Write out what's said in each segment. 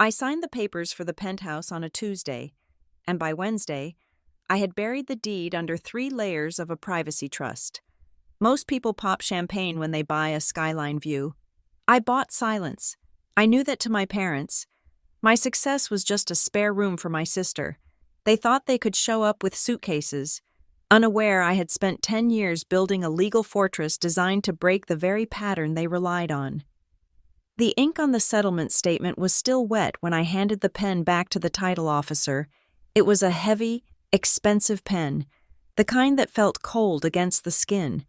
I signed the papers for the penthouse on a Tuesday, and by Wednesday, I had buried the deed under 3 layers of a privacy trust. Most people pop champagne when they buy a skyline view. I bought silence. I knew that to my parents, my success was just a spare room for my sister. They thought they could show up with suitcases, unaware I had spent 10 years building a legal fortress designed to break the very pattern they relied on. The ink on the settlement statement was still wet when I handed the pen back to the title officer. It was a heavy, expensive pen, the kind that felt cold against the skin,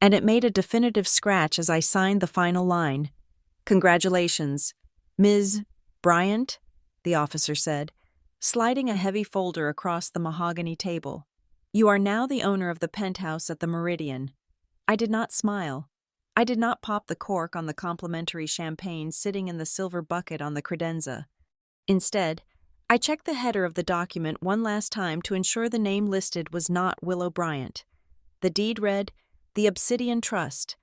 and it made a definitive scratch as I signed the final line. "Congratulations, Ms. Bryant," the officer said, sliding a heavy folder across the mahogany table. "You are now the owner of the penthouse at the Meridian." I did not smile. I did not pop the cork on the complimentary champagne sitting in the silver bucket on the credenza. Instead, I checked the header of the document one last time to ensure the name listed was not Willow Bryant. The deed read, "The Obsidian Trust."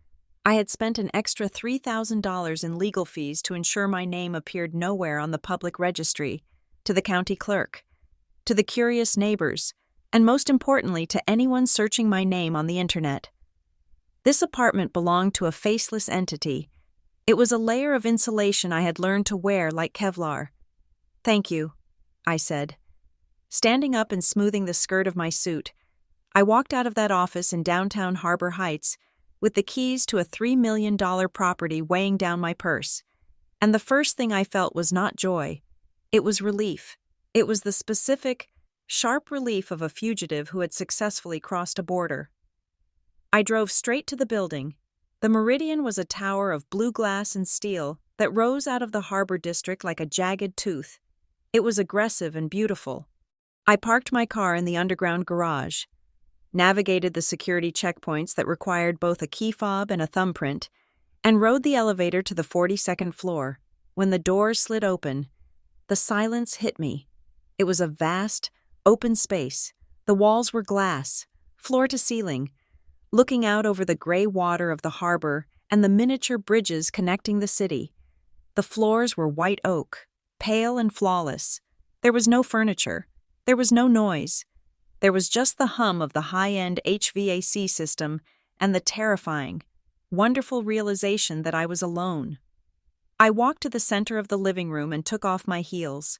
I had spent an extra $3,000 in legal fees to ensure my name appeared nowhere on the public registry, to the county clerk, to the curious neighbors, and most importantly to anyone searching my name on the internet. This apartment belonged to a faceless entity. It was a layer of insulation I had learned to wear like Kevlar. "Thank you," I said. Standing up and smoothing the skirt of my suit, I walked out of that office in downtown Harbor Heights with the keys to a $3 million property weighing down my purse. And the first thing I felt was not joy. It was relief. It was the specific, sharp relief of a fugitive who had successfully crossed a border. I drove straight to the building. The Meridian was a tower of blue glass and steel that rose out of the harbor district like a jagged tooth. It was aggressive and beautiful. I parked my car in the underground garage, navigated the security checkpoints that required both a key fob and a thumbprint, and rode the elevator to the 42nd floor. When the doors slid open, the silence hit me. It was a vast, open space. The walls were glass, floor to ceiling, looking out over the gray water of the harbor and the miniature bridges connecting the city. The floors were white oak, pale and flawless. There was no furniture. There was no noise. There was just the hum of the high-end HVAC system and the terrifying, wonderful realization that I was alone. I walked to the center of the living room and took off my heels.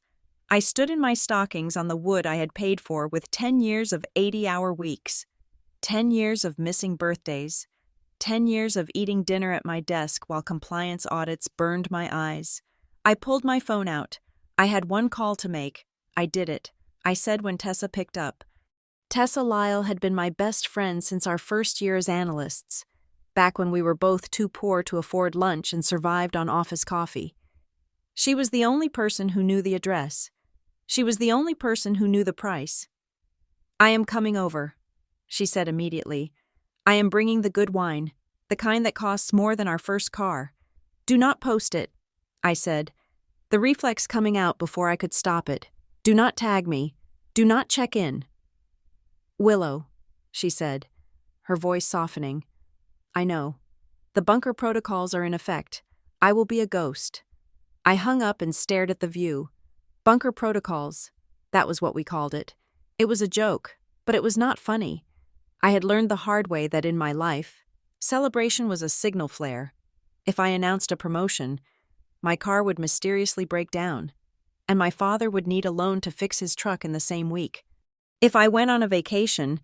I stood in my stockings on the wood I had paid for with 10 years of 80-hour weeks. 10 years of missing birthdays, 10 years of eating dinner at my desk while compliance audits burned my eyes. I pulled my phone out. I had one call to make. I did it, I said when Tessa picked up. Tessa Lyle had been my best friend since our first year as analysts, back when we were both too poor to afford lunch and survived on office coffee. She was the only person who knew the address. She was the only person who knew the price. "I am coming over," she said immediately. "I am bringing the good wine, the kind that costs more than our first car. Do not post it," I said, the reflex coming out before I could stop it. "Do not tag me. Do not check in." "Willow," she said, her voice softening. "I know. The bunker protocols are in effect. I will be a ghost." I hung up and stared at the view. Bunker protocols. That was what we called it. It was a joke, but it was not funny. I had learned the hard way that in my life, celebration was a signal flare. If I announced a promotion, my car would mysteriously break down, and my father would need a loan to fix his truck in the same week. If I went on a vacation,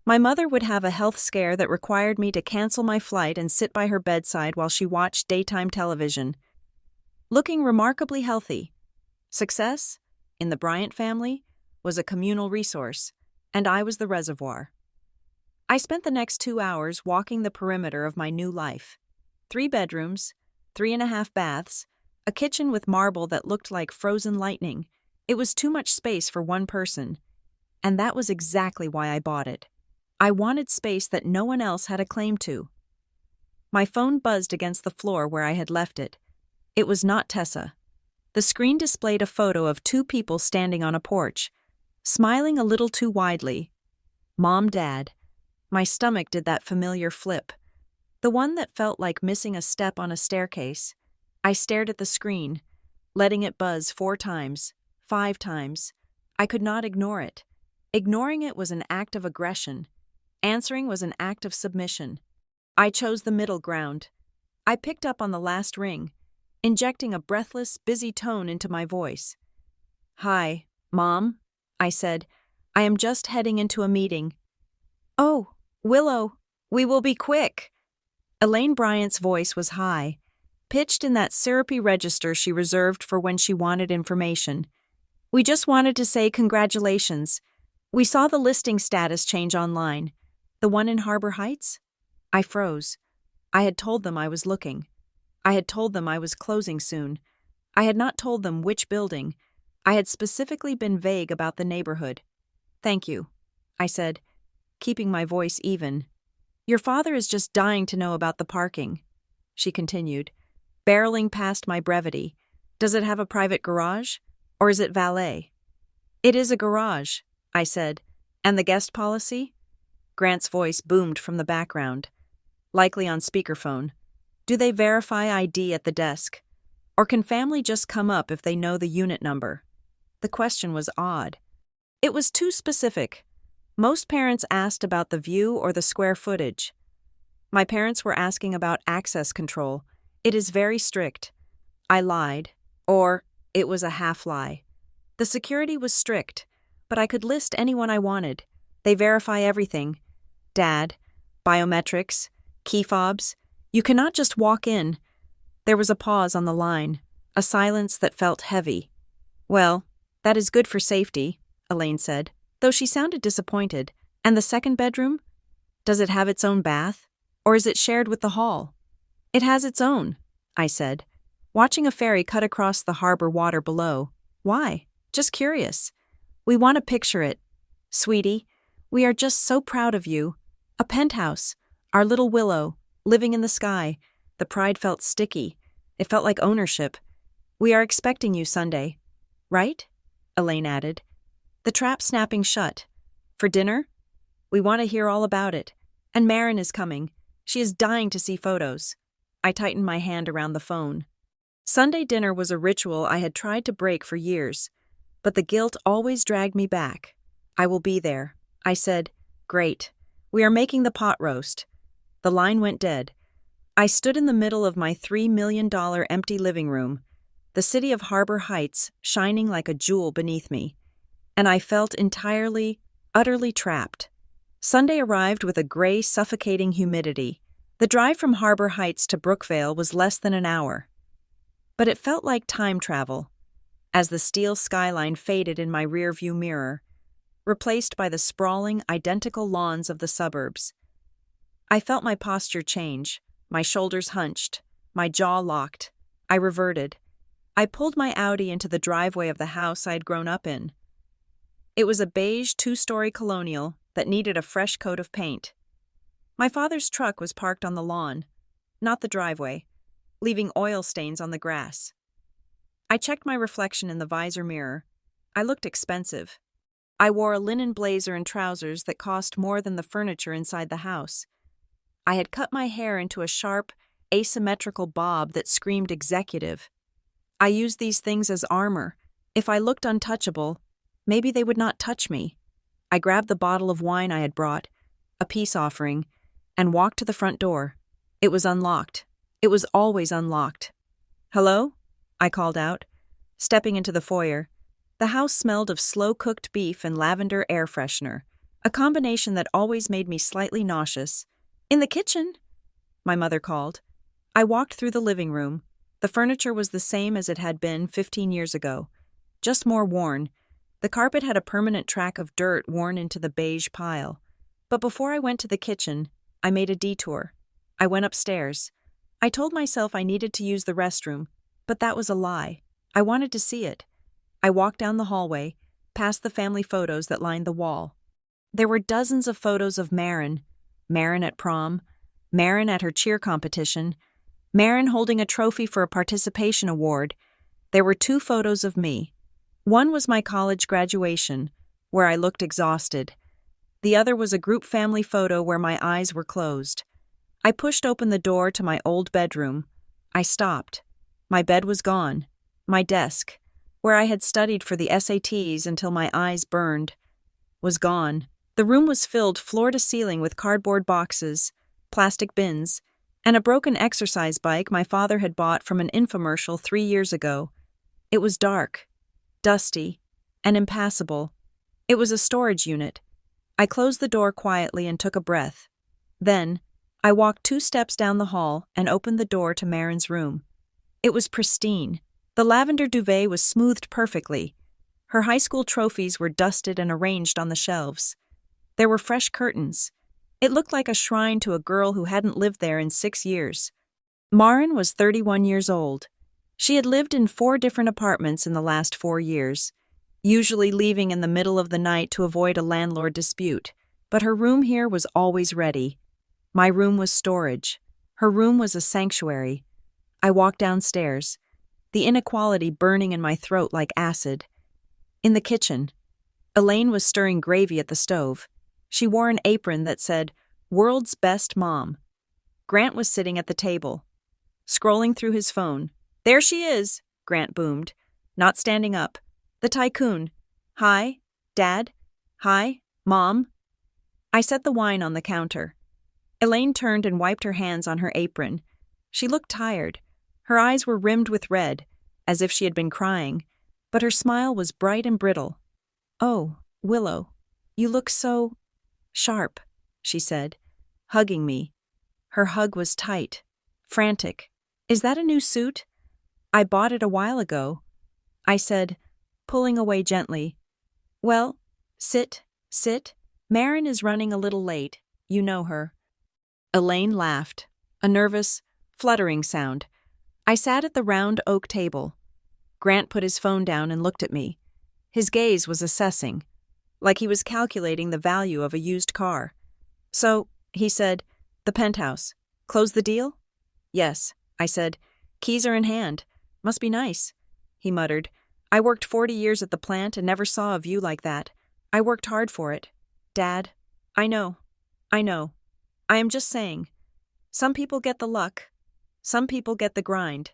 my mother would have a health scare that required me to cancel my flight and sit by her bedside while she watched daytime television. Looking remarkably healthy. Success, in the Bryant family, was a communal resource, and I was the reservoir. I spent the next 2 hours walking the perimeter of my new life. 3 bedrooms, 3.5 baths, a kitchen with marble that looked like frozen lightning. It was too much space for one person, and that was exactly why I bought it. I wanted space that no one else had a claim to. My phone buzzed against the floor where I had left it. It was not Tessa. The screen displayed a photo of 2 people standing on a porch, smiling a little too widely. Mom, Dad. My stomach did that familiar flip, the one that felt like missing a step on a staircase. I stared at the screen. letting it buzz 4 times, 5 times. I could not ignore it. Ignoring it was an act of aggression. Answering was an act of submission. I chose the middle ground. I picked up on the last ring, injecting a breathless, busy tone into my voice. "Hi, Mom," I said. "I am just heading into a meeting." "Oh, Willow, we will be quick." Elaine Bryant's voice was high, pitched in that syrupy register she reserved for when she wanted information. "We just wanted to say congratulations. We saw the listing status change online. The one in Harbor Heights?" I froze. I had told them I was looking. I had told them I was closing soon. I had not told them which building. I had specifically been vague about the neighborhood. "Thank you," I said, keeping my voice even. "Your father is just dying to know about the parking," she continued, barreling past my brevity. "Does it have a private garage? Or is it valet?" "It is a garage," I said. "And the guest policy?" Grant's voice boomed from the background, likely on speakerphone. "Do they verify ID at the desk? Or can family just come up if they know the unit number?" The question was odd. It was too specific. Most parents asked about the view or the square footage. My parents were asking about access control. It is very strict. I lied. Or it was a half-lie. The security was strict, but I could list anyone I wanted. They verify everything. Dad, biometrics, key fobs. You cannot just walk in. There was a pause on the line, a silence that felt heavy. "Well, that is good for safety," Elaine said, though she sounded disappointed. "And the second bedroom? Does it have its own bath? Or is it shared with the hall?" "It has its own," I said, watching a ferry cut across the harbor water below. "Why? Just curious. We want to picture it. Sweetie, we are just so proud of you. A penthouse, our little Willow, living in the sky." The pride felt sticky. It felt like ownership. "We are expecting you Sunday. Right?" Elaine added. The trap snapping shut. "For dinner? We want to hear all about it. And Marin is coming. She is dying to see photos." I tightened my hand around the phone. Sunday dinner was a ritual I had tried to break for years, but the guilt always dragged me back. "I will be there," I said. "Great. We are making the pot roast." The line went dead. I stood in the middle of my $3 million empty living room, the city of Harbor Heights shining like a jewel beneath me, and I felt entirely, utterly trapped. Sunday arrived with a gray, suffocating humidity. The drive from Harbor Heights to Brookvale was less than an hour. But it felt like time travel, as the steel skyline faded in my rearview mirror, replaced by the sprawling, identical lawns of the suburbs. I felt my posture change, my shoulders hunched, my jaw locked. I reverted. I pulled my Audi into the driveway of the house I'd grown up in. It was a beige 2-story colonial that needed a fresh coat of paint. My father's truck was parked on the lawn, not the driveway, leaving oil stains on the grass. I checked my reflection in the visor mirror. I looked expensive. I wore a linen blazer and trousers that cost more than the furniture inside the house. I had cut my hair into a sharp, asymmetrical bob that screamed executive. I used these things as armor. If I looked untouchable, maybe they would not touch me. I grabbed the bottle of wine I had brought, a peace offering, and walked to the front door. It was unlocked. It was always unlocked. "Hello?" I called out, stepping into the foyer. The house smelled of slow-cooked beef and lavender air freshener, a combination that always made me slightly nauseous. "In the kitchen," my mother called. I walked through the living room. The furniture was the same as it had been 15 years ago, just more worn. The carpet had a permanent track of dirt worn into the beige pile. But before I went to the kitchen, I made a detour. I went upstairs. I told myself I needed to use the restroom, but that was a lie. I wanted to see it. I walked down the hallway, past the family photos that lined the wall. There were dozens of photos of Marin at prom, Marin at her cheer competition, Marin holding a trophy for a participation award. There were 2 photos of me. One was my college graduation, where I looked exhausted. The other was a group family photo where my eyes were closed. I pushed open the door to my old bedroom. I stopped. My bed was gone. My desk, where I had studied for the SATs until my eyes burned, was gone. The room was filled floor to ceiling with cardboard boxes, plastic bins, and a broken exercise bike my father had bought from an infomercial 3 years ago. It was dark, dusty, and impassable. It was a storage unit. I closed the door quietly and took a breath. Then, I walked 2 steps down the hall and opened the door to Marin's room. It was pristine. The lavender duvet was smoothed perfectly. Her high school trophies were dusted and arranged on the shelves. There were fresh curtains. It looked like a shrine to a girl who hadn't lived there in 6 years. Marin was 31 years old. She had lived in 4 different apartments in the last 4 years, usually leaving in the middle of the night to avoid a landlord dispute, but her room here was always ready. My room was storage. Her room was a sanctuary. I walked downstairs, the inequality burning in my throat like acid. In the kitchen, Elaine was stirring gravy at the stove. She wore an apron that said, "World's Best Mom." Grant was sitting at the table, scrolling through his phone. "There she is," Grant boomed, not standing up. "The tycoon. Hi, Dad. Hi, Mom." I set the wine on the counter. Elaine turned and wiped her hands on her apron. She looked tired. Her eyes were rimmed with red, as if she had been crying, but her smile was bright and brittle. "Oh, Willow, you look so sharp," she said, hugging me. Her hug was tight, frantic. "Is that a new suit?" "I bought it a while ago," I said, pulling away gently. "Well, sit. Marin is running a little late. You know her." Elaine laughed, a nervous, fluttering sound. I sat at the round oak table. Grant put his phone down and looked at me. His gaze was assessing, like he was calculating the value of a used car. "So," he said, "the Penthouse. Close the deal?" "Yes," I said. "Keys are in hand. Must be nice." He muttered. "I worked 40 years at the plant and never saw a view like that. I worked hard for it. Dad, I know. I am just saying. Some people get the luck. Some people get the grind."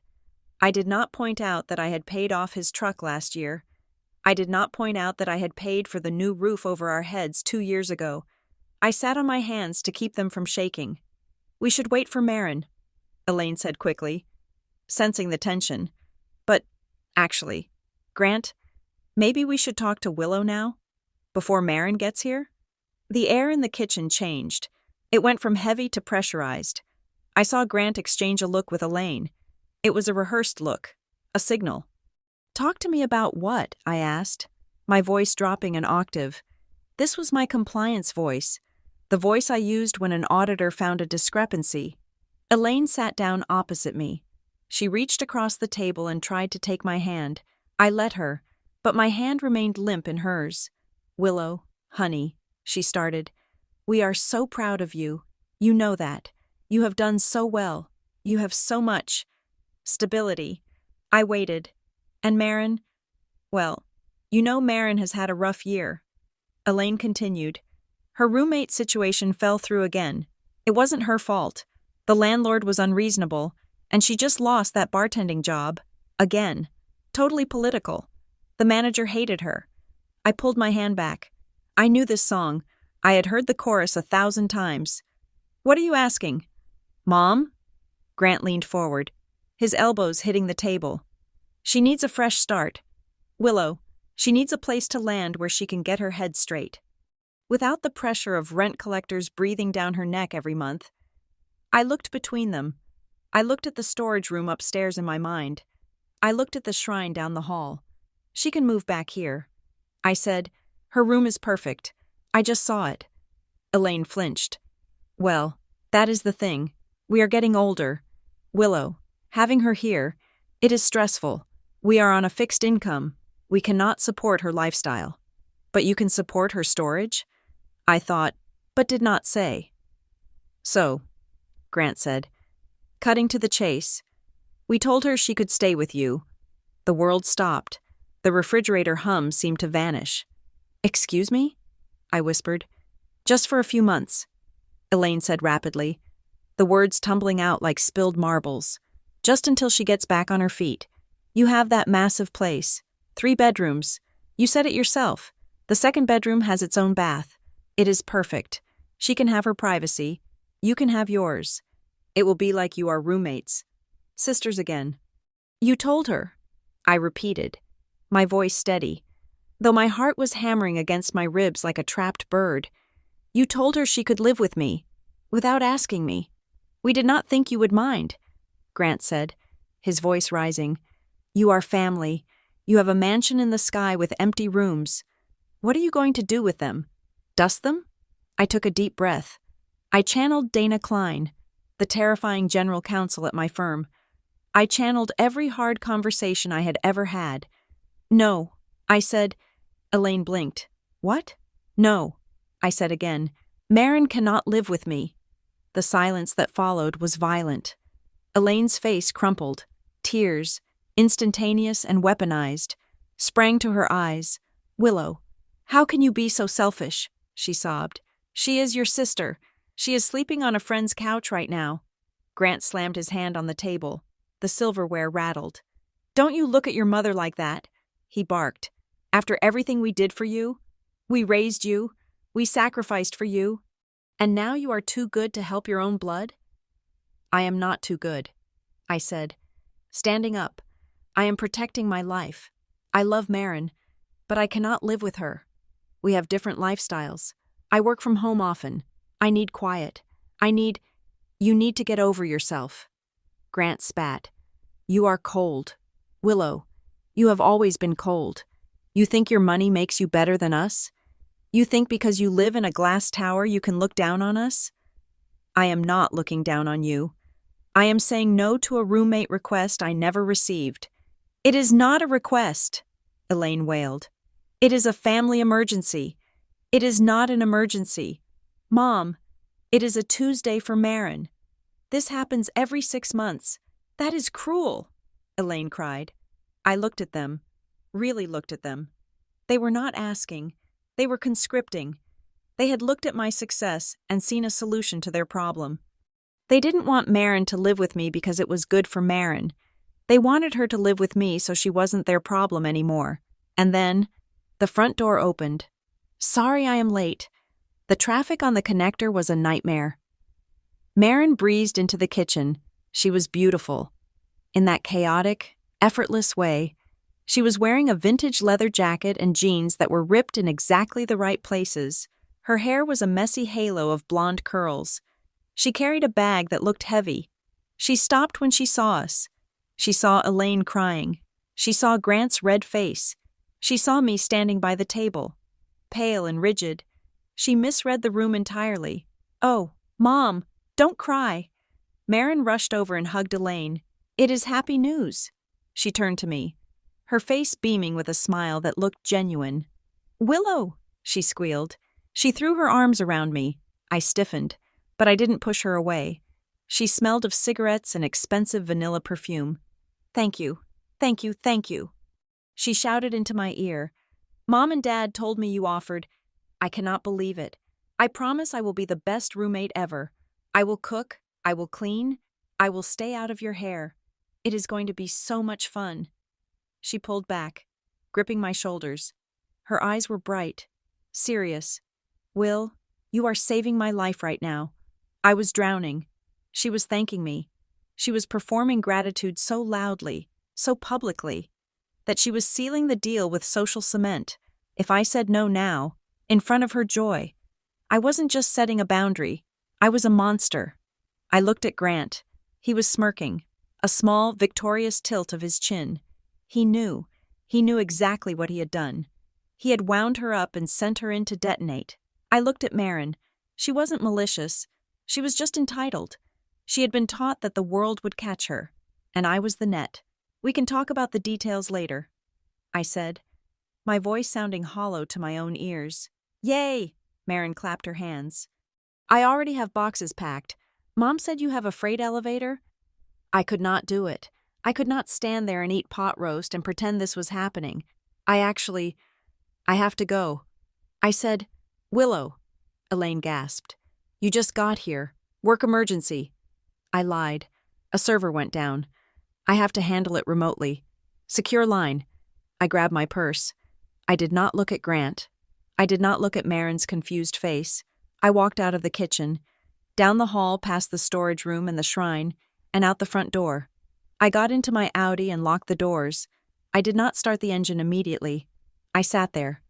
I did not point out that I had paid off his truck last year. I did not point out that I had paid for the new roof over our heads 2 years ago. I sat on my hands to keep them from shaking. "We should wait for Marin," Elaine said quickly, sensing the tension. "But, actually, Grant, maybe we should talk to Willow now, before Marin gets here?" The air in the kitchen changed. It went from heavy to pressurized. I saw Grant exchange a look with Elaine. It was a rehearsed look, a signal. "Talk to me about what?" I asked, my voice dropping an octave. This was my compliance voice, the voice I used when an auditor found a discrepancy. Elaine sat down opposite me. She reached across the table and tried to take my hand. I let her, but my hand remained limp in hers. "Willow, honey," she started. "We are so proud of you. You know that. You have done so well. You have so much stability." I waited. "And Marin? Well, you know Marin has had a rough year." Elaine continued. "Her roommate situation fell through again. It wasn't her fault. The landlord was unreasonable, and she just lost that bartending job. Again. Totally political. The manager hated her." I pulled my hand back. I knew this song. I had heard the chorus 1,000 times. "What are you asking?" "Mom?" Grant leaned forward, his elbows hitting the table. "She needs a fresh start. Willow, she needs a place to land where she can get her head straight, without the pressure of rent collectors breathing down her neck every month." I looked between them. I looked at the storage room upstairs in my mind. I looked at the shrine down the hall. "She can move back here." I said, "Her room is perfect. I just saw it." Elaine flinched. "Well, that is the thing. We are getting older. Willow, having her here, it is stressful. We are on a fixed income. We cannot support her lifestyle." "But you can support her storage?" I thought, but did not say. "So," Grant said, cutting to the chase, "we told her she could stay with you." The world stopped. The refrigerator hum seemed to vanish. "Excuse me?" I whispered. "Just for a few months," Elaine said rapidly, the words tumbling out like spilled marbles. "Just until she gets back on her feet. You have that massive place. 3 bedrooms. You said it yourself. The second bedroom has its own bath. It is perfect. She can have her privacy. You can have yours. It will be like you are roommates. Sisters again. You told her. I repeated, my voice steady, though my heart was hammering against my ribs like a trapped bird. You told her she could live with me, without asking me. We did not think you would mind, Grant said, his voice rising. You are family. You have a mansion in the sky with empty rooms. What are you going to do with them? Dust them? I took a deep breath. I channeled Dana Klein, the terrifying general counsel at my firm. I channeled every hard conversation I had ever had. No, I said. Elaine blinked. What? No, I said again. Maren cannot live with me. The silence that followed was violent. Elaine's face crumpled. Tears, instantaneous and weaponized, sprang to her eyes. Willow, how can you be so selfish? She sobbed. She is your sister. She is sleeping on a friend's couch right now. Grant slammed his hand on the table. The silverware rattled. Don't you look at your mother like that, he barked. After everything we did for you, we raised you, we sacrificed for you, and now you are too good to help your own blood? I am not too good, I said, standing up. I am protecting my life. I love Maren, but I cannot live with her. We have different lifestyles. I work from home often. I need quiet. You need to get over yourself. Grant spat. You are cold. Willow, you have always been cold. You think your money makes you better than us? You think because you live in a glass tower you can look down on us? I am not looking down on you. I am saying no to a roommate request I never received. It is not a request, Elaine wailed. It is a family emergency. It is not an emergency. Mom, it is a Tuesday for Maren. This happens every 6 months. That is cruel, Elaine cried. I looked at them, really looked at them. They were not asking. They were conscripting. They had looked at my success and seen a solution to their problem. They didn't want Maren to live with me because it was good for Maren. They wanted her to live with me so she wasn't their problem anymore. And then, the front door opened. Sorry I am late. The traffic on the connector was a nightmare. Maren breezed into the kitchen. She was beautiful. In that chaotic, effortless way, she was wearing a vintage leather jacket and jeans that were ripped in exactly the right places. Her hair was a messy halo of blonde curls. She carried a bag that looked heavy. She stopped when she saw us. She saw Elaine crying. She saw Grant's red face. She saw me standing by the table, pale and rigid. She misread the room entirely. Oh, Mom, don't cry. Maren rushed over and hugged Elaine. It is happy news. She turned to me, her face beaming with a smile that looked genuine. Willow, she squealed. She threw her arms around me. I stiffened, but I didn't push her away. She smelled of cigarettes and expensive vanilla perfume. Thank you, thank you, thank you. She shouted into my ear. Mom and Dad told me you offered. I cannot believe it. I promise I will be the best roommate ever. I will cook, I will clean, I will stay out of your hair. It is going to be so much fun. She pulled back, gripping my shoulders. Her eyes were bright, serious. Will, you are saving my life right now. I was drowning. She was thanking me. She was performing gratitude so loudly, so publicly, that she was sealing the deal with social cement. If I said no now, in front of her joy, I wasn't just setting a boundary. I was a monster. I looked at Grant. He was smirking, a small, victorious tilt of his chin. He knew exactly what he had done. He had wound her up and sent her in to detonate. I looked at Maren. She wasn't malicious. She was just entitled. She had been taught that the world would catch her, and I was the net. We can talk about the details later, I said, my voice sounding hollow to my own ears. Yay! Maren clapped her hands. I already have boxes packed. Mom said you have a freight elevator? I could not do it. I could not stand there and eat pot roast and pretend this was happening. I have to go. I said, Willow, Elaine gasped. You just got here. Work emergency. I lied. A server went down. I have to handle it remotely. Secure line. I grabbed my purse. I did not look at Grant. I did not look at Marin's confused face. I walked out of the kitchen, down the hall past the storage room and the shrine, and out the front door. I got into my Audi and locked the doors. I did not start the engine immediately. I sat there,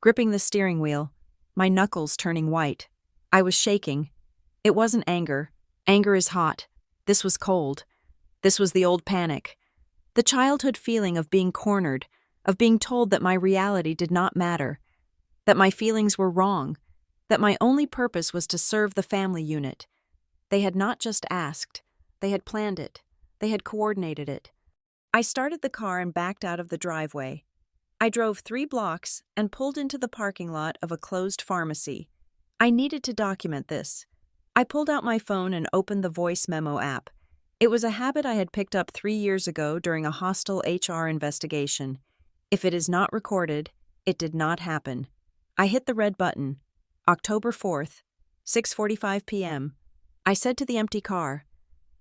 gripping the steering wheel, my knuckles turning white. I was shaking. It wasn't anger. Anger is hot. This was cold. This was the old panic. The childhood feeling of being cornered, of being told that my reality did not matter, that my feelings were wrong, that my only purpose was to serve the family unit. They had not just asked. They had planned it. They had coordinated it. I started the car and backed out of the driveway. I drove 3 blocks and pulled into the parking lot of a closed pharmacy. I needed to document this. I pulled out my phone and opened the voice memo app. It was a habit I had picked up 3 years ago during a hostile HR investigation. If it is not recorded, it did not happen. I hit the red button. October 4th, 6:45 p.m. I said to the empty car,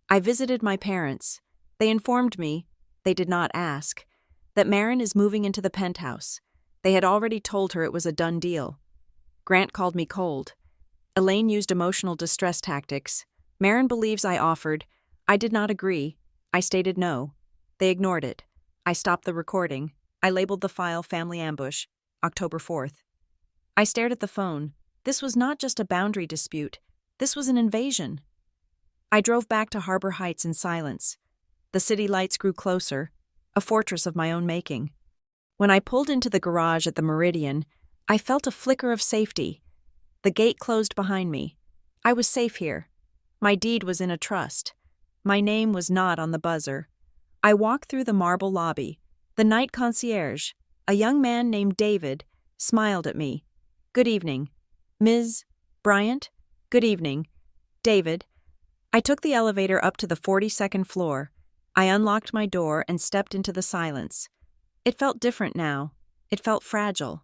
I visited my parents. They informed me, they did not ask, that Marin is moving into the penthouse. They had already told her it was a done deal. Grant called me cold. Elaine used emotional distress tactics. Marin believes I offered. I did not agree. I stated no. They ignored it. I stopped the recording. I labeled the file Family Ambush, October 4th. I stared at the phone. This was not just a boundary dispute. This was an invasion. I drove back to Harbor Heights in silence. The city lights grew closer, a fortress of my own making. When I pulled into the garage at the Meridian, I felt a flicker of safety. The gate closed behind me. I was safe here. My deed was in a trust. My name was not on the buzzer. I walked through the marble lobby. The night concierge, a young man named David, smiled at me. Good evening. Ms. Bryant? Good evening. David. I took the elevator up to the 42nd floor. I unlocked my door and stepped into the silence. It felt different now. It felt fragile.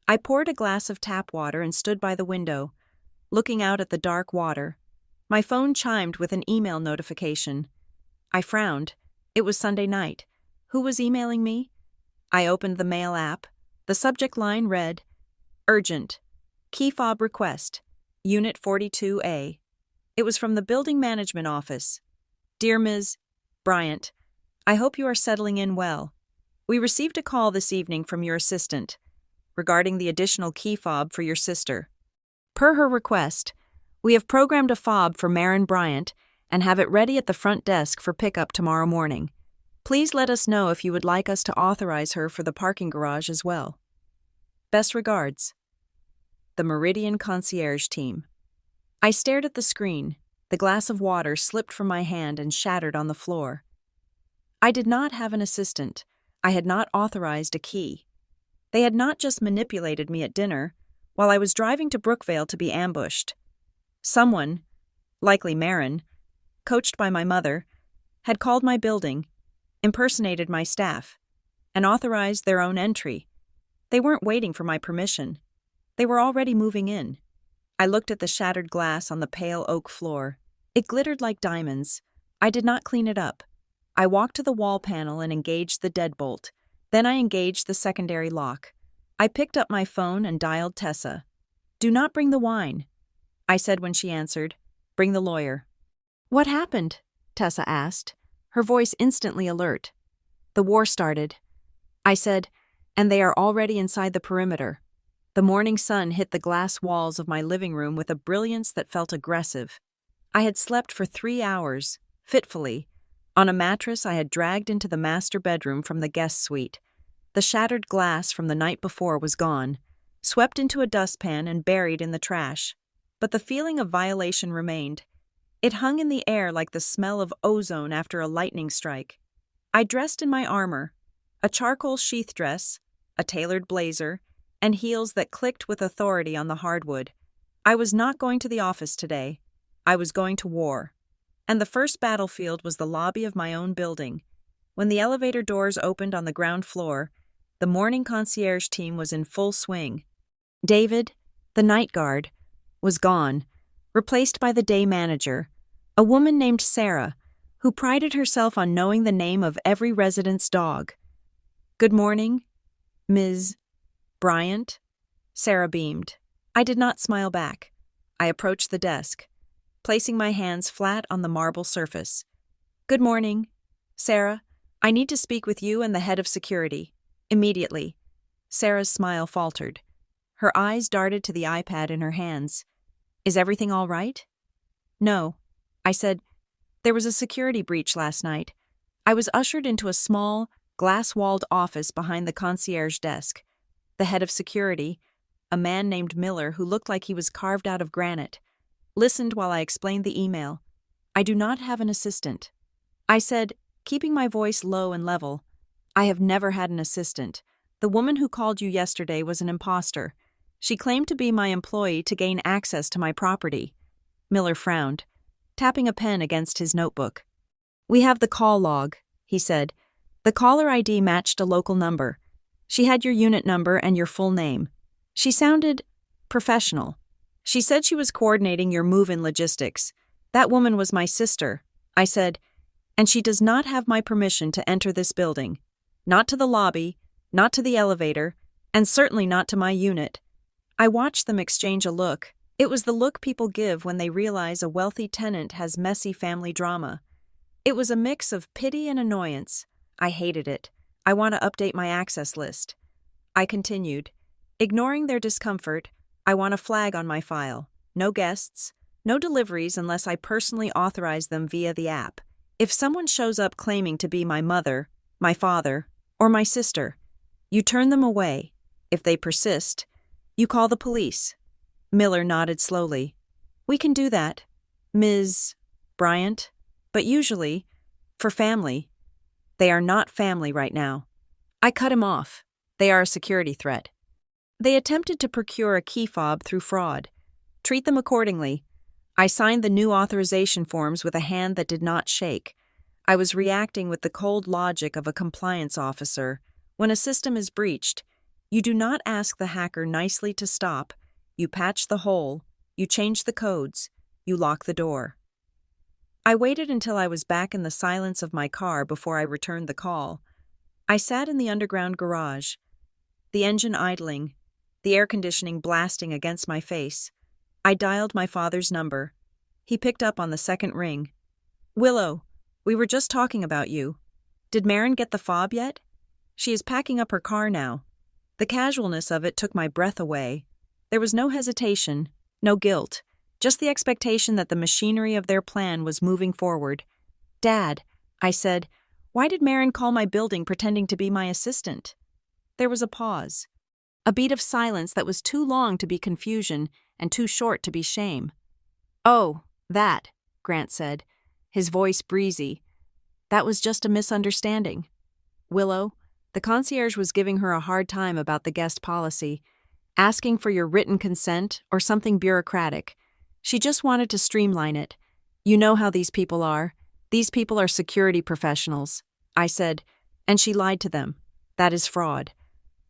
I poured a glass of tap water and stood by the window, looking out at the dark water. My phone chimed with an email notification. I frowned. It was Sunday night. Who was emailing me? I opened the mail app. The subject line read, Urgent. Key fob request. Unit 42A. It was from the building management office. Dear Ms. Bryant, I hope you are settling in well. We received a call this evening from your assistant regarding the additional key fob for your sister. Per her request, we have programmed a fob for Marin Bryant and have it ready at the front desk for pickup tomorrow morning. Please let us know if you would like us to authorize her for the parking garage as well. Best regards. The Meridian Concierge Team. I stared at the screen. The glass of water slipped from my hand and shattered on the floor. I did not have an assistant. I had not authorized a key. They had not just manipulated me at dinner, while I was driving to Brookvale to be ambushed. Someone, likely Marin, coached by my mother, had called my building, impersonated my staff, and authorized their own entry. They weren't waiting for my permission. They were already moving in. I looked at the shattered glass on the pale oak floor. It glittered like diamonds. I did not clean it up. I walked to the wall panel and engaged the deadbolt. Then I engaged the secondary lock. I picked up my phone and dialed Tessa. Do not bring the wine, I said when she answered. Bring the lawyer. What happened? Tessa asked, her voice instantly alert. The war started. I said, and they are already inside the perimeter. The morning sun hit the glass walls of my living room with a brilliance that felt aggressive. I had slept for 3 hours, fitfully, on a mattress I had dragged into the master bedroom from the guest suite. The shattered glass from the night before was gone, swept into a dustpan and buried in the trash. But the feeling of violation remained. It hung in the air like the smell of ozone after a lightning strike. I dressed in my armor, a charcoal sheath dress, a tailored blazer, and heels that clicked with authority on the hardwood. I was not going to the office today. I was going to war. And the first battlefield was the lobby of my own building. When the elevator doors opened on the ground floor, the morning concierge team was in full swing. David, the night guard, was gone, replaced by the day manager, a woman named Sarah, who prided herself on knowing the name of every resident's dog. Good morning, Ms. Bryant. Sarah beamed. I did not smile back. I approached the desk, placing my hands flat on the marble surface. Good morning, Sarah. I need to speak with you and the head of security. Immediately. Sarah's smile faltered. Her eyes darted to the iPad in her hands. Is everything all right? No. I said, there was a security breach last night. I was ushered into a small, glass-walled office behind the concierge desk. The head of security, a man named Miller who looked like he was carved out of granite, listened while I explained the email. I do not have an assistant. I said, keeping my voice low and level, I have never had an assistant. The woman who called you yesterday was an imposter. She claimed to be my employee to gain access to my property. Miller frowned, tapping a pen against his notebook. We have the call log, he said. The caller ID matched a local number. She had your unit number and your full name. She sounded professional. She said she was coordinating your move-in logistics. That woman was my sister, I said, and she does not have my permission to enter this building. Not to the lobby, not to the elevator, and certainly not to my unit. I watched them exchange a look. It was the look people give when they realize a wealthy tenant has messy family drama. It was a mix of pity and annoyance. I hated it. I want to update my access list. I continued. Ignoring their discomfort, I want a flag on my file. No guests, no deliveries unless I personally authorize them via the app. If someone shows up claiming to be my mother, my father, or my sister, you turn them away. If they persist, you call the police. Miller nodded slowly. We can do that, Ms. Bryant, but usually, for family. They are not family right now. I cut him off. They are a security threat. They attempted to procure a key fob through fraud. Treat them accordingly. I signed the new authorization forms with a hand that did not shake. I was reacting with the cold logic of a compliance officer. When a system is breached, you do not ask the hacker nicely to stop. You patch the hole, you change the codes, you lock the door. I waited until I was back in the silence of my car before I returned the call. I sat in the underground garage, the engine idling, the air conditioning blasting against my face. I dialed my father's number. He picked up on the second ring. Willow, we were just talking about you. Did Marin get the fob yet? She is packing up her car now. The casualness of it took my breath away. There was no hesitation, no guilt, just the expectation that the machinery of their plan was moving forward. Dad, I said, why did Marin call my building pretending to be my assistant? There was a pause, a beat of silence that was too long to be confusion and too short to be shame. Oh, that, Grant said, his voice breezy. That was just a misunderstanding. Willow, the concierge was giving her a hard time about the guest policy, asking for your written consent or something bureaucratic. She just wanted to streamline it. You know how these people are. These people are security professionals, I said, and she lied to them. That is fraud.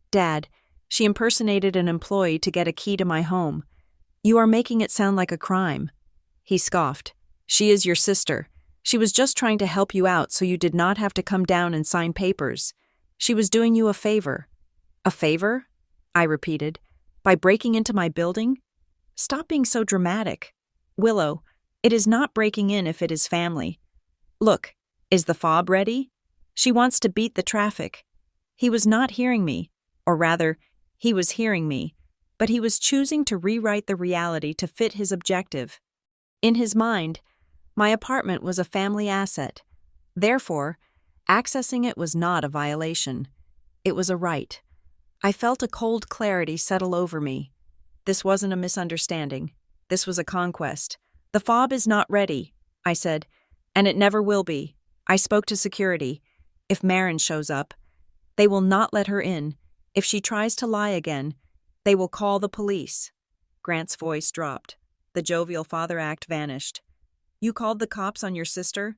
Dad, she impersonated an employee to get a key to my home. You are making it sound like a crime. He scoffed. She is your sister. She was just trying to help you out so you did not have to come down and sign papers. She was doing you a favor. A favor? I repeated. By breaking into my building? Stop being so dramatic. Willow, it is not breaking in if it is family. Look, is the fob ready? She wants to beat the traffic. He was not hearing me, or rather, he was hearing me, but he was choosing to rewrite the reality to fit his objective. In his mind, my apartment was a family asset. Therefore, accessing it was not a violation. It was a right. I felt a cold clarity settle over me. This wasn't a misunderstanding. This was a conquest. The fob is not ready, I said, and it never will be. I spoke to security. If Marin shows up, they will not let her in. If she tries to lie again, they will call the police. Grant's voice dropped. The jovial father act vanished. You called the cops on your sister?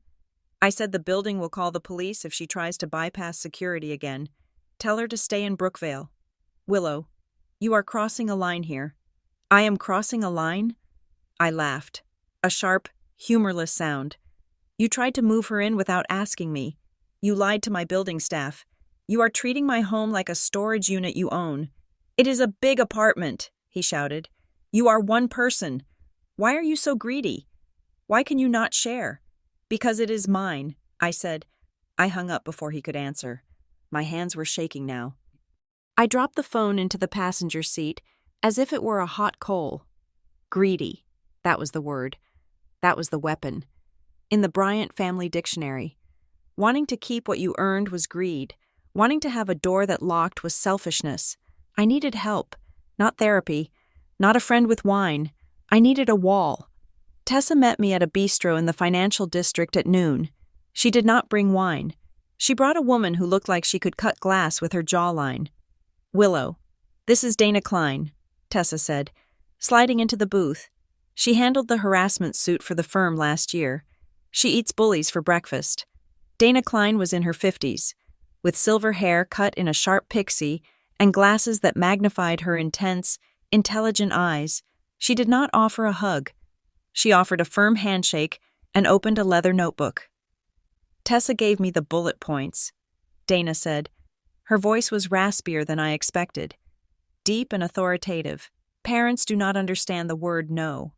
I said the building will call the police if she tries to bypass security again. Tell her to stay in Brookvale. Willow, you are crossing a line here. I am crossing a line? I laughed. A sharp, humorless sound. You tried to move her in without asking me. You lied to my building staff. You are treating my home like a storage unit you own. It is a big apartment, he shouted. You are one person. Why are you so greedy? Why can you not share? Because it is mine, I said. I hung up before he could answer. My hands were shaking now. I dropped the phone into the passenger seat as if it were a hot coal. Greedy. That was the word. That was the weapon. In the Bryant family dictionary. Wanting to keep what you earned was greed. Wanting to have a door that locked was selfishness. I needed help, not therapy, not a friend with wine. I needed a wall. Tessa met me at a bistro in the financial district at noon. She did not bring wine. She brought a woman who looked like she could cut glass with her jawline. Willow, this is Dana Klein, Tessa said, sliding into the booth. She handled the harassment suit for the firm last year. She eats bullies for breakfast. Dana Klein was in her 50s, with silver hair cut in a sharp pixie and glasses that magnified her intense, intelligent eyes. She did not offer a hug. She offered a firm handshake and opened a leather notebook. Tessa gave me the bullet points, Dana said. Her voice was raspier than I expected. Deep and authoritative. Parents do not understand the word no.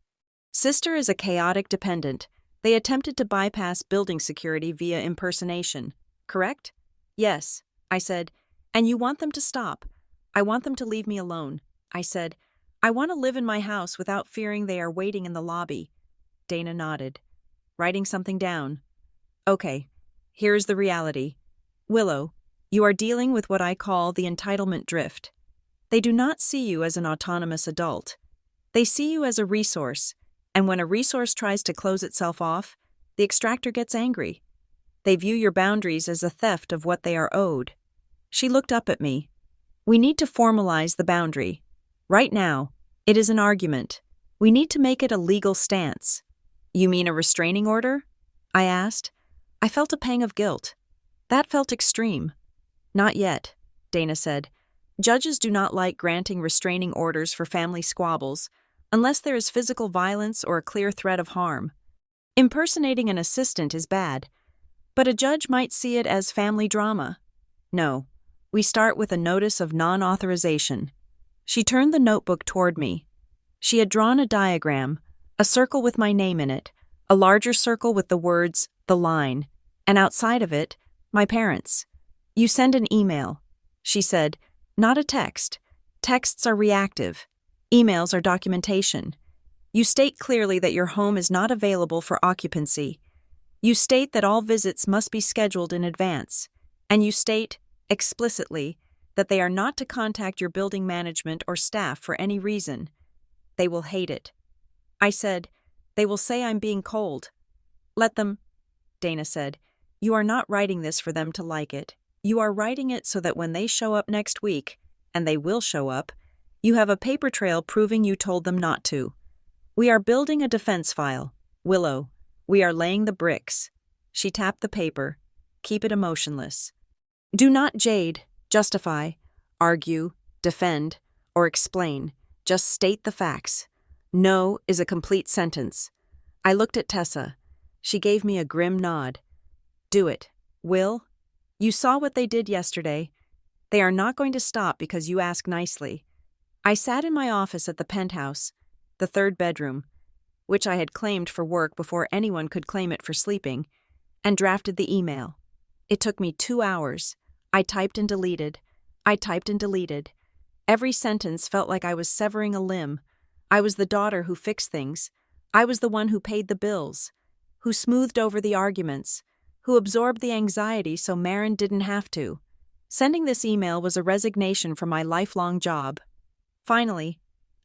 Sister is a chaotic dependent. They attempted to bypass building security via impersonation, correct? Yes, I said. And you want them to stop. I want them to leave me alone, I said. I want to live in my house without fearing they are waiting in the lobby. Dana nodded, writing something down. Okay, here's the reality. Willow, you are dealing with what I call the entitlement drift. They do not see you as an autonomous adult. They see you as a resource, and when a resource tries to close itself off, the extractor gets angry. They view your boundaries as a theft of what they are owed. She looked up at me. We need to formalize the boundary. Right now, it is an argument. We need to make it a legal stance. You mean a restraining order? I asked. I felt a pang of guilt. That felt extreme. Not yet, Dana said. Judges do not like granting restraining orders for family squabbles unless there is physical violence or a clear threat of harm. Impersonating an assistant is bad, but a judge might see it as family drama. No, we start with a notice of non-authorization. She turned the notebook toward me. She had drawn a diagram, a circle with my name in it, a larger circle with the words, the line, and outside of it, my parents. You send an email, she said, not a text. Texts are reactive. Emails are documentation. You state clearly that your home is not available for occupancy. You state that all visits must be scheduled in advance. And you state, explicitly, that they are not to contact your building management or staff for any reason. They will hate it. I said, they will say I'm being cold. Let them, Dana said. You are not writing this for them to like it. You are writing it so that when they show up next week, and they will show up, you have a paper trail proving you told them not to. We are building a defense file. Willow, we are laying the bricks. She tapped the paper. Keep it emotionless. Do not jade, justify, argue, defend, or explain. Just state the facts. No is a complete sentence. I looked at Tessa. She gave me a grim nod. Do it. Will? You saw what they did yesterday. They are not going to stop because you ask nicely. I sat in my office at the Penthouse, the third bedroom, which I had claimed for work before anyone could claim it for sleeping, and drafted the email. It took me 2 hours. I typed and deleted. I typed and deleted. Every sentence felt like I was severing a limb. I was the daughter who fixed things. I was the one who paid the bills, who smoothed over the arguments, who absorbed the anxiety so Maren didn't have to. Sending this email was a resignation from my lifelong job. Finally,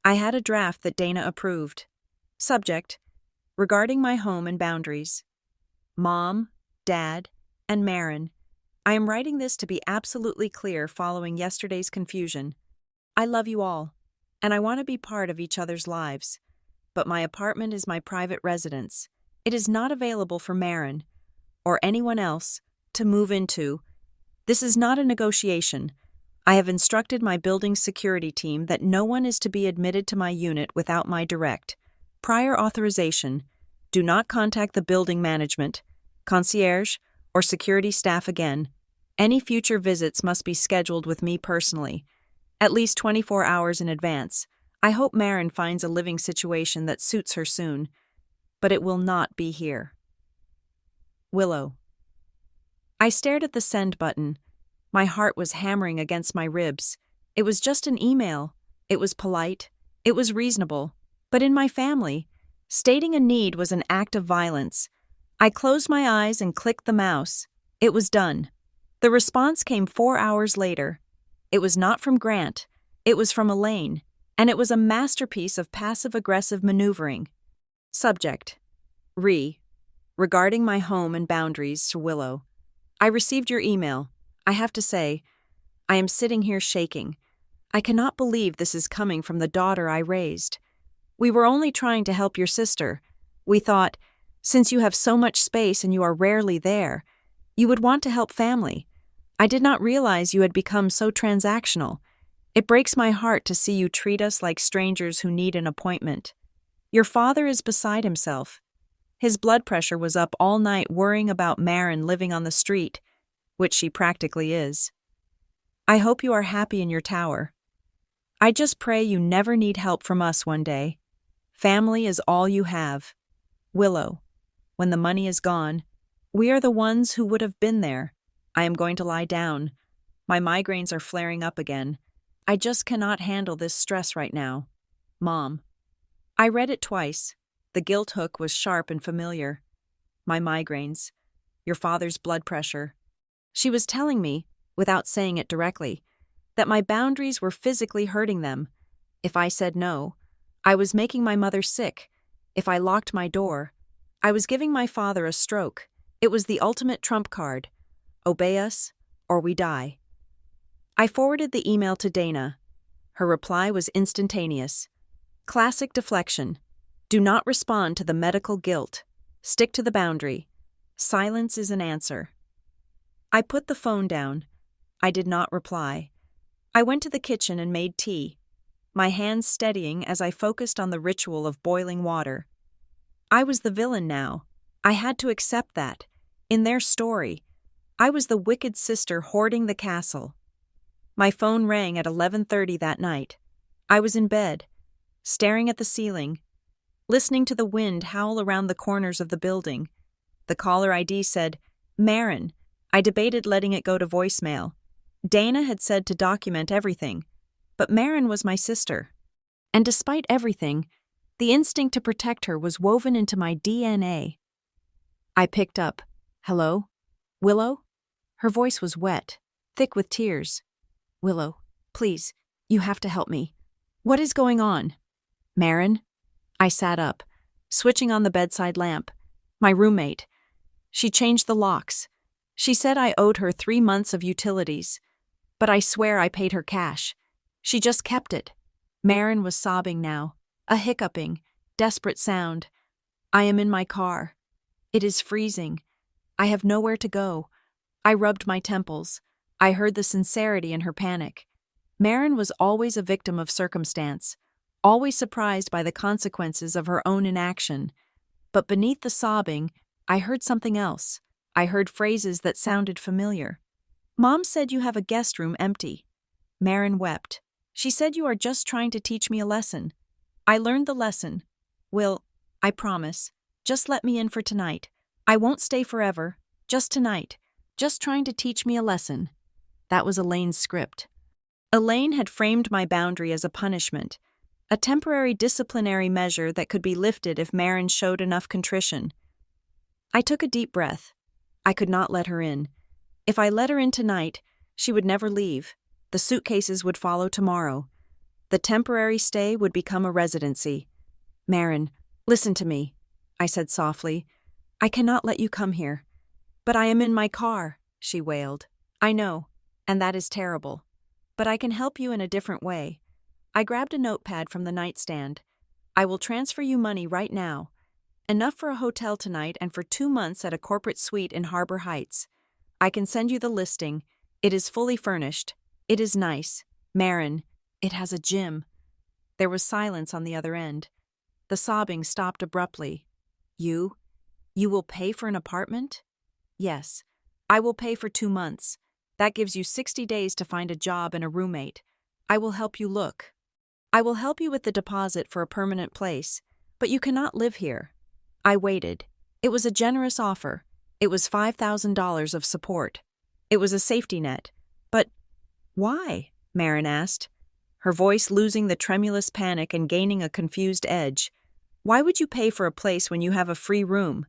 I had a draft that Dana approved. Subject: regarding my home and boundaries. Mom, Dad, and Maren, I am writing this to be absolutely clear following yesterday's confusion. I love you all, and I want to be part of each other's lives. But my apartment is my private residence. It is not available for Maren, or anyone else, to move into. This is not a negotiation. I have instructed my building's security team that no one is to be admitted to my unit without my direct, prior authorization. Do not contact the building management, concierge, or security staff again. Any future visits must be scheduled with me personally, at least 24 hours in advance. I hope Marin finds a living situation that suits her soon, but it will not be here. Willow. I stared at the send button. My heart was hammering against my ribs. It was just an email. It was polite. It was reasonable. But in my family, stating a need was an act of violence. I closed my eyes and clicked the mouse. It was done. The response came 4 hours later. It was not from Grant. It was from Elaine, and it was a masterpiece of passive-aggressive maneuvering. Subject: regarding my home and boundaries to Willow. I received your email. I have to say, I am sitting here shaking. I cannot believe this is coming from the daughter I raised. We were only trying to help your sister. We thought, since you have so much space and you are rarely there, you would want to help family. I did not realize you had become so transactional. It breaks my heart to see you treat us like strangers who need an appointment. Your father is beside himself. His blood pressure was up all night worrying about Marin living on the street, which she practically is. I hope you are happy in your tower. I just pray you never need help from us one day. Family is all you have. Willow. When the money is gone, we are the ones who would have been there. I am going to lie down. My migraines are flaring up again. I just cannot handle this stress right now. Mom. I read it twice. The guilt hook was sharp and familiar. My migraines. Your father's blood pressure. She was telling me, without saying it directly, that my boundaries were physically hurting them. If I said no, I was making my mother sick. If I locked my door, I was giving my father a stroke. It was the ultimate trump card. Obey us, or we die. I forwarded the email to Dana. Her reply was instantaneous. Classic deflection. Do not respond to the medical guilt. Stick to the boundary. Silence is an answer. I put the phone down. I did not reply. I went to the kitchen and made tea, my hands steadying as I focused on the ritual of boiling water. I was the villain now. I had to accept that. In their story, I was the wicked sister hoarding the castle. My phone rang at 11:30 that night. I was in bed, staring at the ceiling, listening to the wind howl around the corners of the building. The caller ID said, Marin. I debated letting it go to voicemail. Dana had said to document everything, but Marin was my sister. And despite everything, the instinct to protect her was woven into my DNA. I picked up. Hello? Willow? Her voice was wet, thick with tears. Willow, please, you have to help me. What is going on? Marin? I sat up, switching on the bedside lamp. My roommate. She changed the locks. She said I owed her 3 months of utilities, but I swear I paid her cash. She just kept it. Marin was sobbing now, a hiccuping, desperate sound. I am in my car. It is freezing. I have nowhere to go. I rubbed my temples. I heard the sincerity in her panic. Marin was always a victim of circumstance, always surprised by the consequences of her own inaction. But beneath the sobbing, I heard something else. I heard phrases that sounded familiar. Mom said you have a guest room empty. Marin wept. She said you are just trying to teach me a lesson. I learned the lesson. Will, I promise. Just let me in for tonight. I won't stay forever. Just tonight. Just trying to teach me a lesson. That was Elaine's script. Elaine had framed my boundary as a punishment, a temporary disciplinary measure that could be lifted if Marin showed enough contrition. I took a deep breath. I could not let her in. If I let her in tonight, she would never leave. The suitcases would follow tomorrow. The temporary stay would become a residency. Marin, listen to me, I said softly. I cannot let you come here. But I am in my car, she wailed. I know, and that is terrible. But I can help you in a different way. I grabbed a notepad from the nightstand. I will transfer you money right now. Enough for a hotel tonight and for 2 months at a corporate suite in Harbor Heights. I can send you the listing. It is fully furnished. It is nice. Marin, it has a gym. There was silence on the other end. The sobbing stopped abruptly. You will pay for an apartment? Yes, I will pay for 2 months. That gives you 60 days to find a job and a roommate. I will help you look. I will help you with the deposit for a permanent place, but you cannot live here. I waited. It was a generous offer. It was $5,000 of support. It was a safety net. But why? Marin asked, her voice losing the tremulous panic and gaining a confused edge. Why would you pay for a place when you have a free room?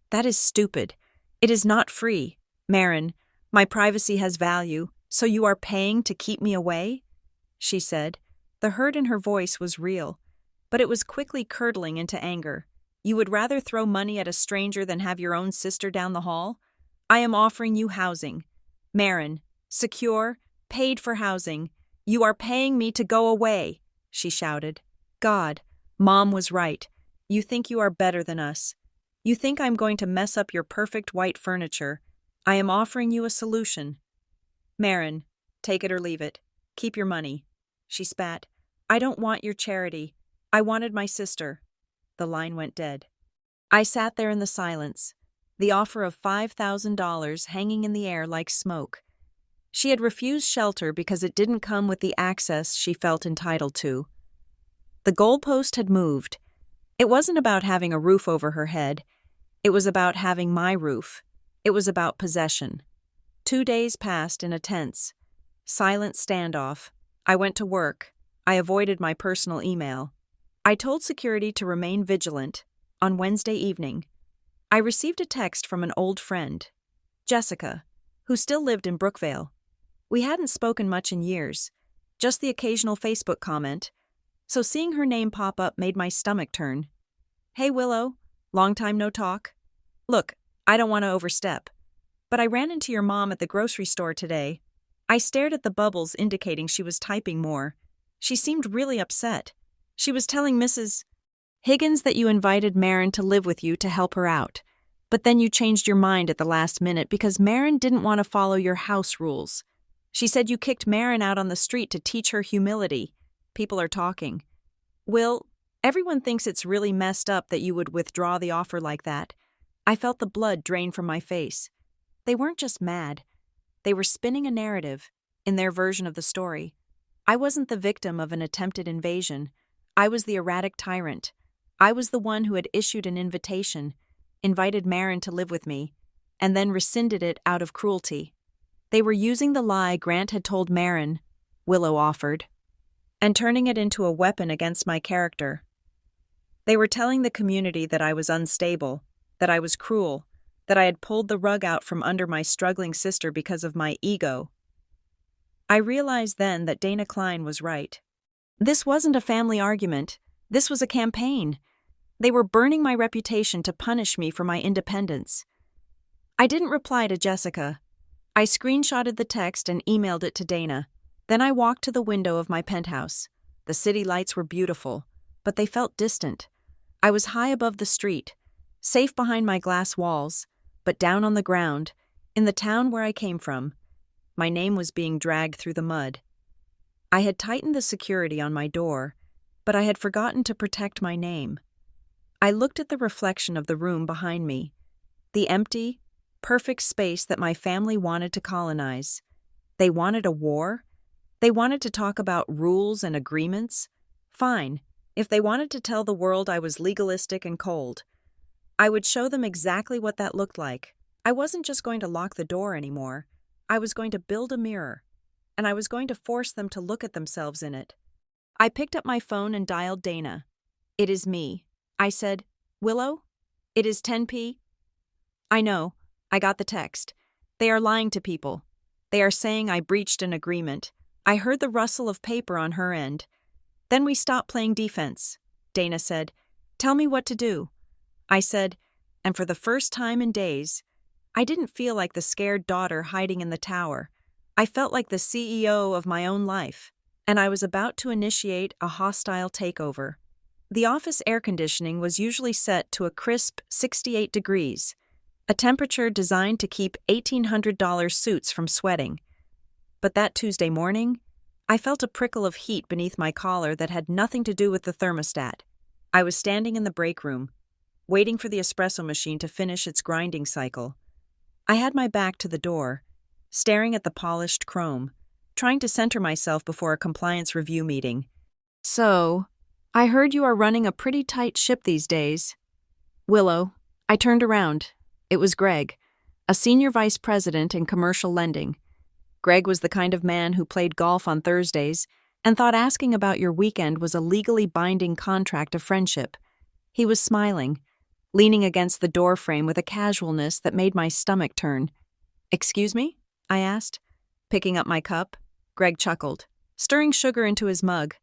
That is stupid. It is not free. Marin, my privacy has value, so you are paying to keep me away? She said. The hurt in her voice was real, but it was quickly curdling into anger. You would rather throw money at a stranger than have your own sister down the hall? I am offering you housing. Marin, secure, paid for housing. You are paying me to go away, she shouted. God, Mom was right. You think you are better than us. You think I'm going to mess up your perfect white furniture. I am offering you a solution. Marin, take it or leave it. Keep your money. She spat. I don't want your charity. I wanted my sister. The line went dead. I sat there in the silence, the offer of $5,000 hanging in the air like smoke. She had refused shelter because it didn't come with the access she felt entitled to. The goalpost had moved. It wasn't about having a roof over her head. It was about having my roof. It was about possession. 2 days passed in a tense, silent standoff. I went to work. I avoided my personal email. I told security to remain vigilant. On Wednesday evening, I received a text from an old friend, Jessica, who still lived in Brookvale. We hadn't spoken much in years, just the occasional Facebook comment, so seeing her name pop up made my stomach turn. Hey Willow, long time no talk. Look, I don't want to overstep, but I ran into your mom at the grocery store today. I stared at the bubbles indicating she was typing more. She seemed really upset. She was telling Mrs. Higgins that you invited Marin to live with you to help her out, but then you changed your mind at the last minute because Marin didn't want to follow your house rules. She said you kicked Marin out on the street to teach her humility. People are talking. Will, everyone thinks it's really messed up that you would withdraw the offer like that. I felt the blood drain from my face. They weren't just mad. They were spinning a narrative, in their version of the story. I wasn't the victim of an attempted invasion. I was the erratic tyrant. I was the one who had issued an invitation, invited Marin to live with me, and then rescinded it out of cruelty. They were using the lie Grant had told Marin, Willow offered, and turning it into a weapon against my character. They were telling the community that I was unstable, that I was cruel, that I had pulled the rug out from under my struggling sister because of my ego. I realized then that Dana Klein was right. This wasn't a family argument. This was a campaign. They were burning my reputation to punish me for my independence. I didn't reply to Jessica. I screenshotted the text and emailed it to Dana. Then I walked to the window of my penthouse. The city lights were beautiful, but they felt distant. I was high above the street, safe behind my glass walls, but down on the ground, in the town where I came from. My name was being dragged through the mud. I had tightened the security on my door, but I had forgotten to protect my name. I looked at the reflection of the room behind me, the empty, perfect space that my family wanted to colonize. They wanted a war? They wanted to talk about rules and agreements? Fine, if they wanted to tell the world I was legalistic and cold. I would show them exactly what that looked like. I wasn't just going to lock the door anymore. I was going to build a mirror, and I was going to force them to look at themselves in it. I picked up my phone and dialed Dana. It is me. I said, Willow? It is 10 p. I know. I got the text. They are lying to people. They are saying I breached an agreement. I heard the rustle of paper on her end. Then we stopped playing defense. Dana said, Tell me what to do. I said, and for the first time in days, I didn't feel like the scared daughter hiding in the tower. I felt like the CEO of my own life, and I was about to initiate a hostile takeover. The office air conditioning was usually set to a crisp 68 degrees, a temperature designed to keep $1,800 suits from sweating. But that Tuesday morning, I felt a prickle of heat beneath my collar that had nothing to do with the thermostat. I was standing in the break room, waiting for the espresso machine to finish its grinding cycle. I had my back to the door, staring at the polished chrome, trying to center myself before a compliance review meeting. "So, I heard you are running a pretty tight ship these days." "Willow." I turned around. It was Greg, a senior vice president in commercial lending. Greg was the kind of man who played golf on Thursdays and thought asking about your weekend was a legally binding contract of friendship. He was smiling, leaning against the doorframe with a casualness that made my stomach turn. "Excuse me?" I asked, picking up my cup. Greg chuckled, stirring sugar into his mug.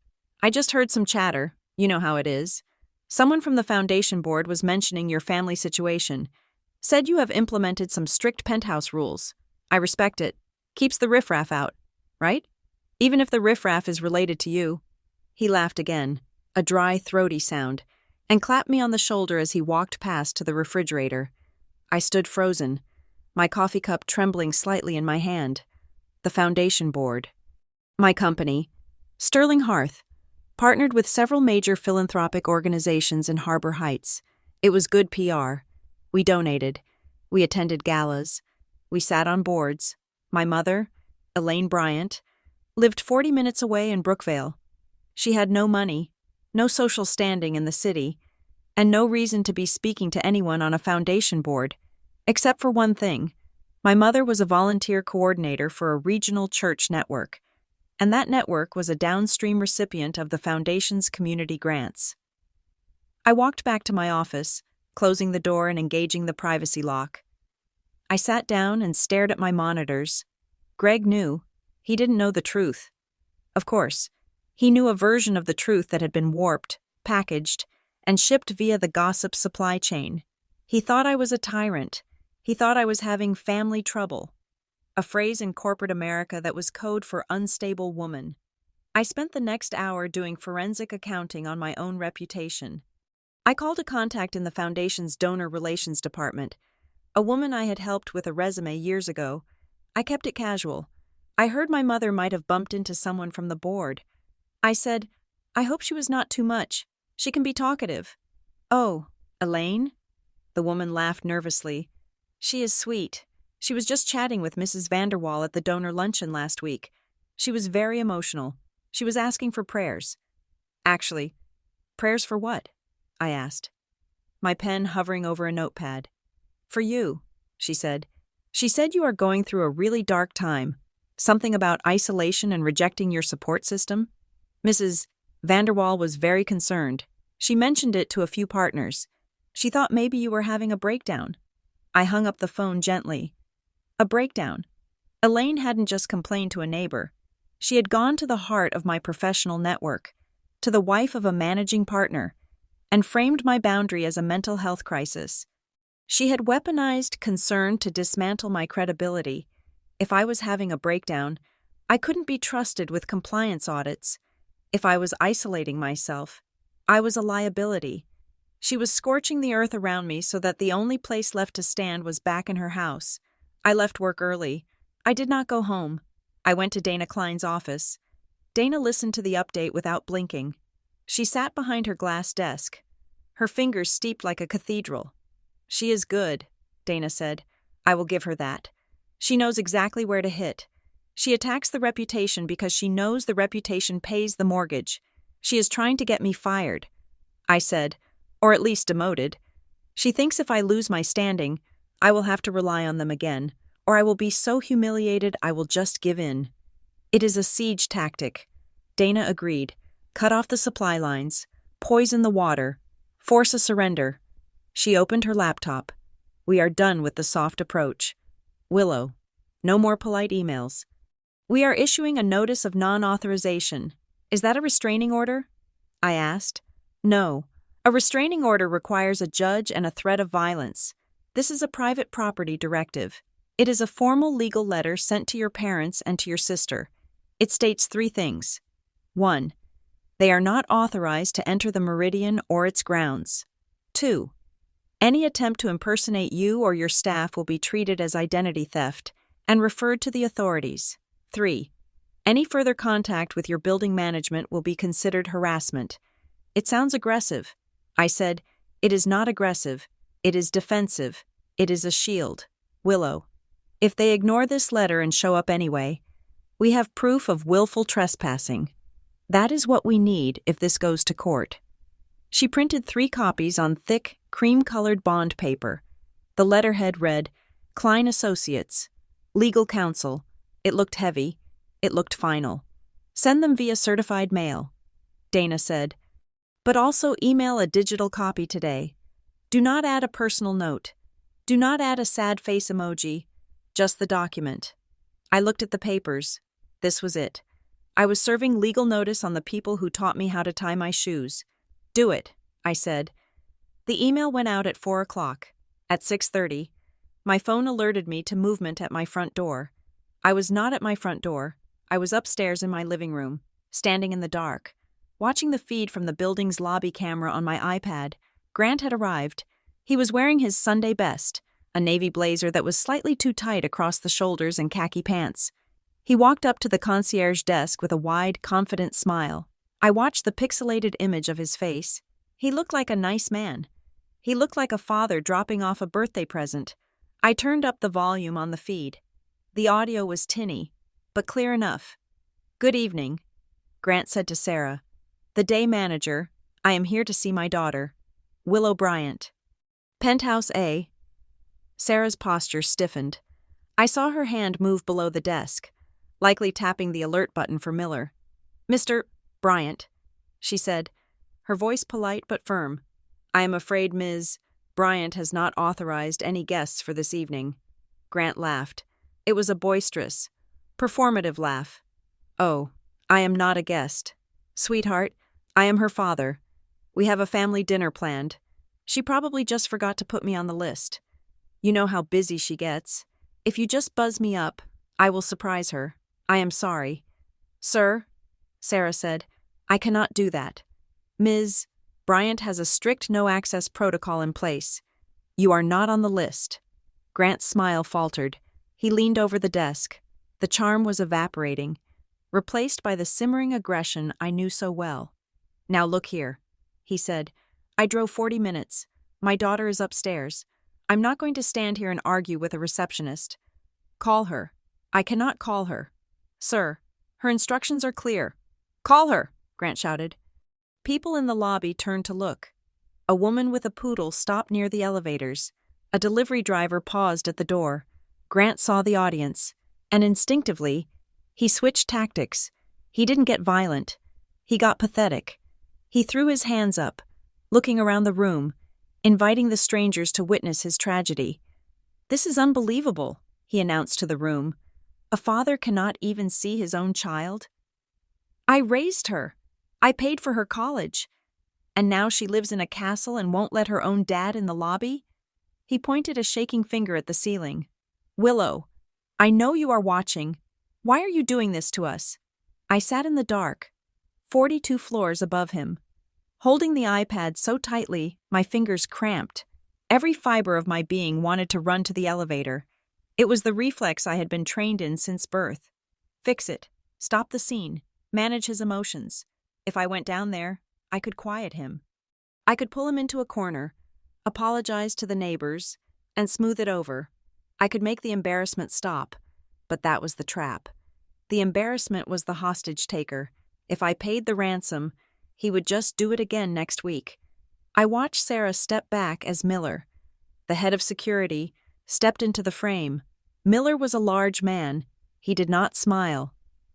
"I just heard some chatter. You know how it is. Someone from the foundation board was mentioning your family situation. Said you have implemented some strict Penthouse rules. I respect it. Keeps the riffraff out, right? Even if the riffraff is related to you." He laughed again, a dry, throaty sound, and clapped me on the shoulder as he walked past to the refrigerator. I stood frozen, my coffee cup trembling slightly in my hand. The foundation board. My company, Sterling Hearth, partnered with several major philanthropic organizations in Harbor Heights. It was good PR. We donated. We attended galas. We sat on boards. My mother, Elaine Bryant, lived 40 minutes away in Brookvale. She had no money, no social standing in the city, and no reason to be speaking to anyone on a foundation board, except for one thing. My mother was a volunteer coordinator for a regional church network, and that network was a downstream recipient of the foundation's community grants. I walked back to my office, closing the door and engaging the privacy lock. I sat down and stared at my monitors. Greg knew. He didn't know the truth. Of course, he knew a version of the truth that had been warped, packaged, and shipped via the gossip supply chain. He thought I was a tyrant. He thought I was having family trouble, a phrase in corporate America that was code for unstable woman. I spent the next hour doing forensic accounting on my own reputation. I called a contact in the foundation's donor relations department, a woman I had helped with a resume years ago. I kept it casual. I heard my mother might have bumped into someone from the board. I said, "I hope she was not too much. She can be talkative." "Oh, Elaine?" The woman laughed nervously. "She is sweet. She was just chatting with Mrs. Vanderwall at the donor luncheon last week. She was very emotional. She was asking for prayers." "Actually, prayers for what?" I asked, my pen hovering over a notepad. "For you," she said. "She said you are going through a really dark time. Something about isolation and rejecting your support system." Mrs. Vanderwall was very concerned. She mentioned it to a few partners. She thought maybe you were having a breakdown. I hung up the phone gently. A breakdown. Elaine hadn't just complained to a neighbor. She had gone to the heart of my professional network, to the wife of a managing partner, and framed my boundary as a mental health crisis. She had weaponized concern to dismantle my credibility. If I was having a breakdown, I couldn't be trusted with compliance audits. If I was isolating myself, I was a liability. She was scorching the earth around me so that the only place left to stand was back in her house. I left work early. I did not go home. I went to Dana Klein's office. Dana listened to the update without blinking. She sat behind her glass desk, her fingers steeped like a cathedral. "She is good," Dana said. "I will give her that. She knows exactly where to hit. She attacks the reputation because she knows the reputation pays the mortgage. She is trying to get me fired." I said, "or at least demoted. She thinks if I lose my standing, I will have to rely on them again, or I will be so humiliated I will just give in." "It is a siege tactic," Dana agreed. "Cut off the supply lines, poison the water, force a surrender." She opened her laptop. "We are done with the soft approach. Willow, no more polite emails. We are issuing a notice of non-authorization. Is that a restraining order?" I asked. "No. A restraining order requires a judge and a threat of violence. This is a private property directive. It is a formal legal letter sent to your parents and to your sister. It states 3 things. 1. They are not authorized to enter the Meridian or its grounds. 2. Any attempt to impersonate you or your staff will be treated as identity theft and referred to the authorities. 3. Any further contact with your building management will be considered harassment." "It sounds aggressive." I said, "It is not aggressive. It is defensive. It is a shield. Willow, If they ignore this letter and show up anyway, we have proof of willful trespassing. That is what we need if this goes to court. She printed 3 copies on thick, cream-colored bond paper. The letterhead read, Klein Associates, Legal Counsel. It looked heavy. It looked final. Send them via certified mail, Dana said. But also email a digital copy today. Do not add a personal note. Do not add a sad face emoji. Just the document. I looked at the papers. This was it. I was serving legal notice on the people who taught me how to tie my shoes. Do it, I said. The email went out at 4 o'clock. At 6:30, my phone alerted me to movement at my front door. I was not at my front door. I was upstairs in my living room, standing in the dark, watching the feed from the building's lobby camera on my iPad. Grant had arrived. He was wearing his Sunday best, a navy blazer that was slightly too tight across the shoulders and khaki pants. He walked up to the concierge desk with a wide, confident smile. I watched the pixelated image of his face. He looked like a nice man. He looked like a father dropping off a birthday present. I turned up the volume on the feed. The audio was tinny, but clear enough. Good evening, Grant said to Sarah. The day manager. I am here to see my daughter. Willow Bryant. Penthouse A. Sarah's posture stiffened. I saw her hand move below the desk, likely tapping the alert button for Miller. Mr. Bryant, she said, her voice polite but firm. I am afraid Ms. Bryant has not authorized any guests for this evening. Grant laughed. It was a boisterous, performative laugh. Oh, I am not a guest. Sweetheart, I am her father. We have a family dinner planned. She probably just forgot to put me on the list. You know how busy she gets. If you just buzz me up, I will surprise her. I am sorry. Sir, Sarah said, I cannot do that. Ms. Bryant has a strict no-access protocol in place. You are not on the list. Grant's smile faltered. He leaned over the desk. The charm was evaporating, replaced by the simmering aggression I knew so well. Now look here, he said. I drove 40 minutes. My daughter is upstairs. I'm not going to stand here and argue with a receptionist. Call her. I cannot call her. Sir, her instructions are clear. Call her, Grant shouted. People in the lobby turned to look. A woman with a poodle stopped near the elevators. A delivery driver paused at the door. Grant saw the audience, and instinctively, he switched tactics. He didn't get violent. He got pathetic. He threw his hands up, looking around the room, inviting the strangers to witness his tragedy. This is unbelievable, he announced to the room. A father cannot even see his own child? I raised her. I paid for her college. And now she lives in a castle and won't let her own dad in the lobby? He pointed a shaking finger at the ceiling. Willow, I know you are watching. Why are you doing this to us? I sat in the dark, 42 floors above him. Holding the iPad so tightly, my fingers cramped. Every fiber of my being wanted to run to the elevator. It was the reflex I had been trained in since birth. Fix it. Stop the scene. Manage his emotions. If I went down there, I could quiet him. I could pull him into a corner, apologize to the neighbors, and smooth it over. I could make the embarrassment stop, but that was the trap. The embarrassment was the hostage taker. If I paid the ransom, he would just do it again next week. I watched Sarah step back as Miller, the head of security, stepped into the frame. Miller was a large man. He did not smile.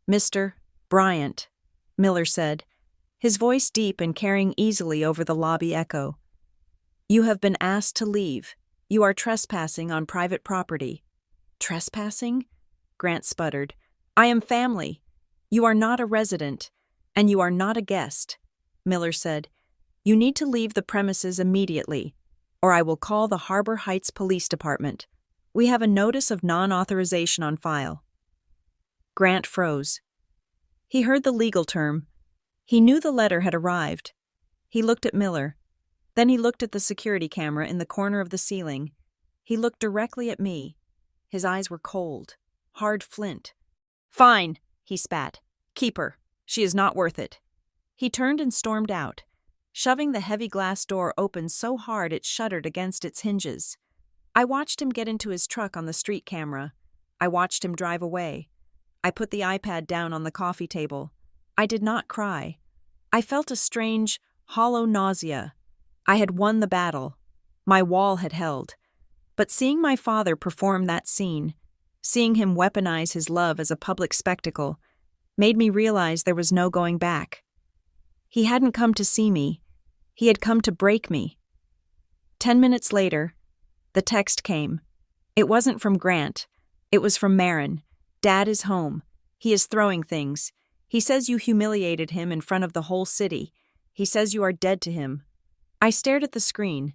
Mr. Bryant, Miller said, his voice deep and carrying easily over the lobby echo. You have been asked to leave. You are trespassing on private property. Trespassing? Grant sputtered. I am family. You are not a resident, and you are not a guest, Miller said. You need to leave the premises immediately, or I will call the Harbor Heights Police Department. We have a notice of non-authorization on file. Grant froze. He heard the legal term. He knew the letter had arrived. He looked at Miller. Then he looked at the security camera in the corner of the ceiling. He looked directly at me. His eyes were cold, hard flint. Fine, he spat. Keep her. She is not worth it. He turned and stormed out, shoving the heavy glass door open so hard it shuddered against its hinges. I watched him get into his truck on the street camera. I watched him drive away. I put the iPad down on the coffee table. I did not cry. I felt a strange, hollow nausea. I had won the battle. My wall had held. But seeing my father perform that scene, seeing him weaponize his love as a public spectacle, made me realize there was no going back. He hadn't come to see me. He had come to break me. 10 minutes later, the text came. It wasn't from Grant. It was from Marin. Dad is home. He is throwing things. He says you humiliated him in front of the whole city. He says you are dead to him. I stared at the screen.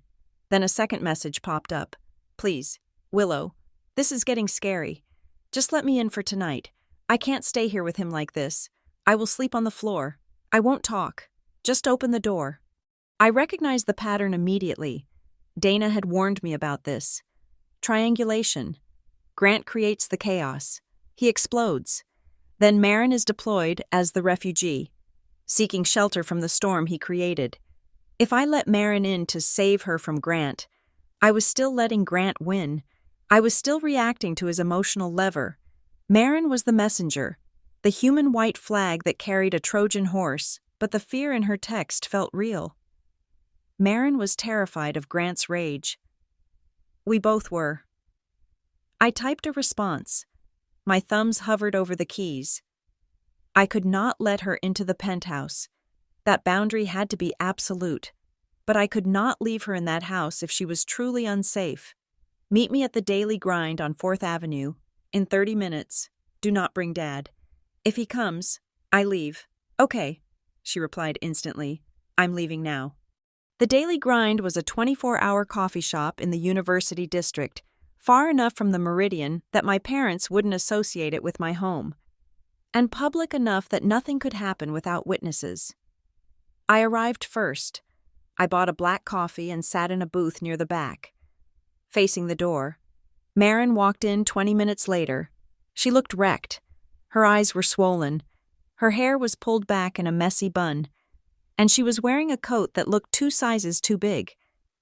Then a second message popped up. Please, Willow, this is getting scary. Just let me in for tonight. I can't stay here with him like this. I will sleep on the floor. I won't talk. Just open the door. I recognized the pattern immediately. Dana had warned me about this. Triangulation. Grant creates the chaos. He explodes. Then Marin is deployed as the refugee, seeking shelter from the storm he created. If I let Marin in to save her from Grant, I was still letting Grant win. I was still reacting to his emotional lever. Marin was the messenger, the human white flag that carried a Trojan horse, but the fear in her text felt real. Marin was terrified of Grant's rage. We both were. I typed a response. My thumbs hovered over the keys. I could not let her into the penthouse. That boundary had to be absolute. But I could not leave her in that house if she was truly unsafe. Meet me at the Daily Grind on 4th Avenue. In 30 minutes. Do not bring Dad. If he comes, I leave. Okay, she replied instantly. I'm leaving now. The Daily Grind was a 24-hour coffee shop in the University District, far enough from the Meridian that my parents wouldn't associate it with my home, and public enough that nothing could happen without witnesses. I arrived first. I bought a black coffee and sat in a booth near the back. Facing the door, Marin walked in 20 minutes later. She looked wrecked. Her eyes were swollen. Her hair was pulled back in a messy bun, and she was wearing a coat that looked 2 sizes too big.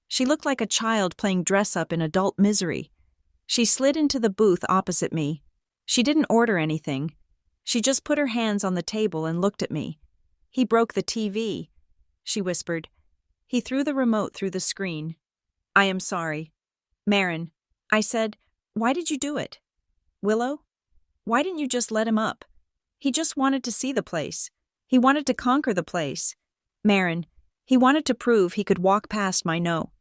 She looked like a child playing dress-up in adult misery. She slid into the booth opposite me. She didn't order anything. She just put her hands on the table and looked at me. He broke the TV, she whispered. He threw the remote through the screen. I am sorry. Marin, I said, why did you do it? Willow? Why didn't you just let him up? He just wanted to see the place. He wanted to conquer the place. Marin, he wanted to prove he could walk past my no.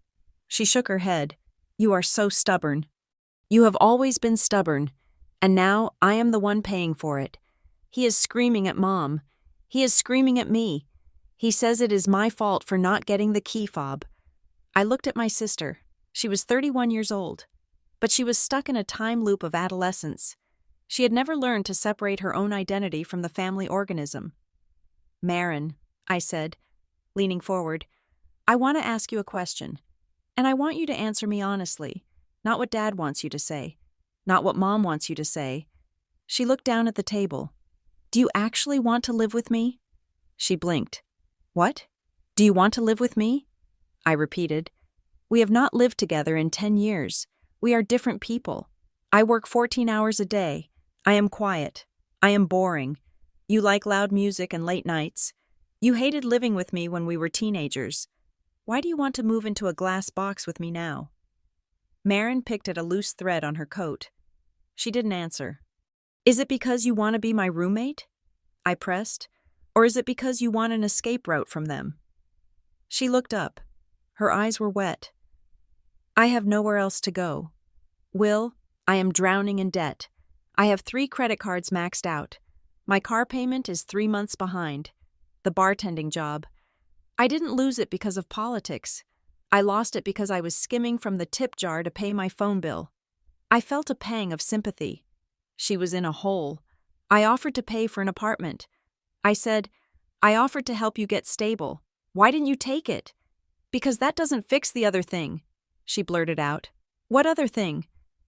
She shook her head. You are so stubborn. You have always been stubborn, and now I am the one paying for it. He is screaming at Mom. He is screaming at me. He says it is my fault for not getting the key fob. I looked at my sister. She was 31 years old, but she was stuck in a time loop of adolescence. She had never learned to separate her own identity from the family organism. Marin, I said, leaning forward, I want to ask you a question, and I want you to answer me honestly, not what Dad wants you to say, not what Mom wants you to say. She looked down at the table. Do you actually want to live with me? She blinked. What? Do you want to live with me? I repeated. We have not lived together in 10 years. We are different people. I work 14 hours a day. I am quiet. I am boring. You like loud music and late nights. You hated living with me when we were teenagers. Why do you want to move into a glass box with me now? Marin picked at a loose thread on her coat. She didn't answer. Is it because you want to be my roommate? I pressed. Or is it because you want an escape route from them? She looked up. Her eyes were wet. I have nowhere else to go. Will, I am drowning in debt. I have 3 credit cards maxed out. My car payment is 3 months behind. The bartending job. I didn't lose it because of politics. I lost it because I was skimming from the tip jar to pay my phone bill. I felt a pang of sympathy. She was in a hole. I offered to pay for an apartment. I said, I offered to help you get stable. Why didn't you take it? Because that doesn't fix the other thing, she blurted out. What other thing?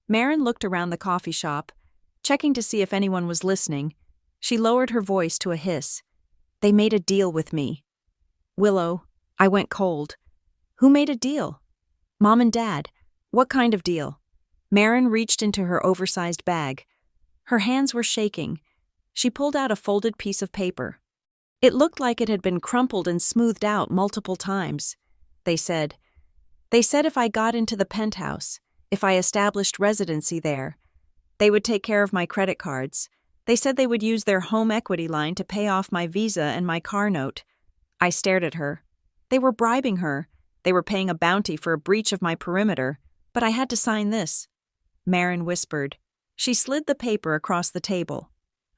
Marin looked around the coffee shop, checking to see if anyone was listening. She lowered her voice to a hiss. They made a deal with me. Willow, I went cold. Who made a deal? Mom and Dad. What kind of deal? Marin reached into her oversized bag. Her hands were shaking. She pulled out a folded piece of paper. It looked like it had been crumpled and smoothed out multiple times. They said if I got into the Penthouse, if I established residency there, they would take care of my credit cards. They said they would use their home equity line to pay off my visa and my car note. I stared at her. They were bribing her. They were paying a bounty for a breach of my perimeter, but I had to sign this. Marin whispered. She slid the paper across the table.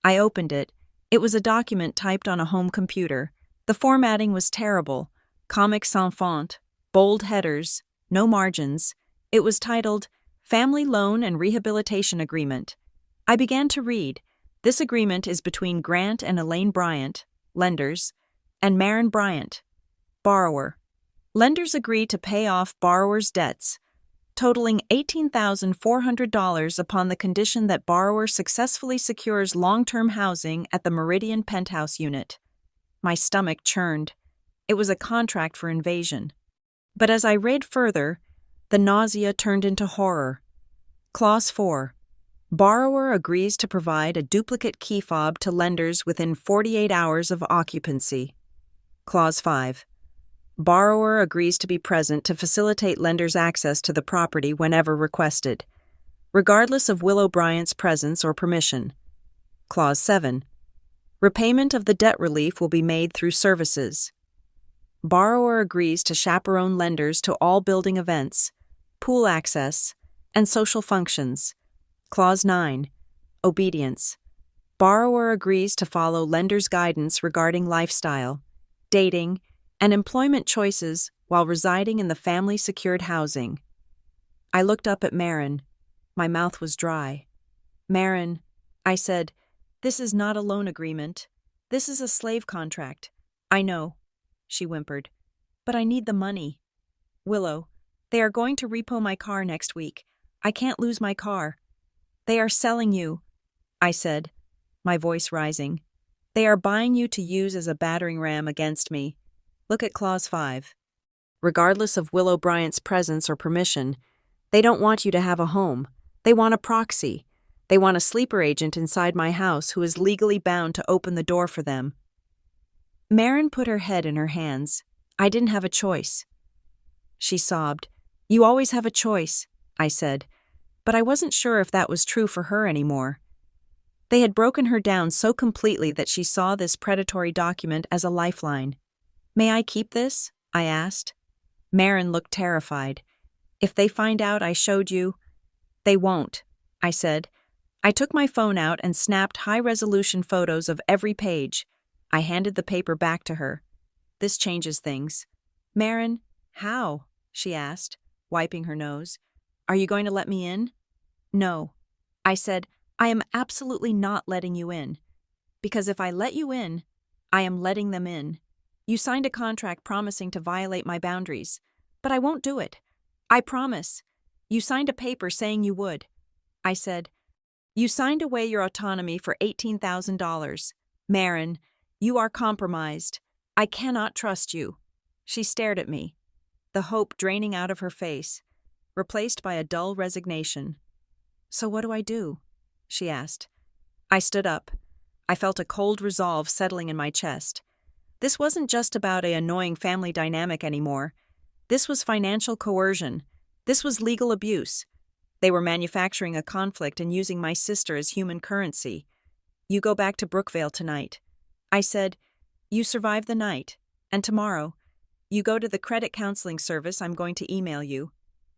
I opened it. It was a document typed on a home computer. The formatting was terrible. Comic sans font, bold headers, no margins. It was titled, Family Loan and Rehabilitation Agreement. I began to read. This agreement is between Grant and Elaine Bryant, lenders, and Marin Bryant, borrower. Lenders agree to pay off borrower's debts, totaling $18,400 upon the condition that borrower successfully secures long-term housing at the Meridian Penthouse unit. My stomach churned. It was a contract for invasion. But as I read further, the nausea turned into horror. Clause 4. Borrower agrees to provide a duplicate key fob to lenders within 48 hours of occupancy. Clause 5. Borrower agrees to be present to facilitate lenders' access to the property whenever requested, regardless of Willow Bryant's presence or permission. Clause 7. Repayment of the debt relief will be made through services. Borrower agrees to chaperone lenders to all building events, pool access, and social functions. Clause 9. Obedience. Borrower agrees to follow lender's guidance regarding lifestyle, dating, and employment choices while residing in the family-secured housing. I looked up at Marin. My mouth was dry. Marin, I said, this is not a loan agreement. This is a slave contract. I know, she whimpered, but I need the money. Willow, they are going to repo my car next week. I can't lose my car. They are selling you, I said, my voice rising. They are buying you to use as a battering ram against me. Look at Clause 5. Regardless of Willow Bryant's presence or permission, they don't want you to have a home. They want a proxy. They want a sleeper agent inside my house who is legally bound to open the door for them. Marin put her head in her hands. I didn't have a choice. She sobbed. You always have a choice, I said, but I wasn't sure if that was true for her anymore. They had broken her down so completely that she saw this predatory document as a lifeline. May I keep this? I asked. Marin looked terrified. If they find out I showed you, they won't, I said. I took my phone out and snapped high-resolution photos of every page. I handed the paper back to her. This changes things. Marin, how? She asked, wiping her nose. Are you going to let me in? No. I said, I am absolutely not letting you in. Because if I let you in, I am letting them in. You signed a contract promising to violate my boundaries, but I won't do it. I promise. You signed a paper saying you would. I said, you signed away your autonomy for $18,000. Marin, you are compromised. I cannot trust you. She stared at me, the hope draining out of her face, replaced by a dull resignation. So what do I do? She asked. I stood up. I felt a cold resolve settling in my chest. This wasn't just about an annoying family dynamic anymore. This was financial coercion. This was legal abuse. They were manufacturing a conflict and using my sister as human currency. You go back to Brookvale tonight. I said, you survive the night, and tomorrow, you go to the credit counseling service I'm going to email you.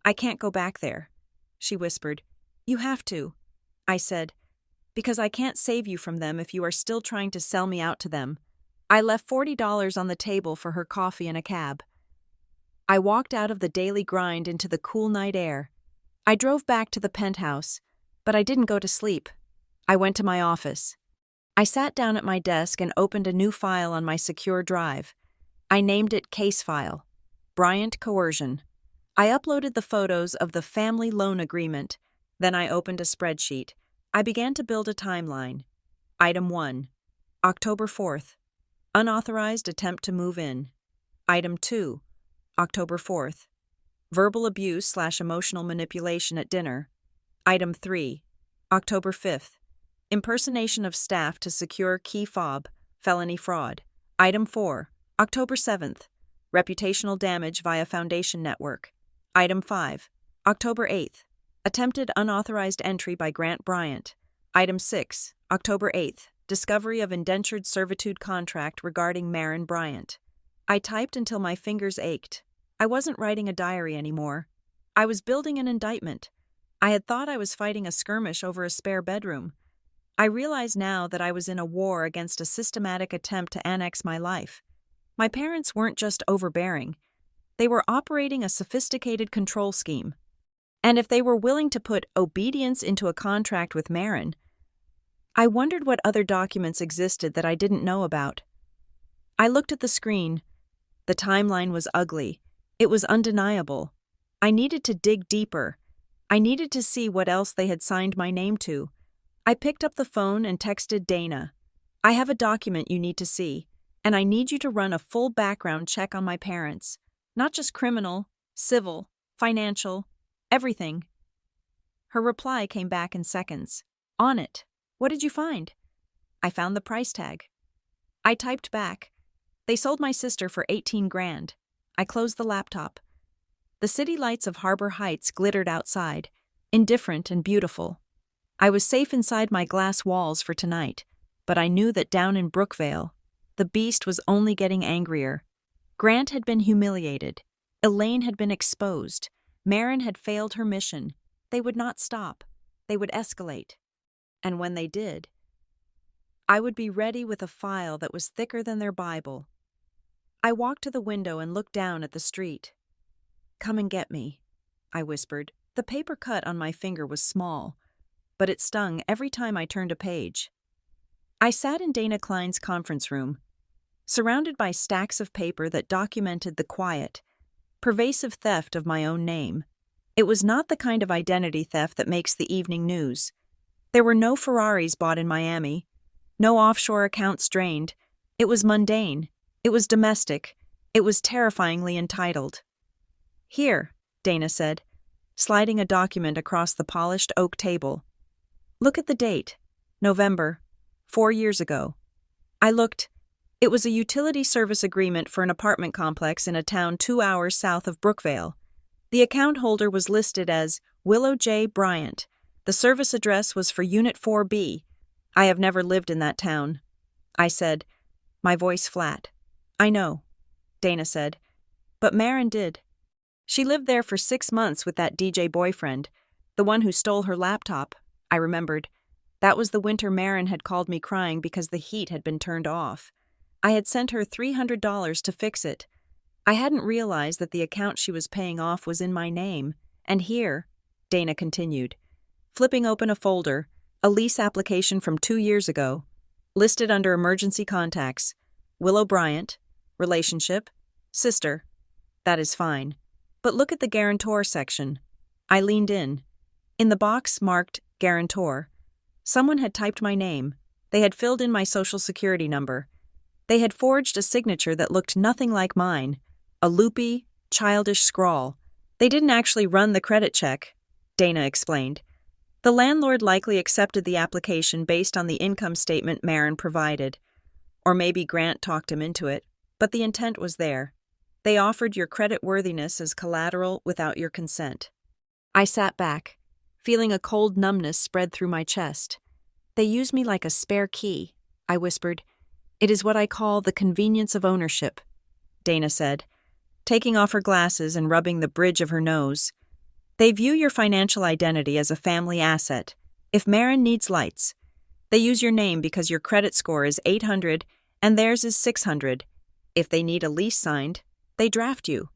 I can't go back there. She whispered. You have to. I said, because I can't save you from them if you are still trying to sell me out to them. I left $40 on the table for her coffee and a cab. I walked out of the daily grind into the cool night air. I drove back to the Penthouse, but I didn't go to sleep. I went to my office. I sat down at my desk and opened a new file on my secure drive. I named it Case File, Bryant Coercion. I uploaded the photos of the family loan agreement. Then I opened a spreadsheet. I began to build a timeline. Item 1, October 4th. Unauthorized attempt to move in. Item 2, October 4th. Verbal abuse/emotional manipulation at dinner. Item 3, October 5th. Impersonation of staff to secure key fob, felony fraud. Item 4, October 7th. Reputational damage via foundation network. Item 5, October 8th. Attempted unauthorized entry by Grant Bryant. Item 6, October 8th. Discovery of indentured servitude contract regarding Marin Bryant. I typed until my fingers ached. I wasn't writing a diary anymore. I was building an indictment. I had thought I was fighting a skirmish over a spare bedroom. I realize now that I was in a war against a systematic attempt to annex my life. My parents weren't just overbearing. They were operating a sophisticated control scheme. And if they were willing to put obedience into a contract with Marin, I wondered what other documents existed that I didn't know about. I looked at the screen. The timeline was ugly. It was undeniable. I needed to dig deeper. I needed to see what else they had signed my name to. I picked up the phone and texted Dana. I have a document you need to see, and I need you to run a full background check on my parents. Not just criminal, civil, financial, everything. Her reply came back in seconds. On it. What did you find? I found the price tag. I typed back. They sold my sister for 18 grand. I closed the laptop. The city lights of Harbor Heights glittered outside, indifferent and beautiful. I was safe inside my glass walls for tonight, but I knew that down in Brookvale, the beast was only getting angrier. Grant had been humiliated. Elaine had been exposed. Marin had failed her mission. They would not stop. They would escalate. And when they did, I would be ready with a file that was thicker than their Bible. I walked to the window and looked down at the street. Come and get me, I whispered. The paper cut on my finger was small, but it stung every time I turned a page. I sat in Dana Klein's conference room, surrounded by stacks of paper that documented the quiet, pervasive theft of my own name. It was not the kind of identity theft that makes the evening news. There were no Ferraris bought in Miami, no offshore accounts drained. It was mundane. It was domestic. It was terrifyingly entitled. Here, Dana said, sliding a document across the polished oak table. Look at the date. November, 4 years ago. I looked. It was a utility service agreement for an apartment complex in a town 2 hours south of Brookvale. The account holder was listed as Willow J. Bryant. The service address was for Unit 4B. I have never lived in that town, I said, my voice flat. I know, Dana said, but Marin did. She lived there for 6 months with that DJ boyfriend, the one who stole her laptop, I remembered. That was the winter Marin had called me crying because the heat had been turned off. I had sent her $300 to fix it. I hadn't realized that the account she was paying off was in my name. And here, Dana continued, flipping open a folder, a lease application from 2 years ago, listed under emergency contacts, Willow Bryant, relationship, sister. That is fine. But look at the guarantor section. I leaned in. In the box marked guarantor, someone had typed my name. They had filled in my social security number. They had forged a signature that looked nothing like mine, a loopy, childish scrawl. They didn't actually run the credit check, Dana explained. The landlord likely accepted the application based on the income statement Marin provided. Or maybe Grant talked him into it, but the intent was there. They offered your credit worthiness as collateral without your consent. I sat back, feeling a cold numbness spread through my chest. They use me like a spare key, I whispered. It is what I call the convenience of ownership, Dana said, taking off her glasses and rubbing the bridge of her nose. They view your financial identity as a family asset. If Marin needs lights, they use your name because your credit score is 800 and theirs is 600. If they need a lease signed, they draft you.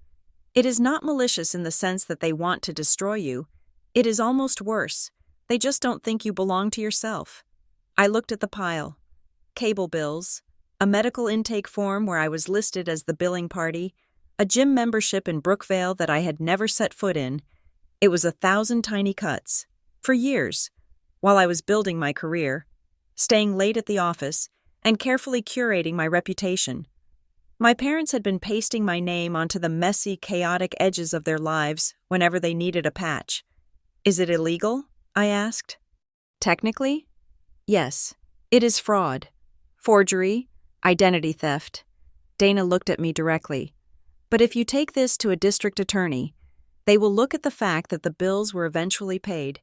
It is not malicious in the sense that they want to destroy you. It is almost worse. They just don't think you belong to yourself. I looked at the pile. Cable bills, a medical intake form where I was listed as the billing party, a gym membership in Brookvale that I had never set foot in. It was 1,000 tiny cuts. For years, while I was building my career, staying late at the office, and carefully curating my reputation. My parents had been pasting my name onto the messy, chaotic edges of their lives whenever they needed a patch. Is it illegal? I asked. Technically? Yes, it is fraud, forgery, identity theft. Dana looked at me directly. But if you take this to a district attorney, they will look at the fact that the bills were eventually paid,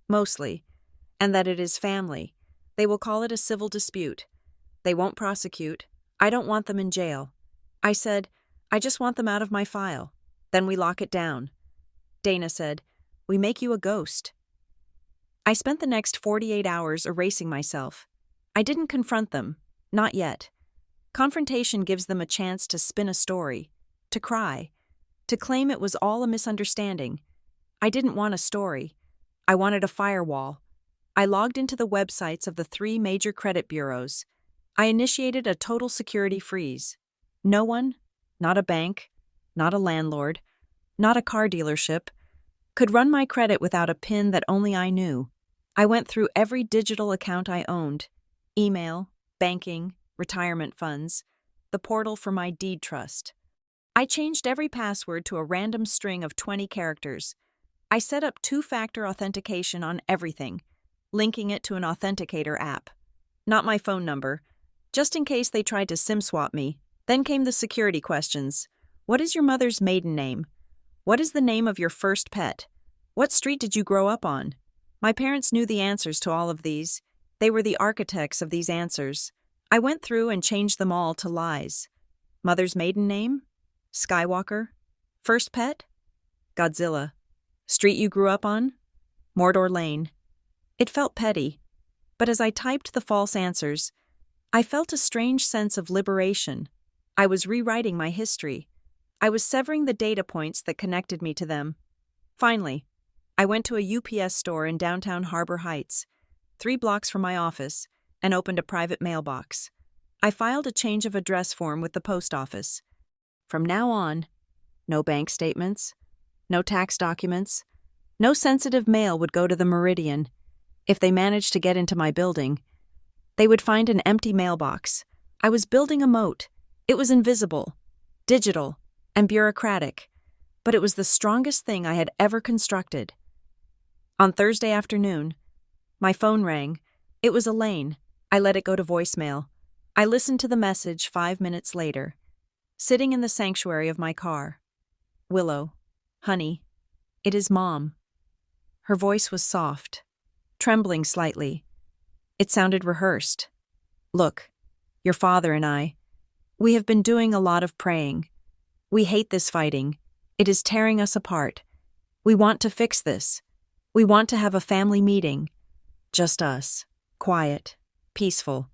mostly, and that it is family. They will call it a civil dispute. They won't prosecute. I don't want them in jail. I said, I just want them out of my file. Then we lock it down. Dana said, we make you a ghost. I spent the next 48 hours erasing myself. I didn't confront them, not yet. Confrontation gives them a chance to spin a story, to cry, to claim it was all a misunderstanding. I didn't want a story. I wanted a firewall. I logged into the websites of the 3 major credit bureaus. I initiated a total security freeze. No one, not a bank, not a landlord, not a car dealership, could run my credit without a PIN that only I knew. I went through every digital account I owned, email, banking, retirement funds, the portal for my deed trust. I changed every password to a random string of 20 characters. I set up 2-factor authentication on everything, linking it to an authenticator app. Not my phone number, just in case they tried to SIM swap me. Then came the security questions. What is your mother's maiden name? What is the name of your first pet? What street did you grow up on? My parents knew the answers to all of these. They were the architects of these answers. I went through and changed them all to lies. Mother's maiden name? Skywalker? First pet? Godzilla. Street you grew up on? Mordor Lane. It felt petty, but as I typed the false answers, I felt a strange sense of liberation. I was rewriting my history. I was severing the data points that connected me to them. Finally, I went to a UPS store in downtown Harbor Heights, 3 blocks from my office, and opened a private mailbox. I filed a change of address form with the post office. From now on, no bank statements, no tax documents, no sensitive mail would go to the Meridian. If they managed to get into my building, they would find an empty mailbox. I was building a moat. It was invisible, digital, and bureaucratic, but it was the strongest thing I had ever constructed. On Thursday afternoon, my phone rang. It was Elaine. I let it go to voicemail. I listened to the message 5 minutes later, sitting in the sanctuary of my car. Willow, honey, it is Mom. Her voice was soft, trembling slightly. It sounded rehearsed. Look, your father and I, we have been doing a lot of praying. We hate this fighting. It is tearing us apart. We want to fix this. We want to have a family meeting. Just us. Quiet. Peaceful.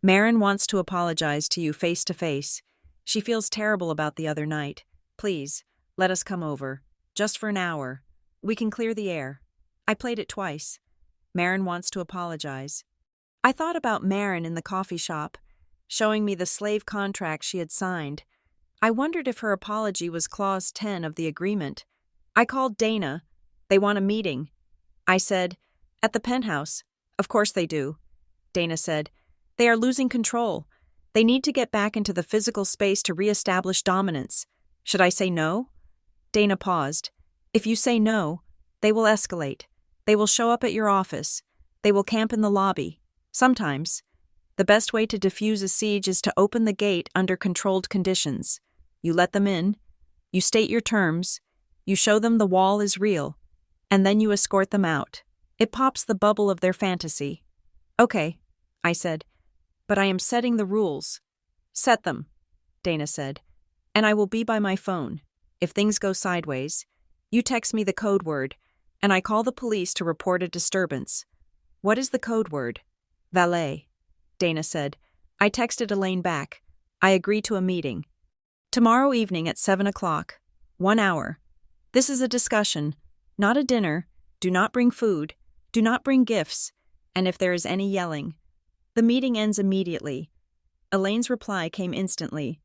Marin wants to apologize to you face to face. She feels terrible about the other night. Please, let us come over. Just for an hour. We can clear the air. I played it twice. Marin wants to apologize. I thought about Marin in the coffee shop, showing me the slave contract she had signed. I wondered if her apology was Clause 10 of the agreement. I called Dana. They want a meeting. I said, at the Penthouse. Of course they do. Dana said, they are losing control. They need to get back into the physical space to reestablish dominance. Should I say no? Dana paused. If you say no, they will escalate. They will show up at your office. They will camp in the lobby. Sometimes, the best way to defuse a siege is to open the gate under controlled conditions. You let them in, you state your terms, you show them the wall is real, and then you escort them out. It pops the bubble of their fantasy. Okay, I said, but I am setting the rules. Set them, Dana said, and I will be by my phone. If things go sideways, you text me the code word, and I call the police to report a disturbance. What is the code word? Valet, Dana said. I texted Elaine back. I agree to a meeting. Tomorrow evening at 7 o'clock. 1 hour. This is a discussion, not a dinner. Do not bring food. Do not bring gifts. And if there is any yelling. The meeting ends immediately. Elaine's reply came instantly.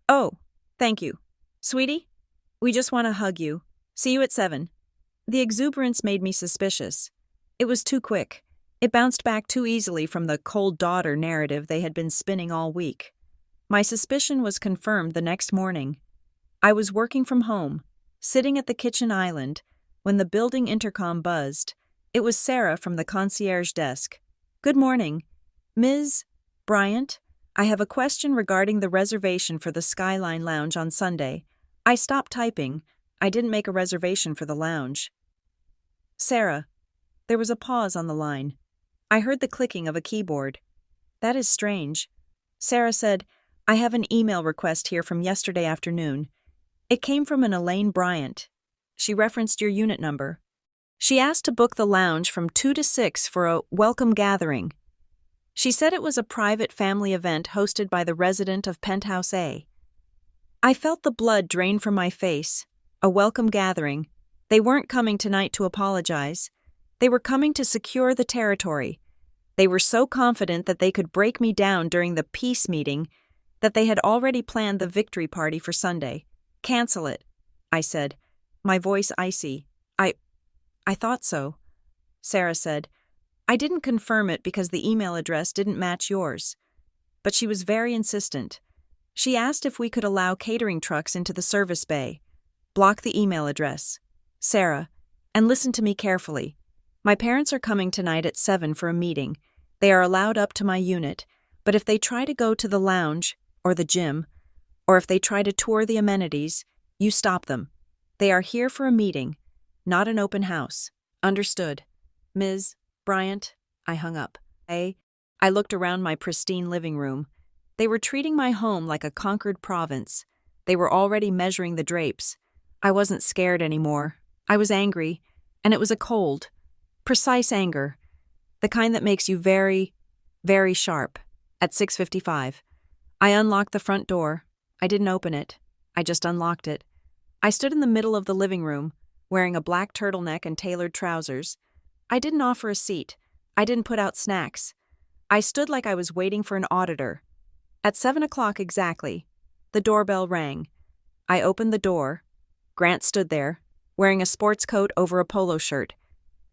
Oh, thank you. Sweetie, we just want to hug you. See you at 7. The exuberance made me suspicious. It was too quick. It bounced back too easily from the cold daughter narrative they had been spinning all week. My suspicion was confirmed the next morning. I was working from home, sitting at the kitchen island, when the building intercom buzzed. It was Sarah from the concierge desk. Good morning. Ms. Bryant, I have a question regarding the reservation for the Skyline Lounge on Sunday. I stopped typing. I didn't make a reservation for the lounge. Sarah. There was a pause on the line. I heard the clicking of a keyboard. That is strange. Sarah said, I have an email request here from yesterday afternoon. It came from an Elaine Bryant. She referenced your unit number. She asked to book the lounge from 2 to 6 for a welcome gathering. She said it was a private family event hosted by the resident of Penthouse A. I felt the blood drain from my face. A welcome gathering. They weren't coming tonight to apologize. They were coming to secure the territory. They were so confident that they could break me down during the peace meeting that they had already planned the victory party for Sunday. Cancel it, I said, my voice icy. I thought so. Sarah said, I didn't confirm it because the email address didn't match yours. But she was very insistent. She asked if we could allow catering trucks into the service bay. Block the email address. Sarah, and listen to me carefully. My parents are coming tonight at 7 for a meeting. They are allowed up to my unit, but if they try to go to the lounge or the gym, or if they try to tour the amenities, you stop them. They are here for a meeting, not an open house. Understood. Ms. Bryant, I hung up. I looked around my pristine living room. They were treating my home like a conquered province. They were already measuring the drapes. I wasn't scared anymore. I was angry, and it was a cold, precise anger, the kind that makes you very, very sharp. At 6:55, I unlocked the front door. I didn't open it. I just unlocked it. I stood in the middle of the living room, wearing a black turtleneck and tailored trousers. I didn't offer a seat. I didn't put out snacks. I stood like I was waiting for an auditor. At 7 o'clock exactly, the doorbell rang. I opened the door. Grant stood there, wearing a sports coat over a polo shirt.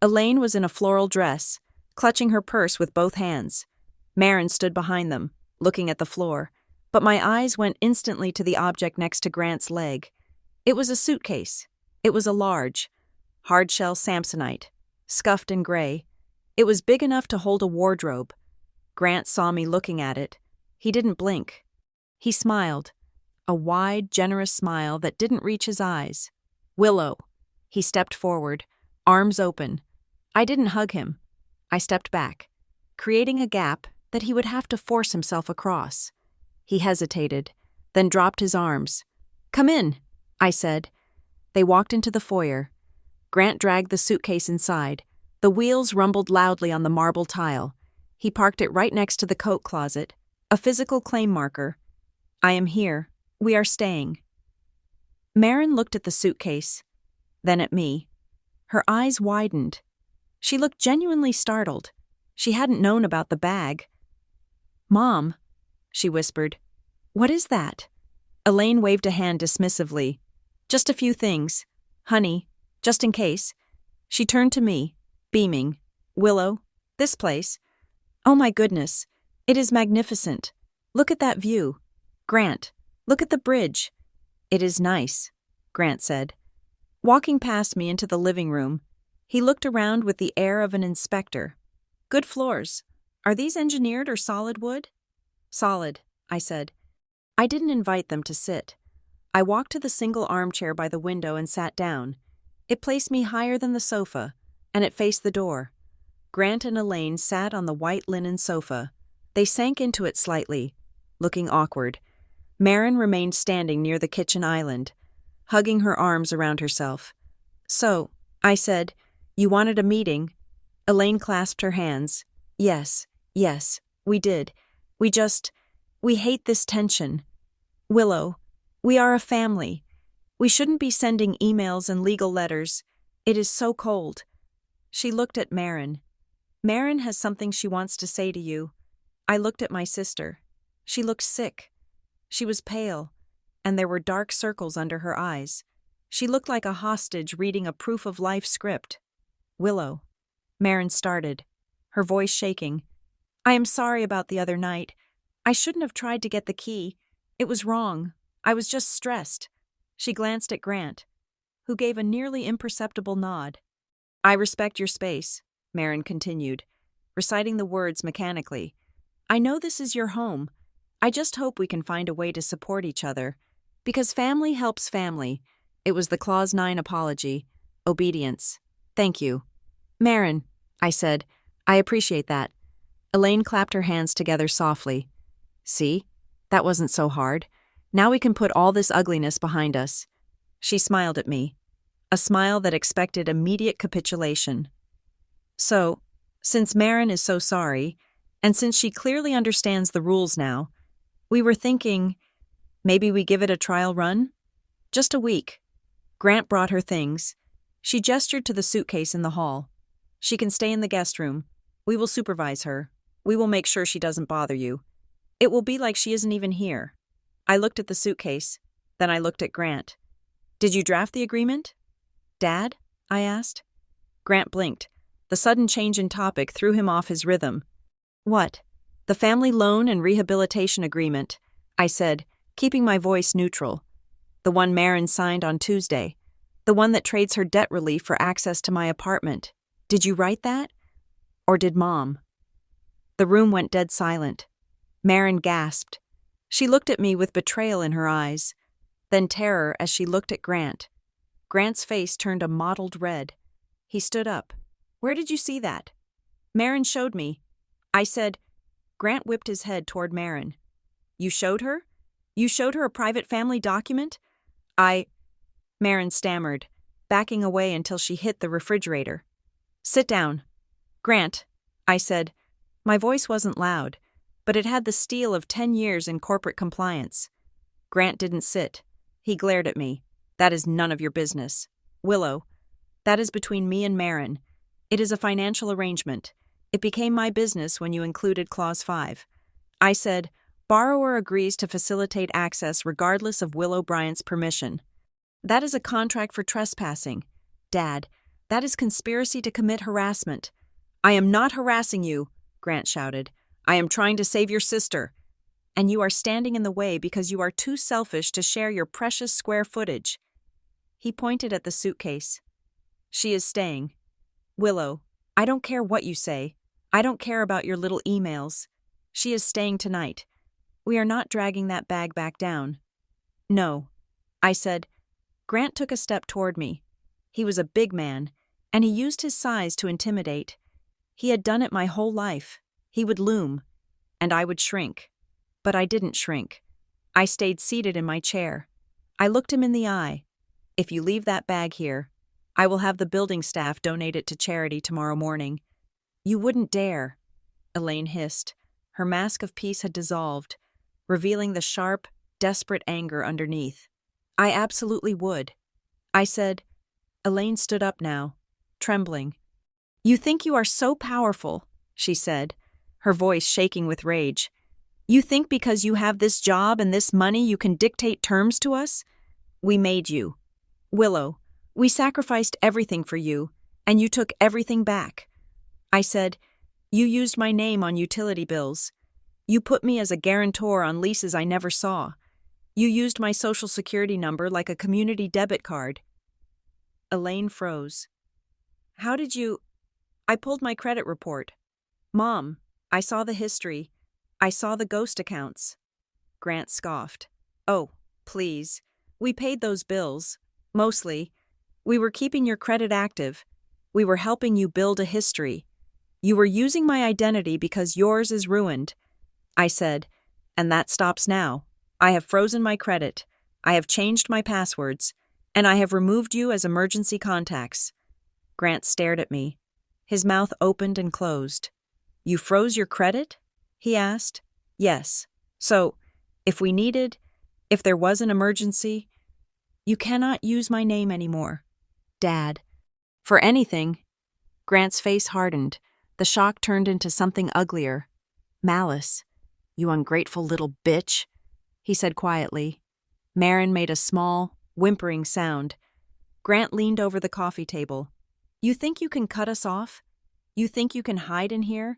Elaine was in a floral dress, clutching her purse with both hands. Marin stood behind them, looking at the floor, but my eyes went instantly to the object next to Grant's leg. It was a suitcase. It was a large, hard-shell Samsonite, scuffed and gray. It was big enough to hold a wardrobe. Grant saw me looking at it. He didn't blink. He smiled, a wide, generous smile that didn't reach his eyes. Willow. He stepped forward, arms open. I didn't hug him. I stepped back, creating a gap that he would have to force himself across. He hesitated, then dropped his arms. Come in, I said. They walked into the foyer. Grant dragged the suitcase inside. The wheels rumbled loudly on the marble tile. He parked it right next to the coat closet, a physical claim marker. I am here. We are staying. Marin looked at the suitcase, then at me. Her eyes widened. She looked genuinely startled. She hadn't known about the bag. Mom, she whispered. What is that? Elaine waved a hand dismissively. Just a few things. Honey, just in case. She turned to me, beaming. Willow, this place. Oh my goodness. It is magnificent. Look at that view. Grant, look at the bridge. It is nice, Grant said. Walking past me into the living room, he looked around with the air of an inspector. Good floors. Are these engineered or solid wood? Solid, I said. I didn't invite them to sit. I walked to the single armchair by the window and sat down. It placed me higher than the sofa, and it faced the door. Grant and Elaine sat on the white linen sofa. They sank into it slightly, looking awkward. Marin remained standing near the kitchen island, hugging her arms around herself. So, I said, you wanted a meeting? Elaine clasped her hands. Yes, we did. We hate this tension. Willow, we are a family. We shouldn't be sending emails and legal letters. It is so cold. She looked at Marin. Marin has something she wants to say to you. I looked at my sister. She looked sick. She was pale, and there were dark circles under her eyes. She looked like a hostage reading a proof-of-life script. Willow. Marin started, her voice shaking. I am sorry about the other night. I shouldn't have tried to get the key. It was wrong. I was just stressed. She glanced at Grant, who gave a nearly imperceptible nod. I respect your space, Marin continued. reciting the words mechanically. I know this is your home. I just hope we can find a way to support each other. Because family helps family. It was the Clause 9 apology. Obedience. Thank you. Marin, I said, I appreciate that. Elaine clapped her hands together softly. See? That wasn't so hard. Now we can put all this ugliness behind us. She smiled at me. A smile that expected immediate capitulation. So, since Marin is so sorry, and since she clearly understands the rules now, we were thinking, maybe we give it a trial run? Just a week. Grant brought her things. She gestured to the suitcase in the hall. She can stay in the guest room. We will supervise her. We will make sure she doesn't bother you. It will be like she isn't even here. I looked at the suitcase. Then I looked at Grant. Did you draft the agreement? Dad? I asked. Grant blinked. The sudden change in topic threw him off his rhythm. What? The family loan and rehabilitation agreement, I said, keeping my voice neutral. The one Marin signed on Tuesday. The one that trades her debt relief for access to my apartment. Did you write that? Or did Mom? The room went dead silent. Marin gasped. She looked at me with betrayal in her eyes, then terror as she looked at Grant. Grant's face turned a mottled red. He stood up. Where did you see that? Marin showed me. I said. Grant whipped his head toward Marin. You showed her? You showed her a private family document? Marin stammered, backing away until she hit the refrigerator. Sit down. Grant, I said. My voice wasn't loud, but it had the steel of 10 years in corporate compliance. Grant didn't sit. He glared at me. That is none of your business. Willow, that is between me and Marin. It is a financial arrangement. It became my business when you included Clause 5. I said, borrower agrees to facilitate access regardless of Willow Bryant's permission. That is a contract for trespassing. Dad, that is conspiracy to commit harassment. I am not harassing you, Grant shouted. I am trying to save your sister. And you are standing in the way because you are too selfish to share your precious square footage. He pointed at the suitcase. She is staying. Willow, I don't care what you say. I don't care about your little emails. She is staying tonight. We are not dragging that bag back down. No, I said. Grant took a step toward me. He was a big man, and he used his size to intimidate. He had done it my whole life. He would loom, and I would shrink. But I didn't shrink. I stayed seated in my chair. I looked him in the eye. If you leave that bag here, I will have the building staff donate it to charity tomorrow morning. You wouldn't dare, Elaine hissed. Her mask of peace had dissolved, revealing the sharp, desperate anger underneath. I absolutely would. I said. Elaine stood up now, trembling. You think you are so powerful, she said, her voice shaking with rage. You think because you have this job and this money you can dictate terms to us? We made you. Willow, we sacrificed everything for you, and you took everything back. I said, you used my name on utility bills. You put me as a guarantor on leases I never saw. You used my social security number like a community debit card. Elaine froze. How did you... I pulled my credit report. Mom, I saw the history. I saw the ghost accounts. Grant scoffed. Oh, please. We paid those bills. Mostly. We were keeping your credit active. We were helping you build a history. You were using my identity because yours is ruined. I said, and that stops now. I have frozen my credit. I have changed my passwords. And I have removed you as emergency contacts. Grant stared at me. His mouth opened and closed. You froze your credit? He asked. Yes. So, if there was an emergency, you cannot use my name anymore. Dad. For anything. Grant's face hardened. The shock turned into something uglier. Malice. You ungrateful little bitch, he said quietly. Marin made a small, whimpering sound. Grant leaned over the coffee table. You think you can cut us off? You think you can hide in here?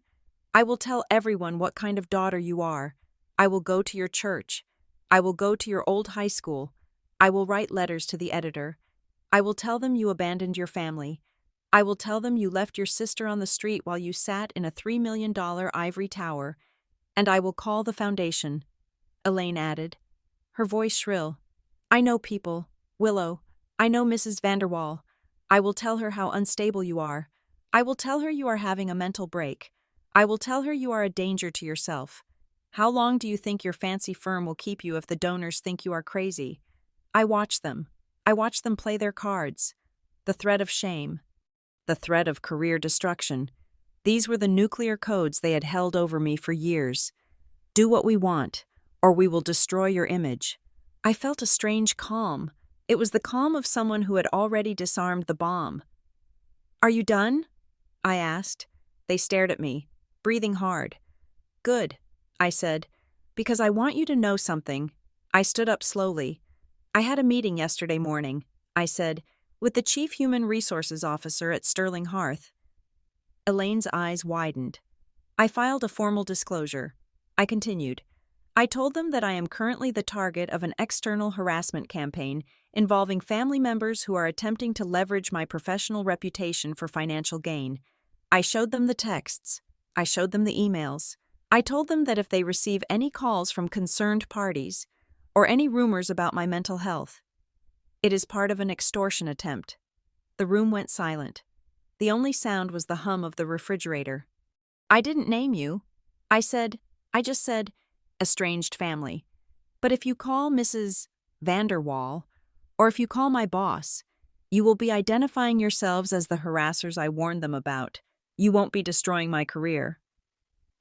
I will tell everyone what kind of daughter you are. I will go to your church. I will go to your old high school. I will write letters to the editor. I will tell them you abandoned your family. I will tell them you left your sister on the street while you sat in a $3 million ivory tower, and I will call the foundation," Elaine added, her voice shrill. "I know people, Willow. I know Mrs. Vanderwall. I will tell her how unstable you are. I will tell her you are having a mental break. I will tell her you are a danger to yourself. How long do you think your fancy firm will keep you if the donors think you are crazy?" I watch them. I watch them play their cards. The threat of shame. The threat of career destruction. These were the nuclear codes they had held over me for years. Do what we want, or we will destroy your image. I felt a strange calm. It was the calm of someone who had already disarmed the bomb. "Are you done?" I asked. They stared at me, breathing hard. "Good," I said, "because I want you to know something." I stood up slowly. "I had a meeting yesterday morning," I said, "with the Chief Human Resources Officer at Sterling Hearth." Elaine's eyes widened. I filed a formal disclosure. I continued. "I told them that I am currently the target of an external harassment campaign involving family members who are attempting to leverage my professional reputation for financial gain. I showed them the texts. I showed them the emails. I told them that if they receive any calls from concerned parties or any rumors about my mental health, it is part of an extortion attempt." The room went silent. The only sound was the hum of the refrigerator. "I didn't name you. I just said, estranged family. But if you call Mrs. Vanderwall, or if you call my boss, you will be identifying yourselves as the harassers I warned them about. You won't be destroying my career.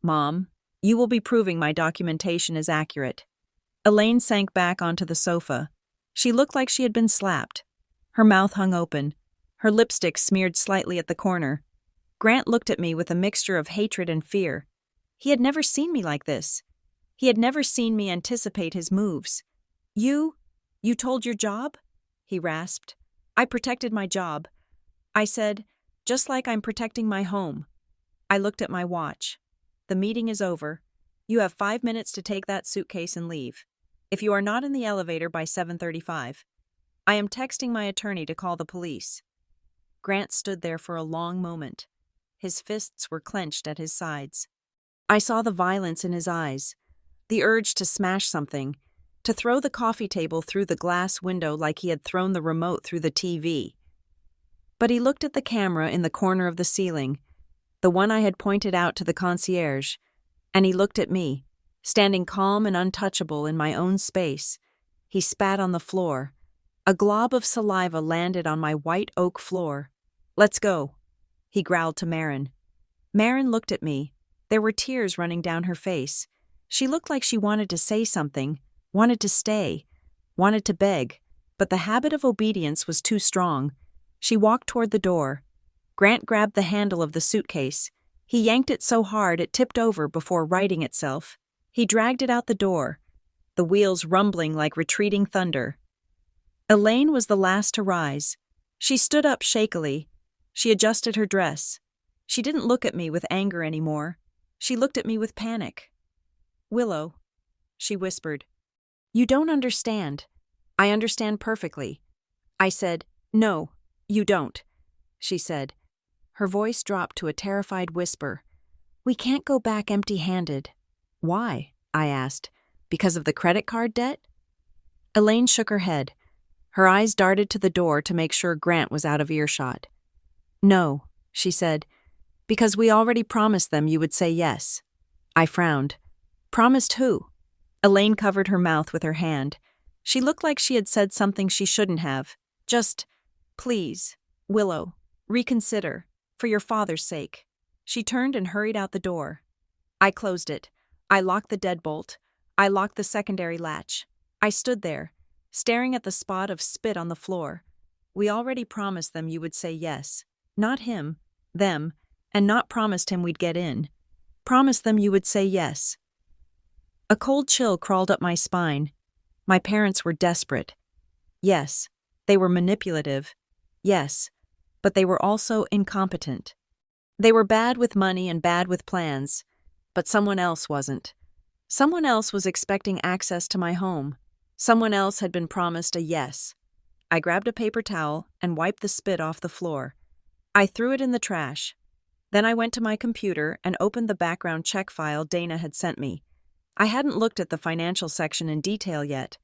Mom, you will be proving my documentation is accurate." Elaine sank back onto the sofa. She looked like she had been slapped. Her mouth hung open. Her lipstick smeared slightly at the corner. Grant looked at me with a mixture of hatred and fear. He had never seen me like this. He had never seen me anticipate his moves. You told your job?" he rasped. "I protected my job." I said, "Just like I'm protecting my home." I looked at my watch. "The meeting is over. You have 5 minutes to take that suitcase and leave. If you are not in the elevator by 7:35, I am texting my attorney to call the police." Grant stood there for a long moment. His fists were clenched at his sides. I saw the violence in his eyes, the urge to smash something, to throw the coffee table through the glass window like he had thrown the remote through the TV. But he looked at the camera in the corner of the ceiling, the one I had pointed out to the concierge, and he looked at me, standing calm and untouchable in my own space. He spat on the floor. A glob of saliva landed on my white oak floor. "Let's go," he growled to Marin. Marin looked at me. There were tears running down her face. She looked like she wanted to say something, wanted to stay, wanted to beg, but the habit of obedience was too strong. She walked toward the door. Grant grabbed the handle of the suitcase. He yanked it so hard it tipped over before righting itself. He dragged it out the door, the wheels rumbling like retreating thunder. Elaine was the last to rise. She stood up shakily. She adjusted her dress. She didn't look at me with anger anymore. She looked at me with panic. "Willow," she whispered, "you don't understand." "I understand perfectly." I said, "No, you don't," she said. Her voice dropped to a terrified whisper. "We can't go back empty-handed." "Why?" I asked. "Because of the credit card debt?" Elaine shook her head. Her eyes darted to the door to make sure Grant was out of earshot. "No," she said, "because we already promised them you would say yes." I frowned. "Promised who?" Elaine covered her mouth with her hand. She looked like she had said something she shouldn't have. "Just, please, Willow, reconsider, for your father's sake." She turned and hurried out the door. I closed it. I locked the deadbolt. I locked the secondary latch. I stood there, staring at the spot of spit on the floor. We already promised them you would say yes. Not him, them, and not promised him we'd get in. Promised them you would say yes. A cold chill crawled up my spine. My parents were desperate. Yes, they were manipulative. Yes, but they were also incompetent. They were bad with money and bad with plans, but someone else wasn't. Someone else was expecting access to my home. Someone else had been promised a yes. I grabbed a paper towel and wiped the spit off the floor. I threw it in the trash. Then I went to my computer and opened the background check file Dana had sent me. I hadn't looked at the financial section in detail yet.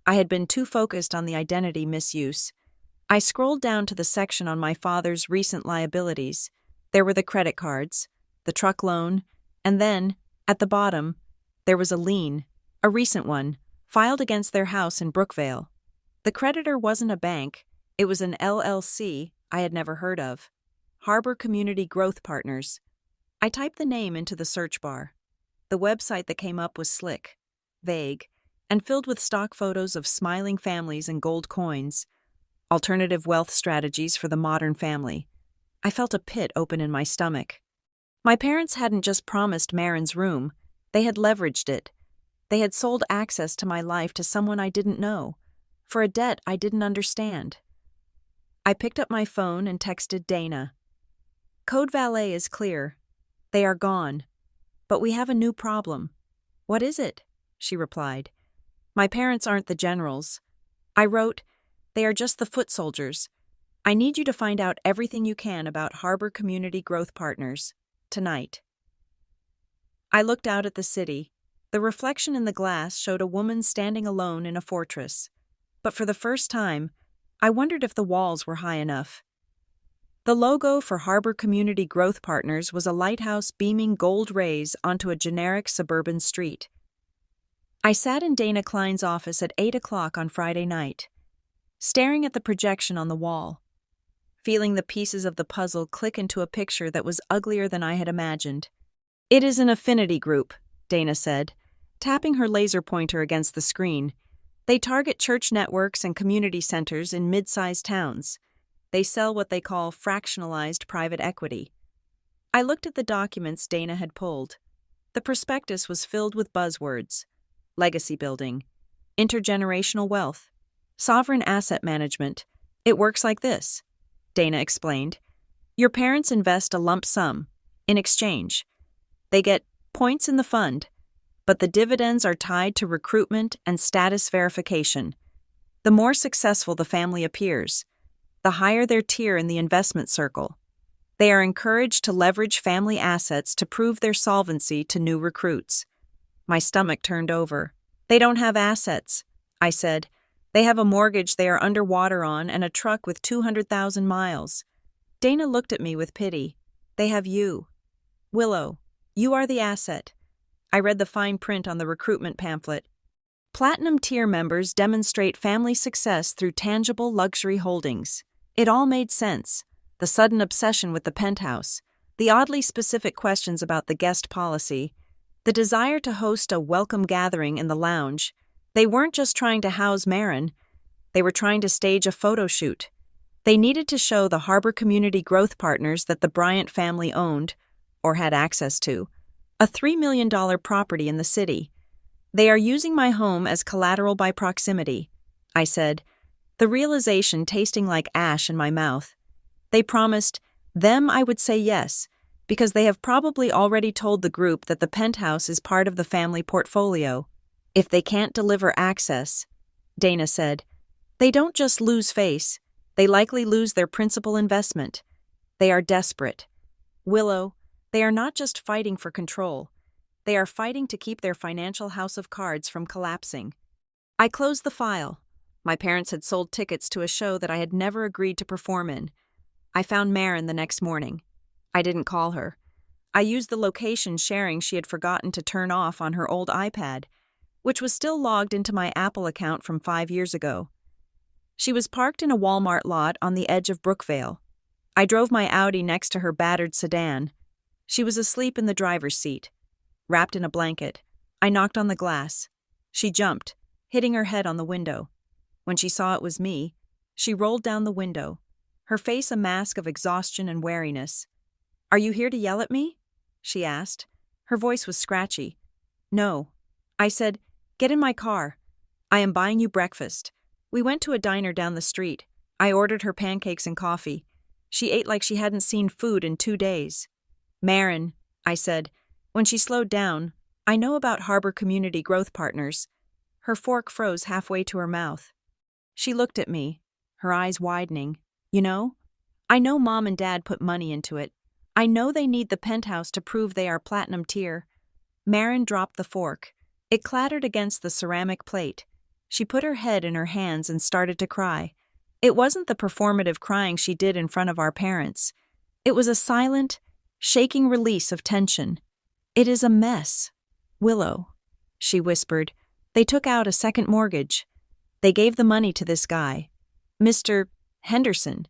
I had been too focused on the identity misuse. I scrolled down to the section on my father's recent liabilities. There were the credit cards, the truck loan, and then, at the bottom, there was a lien, a recent one, filed against their house in Brookvale. The creditor wasn't a bank, it was an LLC I had never heard of. Harbor Community Growth Partners. I typed the name into the search bar. The website that came up was slick, vague, and filled with stock photos of smiling families and gold coins. Alternative wealth strategies for the modern family. I felt a pit open in my stomach. My parents hadn't just promised Marin's room, they had leveraged it. They had sold access to my life to someone I didn't know, for a debt I didn't understand. I picked up my phone and texted Dana. Code Valet is clear. They are gone. But we have a new problem. What is it? She replied. My parents aren't the generals. I wrote, they are just the foot soldiers. I need you to find out everything you can about Harbor Community Growth Partners, tonight. I looked out at the city. The reflection in the glass showed a woman standing alone in a fortress. But for the first time, I wondered if the walls were high enough. The logo for Harbor Community Growth Partners was a lighthouse beaming gold rays onto a generic suburban street. I sat in Dana Klein's office at 8 o'clock on Friday night, staring at the projection on the wall, feeling the pieces of the puzzle click into a picture that was uglier than I had imagined. It is an affinity group, Dana said, tapping her laser pointer against the screen. They target church networks and community centers in mid-sized towns. They sell what they call fractionalized private equity. I looked at the documents Dana had pulled. The prospectus was filled with buzzwords: legacy building, intergenerational wealth, sovereign asset management. It works like this, Dana explained. Your parents invest a lump sum. In exchange, they get points in the fund, but the dividends are tied to recruitment and status verification. The more successful the family appears, the higher their tier in the investment circle. They are encouraged to leverage family assets to prove their solvency to new recruits. My stomach turned over. They don't have assets, I said. They have a mortgage they are underwater on and a truck with 200,000 miles. Dana looked at me with pity. They have you. Willow, you are the asset. I read the fine print on the recruitment pamphlet. Platinum tier members demonstrate family success through tangible luxury holdings. It all made sense. The sudden obsession with the penthouse, the oddly specific questions about the guest policy, the desire to host a welcome gathering in the lounge. They weren't just trying to house Marin. They were trying to stage a photo shoot. They needed to show the Harbor Community Growth Partners that the Bryant family owned, or had access to, a $3 million property in the city. They are using my home as collateral by proximity, I said, the realization tasting like ash in my mouth. They promised them I would say yes, because they have probably already told the group that the penthouse is part of the family portfolio. If they can't deliver access, Dana said, they don't just lose face, they likely lose their principal investment. They are desperate. Willow, they are not just fighting for control. They are fighting to keep their financial house of cards from collapsing. I closed the file. My parents had sold tickets to a show that I had never agreed to perform in. I found Marin the next morning. I didn't call her. I used the location sharing she had forgotten to turn off on her old iPad, which was still logged into my Apple account from 5 years ago. She was parked in a Walmart lot on the edge of Brookvale. I drove my Audi next to her battered sedan. She was asleep in the driver's seat, wrapped in a blanket. I knocked on the glass. She jumped, hitting her head on the window. When she saw it was me, she rolled down the window, her face a mask of exhaustion and wariness. "Are you here to yell at me?" she asked. Her voice was scratchy. "No." I said, "Get in my car. I am buying you breakfast." We went to a diner down the street. I ordered her pancakes and coffee. She ate like she hadn't seen food in 2 days. "Marin," I said, when she slowed down, "I know about Harbor Community Growth Partners." Her fork froze halfway to her mouth. She looked at me, her eyes widening. "You know?" I know Mom and Dad put money into it. I know they need the Penthouse to prove they are platinum tier. Marin dropped the fork. It clattered against the ceramic plate. She put her head in her hands and started to cry. It wasn't the performative crying she did in front of our parents. It was a silent, shaking release of tension. "It is a mess. Willow," she whispered. "They took out a second mortgage. They gave the money to this guy, Mr. Henderson.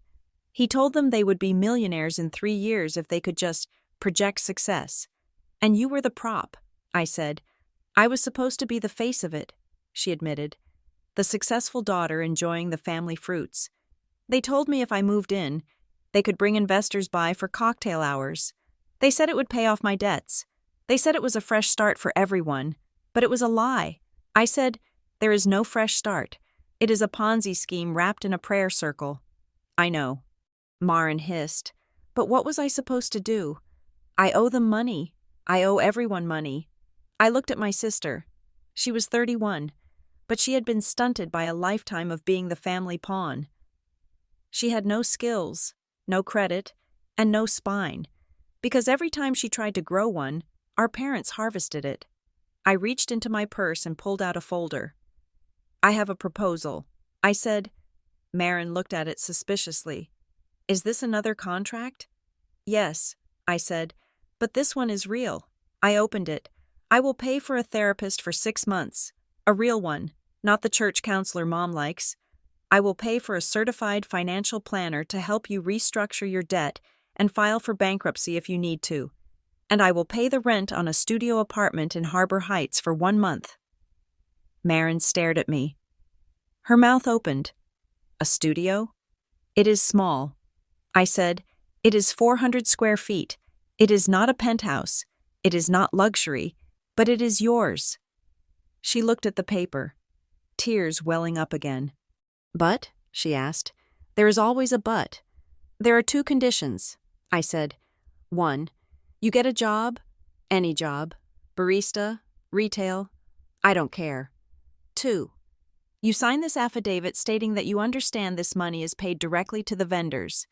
He told them they would be millionaires in 3 years if they could just project success. And you were the prop," I said. "I was supposed to be the face of it," she admitted. "The successful daughter enjoying the family fruits. They told me if I moved in, they could bring investors by for cocktail hours. They said it would pay off my debts. They said it was a fresh start for everyone, but it was a lie. I said, there is no fresh start. It is a Ponzi scheme wrapped in a prayer circle." "I know," Marin hissed. "But what was I supposed to do? I owe them money. I owe everyone money." I looked at my sister. She was 31, but she had been stunted by a lifetime of being the family pawn. She had no skills, no credit, and no spine, because every time she tried to grow one, our parents harvested it. I reached into my purse and pulled out a folder. "I have a proposal," I said. Marin looked at it suspiciously. "Is this another contract?" "Yes," I said, "but this one is real." I opened it. "I will pay for a therapist for 6 months. A real one, not the church counselor Mom likes. I will pay for a certified financial planner to help you restructure your debt and file for bankruptcy if you need to. And I will pay the rent on a studio apartment in Harbor Heights for 1 month." Marin stared at me. Her mouth opened. "A studio?" "It is small," I said. "It is 400 square feet. It is not a penthouse. It is not luxury, but it is yours." She looked at the paper, tears welling up again. "But," she asked, "there is always a but. There are 2 conditions," I said. "1, you get a job, any job, barista, retail, I don't care. 2, you sign this affidavit stating that you understand this money is paid directly to the vendors.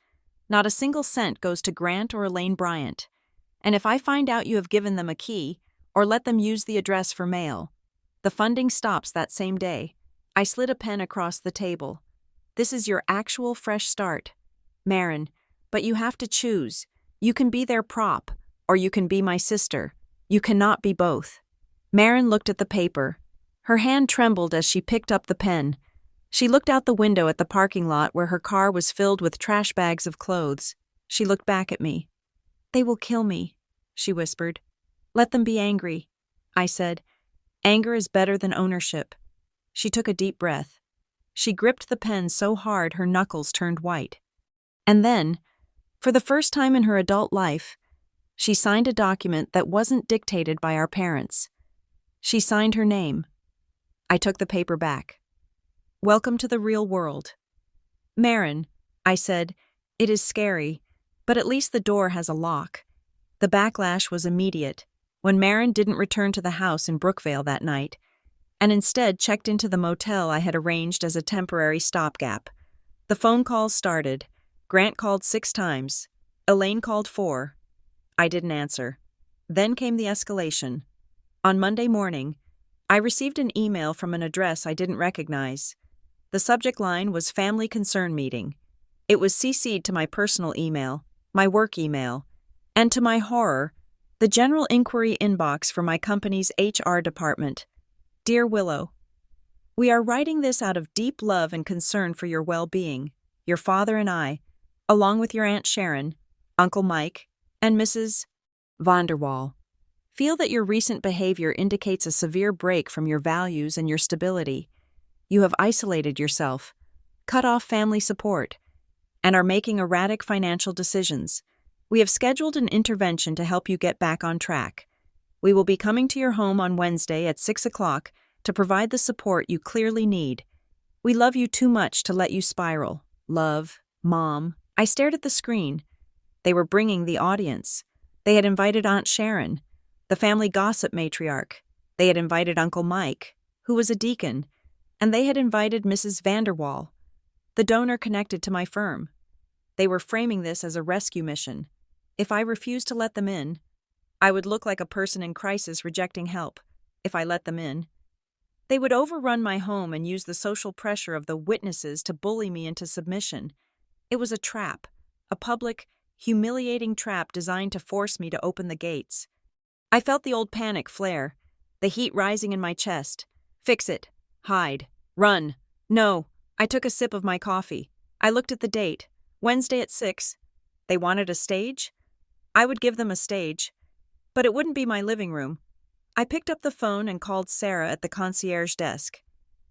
Not a single cent goes to Grant or Elaine Bryant. And if I find out you have given them a key, or let them use the address for mail, the funding stops that same day." I slid a pen across the table. "This is your actual fresh start, Marin, but you have to choose. You can be their prop, or you can be my sister. You cannot be both." Marin looked at the paper. Her hand trembled as she picked up the pen. She looked out the window at the parking lot where her car was filled with trash bags of clothes. She looked back at me. "They will kill me," she whispered. "Let them be angry," I said. "Anger is better than ownership." She took a deep breath. She gripped the pen so hard her knuckles turned white. And then, for the first time in her adult life, she signed a document that wasn't dictated by our parents. She signed her name. I took the paper back. "Welcome to the real world." "Marin," I said, "it is scary, but at least the door has a lock." The backlash was immediate when Marin didn't return to the house in Brookvale that night, and instead checked into the motel I had arranged as a temporary stopgap. The phone calls started. Grant called 6 times. Elaine called 4. I didn't answer. Then came the escalation. On Monday morning, I received an email from an address I didn't recognize. The subject line was Family Concern Meeting. It was CC'd to my personal email, my work email, and to my horror, the general inquiry inbox for my company's HR department. "Dear Willow, we are writing this out of deep love and concern for your well-being, your father and I, along with your Aunt Sharon, Uncle Mike, and Mrs. Vanderwall, feel that your recent behavior indicates a severe break from your values and your stability. You have isolated yourself, cut off family support, and are making erratic financial decisions. We have scheduled an intervention to help you get back on track. We will be coming to your home on Wednesday at 6 o'clock to provide the support you clearly need. We love you too much to let you spiral. Love, Mom." I stared at the screen. They were bringing the audience. They had invited Aunt Sharon, the family gossip matriarch. They had invited Uncle Mike, who was a deacon, and they had invited Mrs. Vanderwall, the donor connected to my firm. They were framing this as a rescue mission. If I refused to let them in, I would look like a person in crisis rejecting help. If I let them in, they would overrun my home and use the social pressure of the witnesses to bully me into submission. It was a trap, a public, humiliating trap designed to force me to open the gates. I felt the old panic flare, the heat rising in my chest. Fix it. Hide. Run. No. I took a sip of my coffee. I looked at the date. Wednesday at 6. They wanted a stage? I would give them a stage. But it wouldn't be my living room. I picked up the phone and called Sarah at the concierge desk.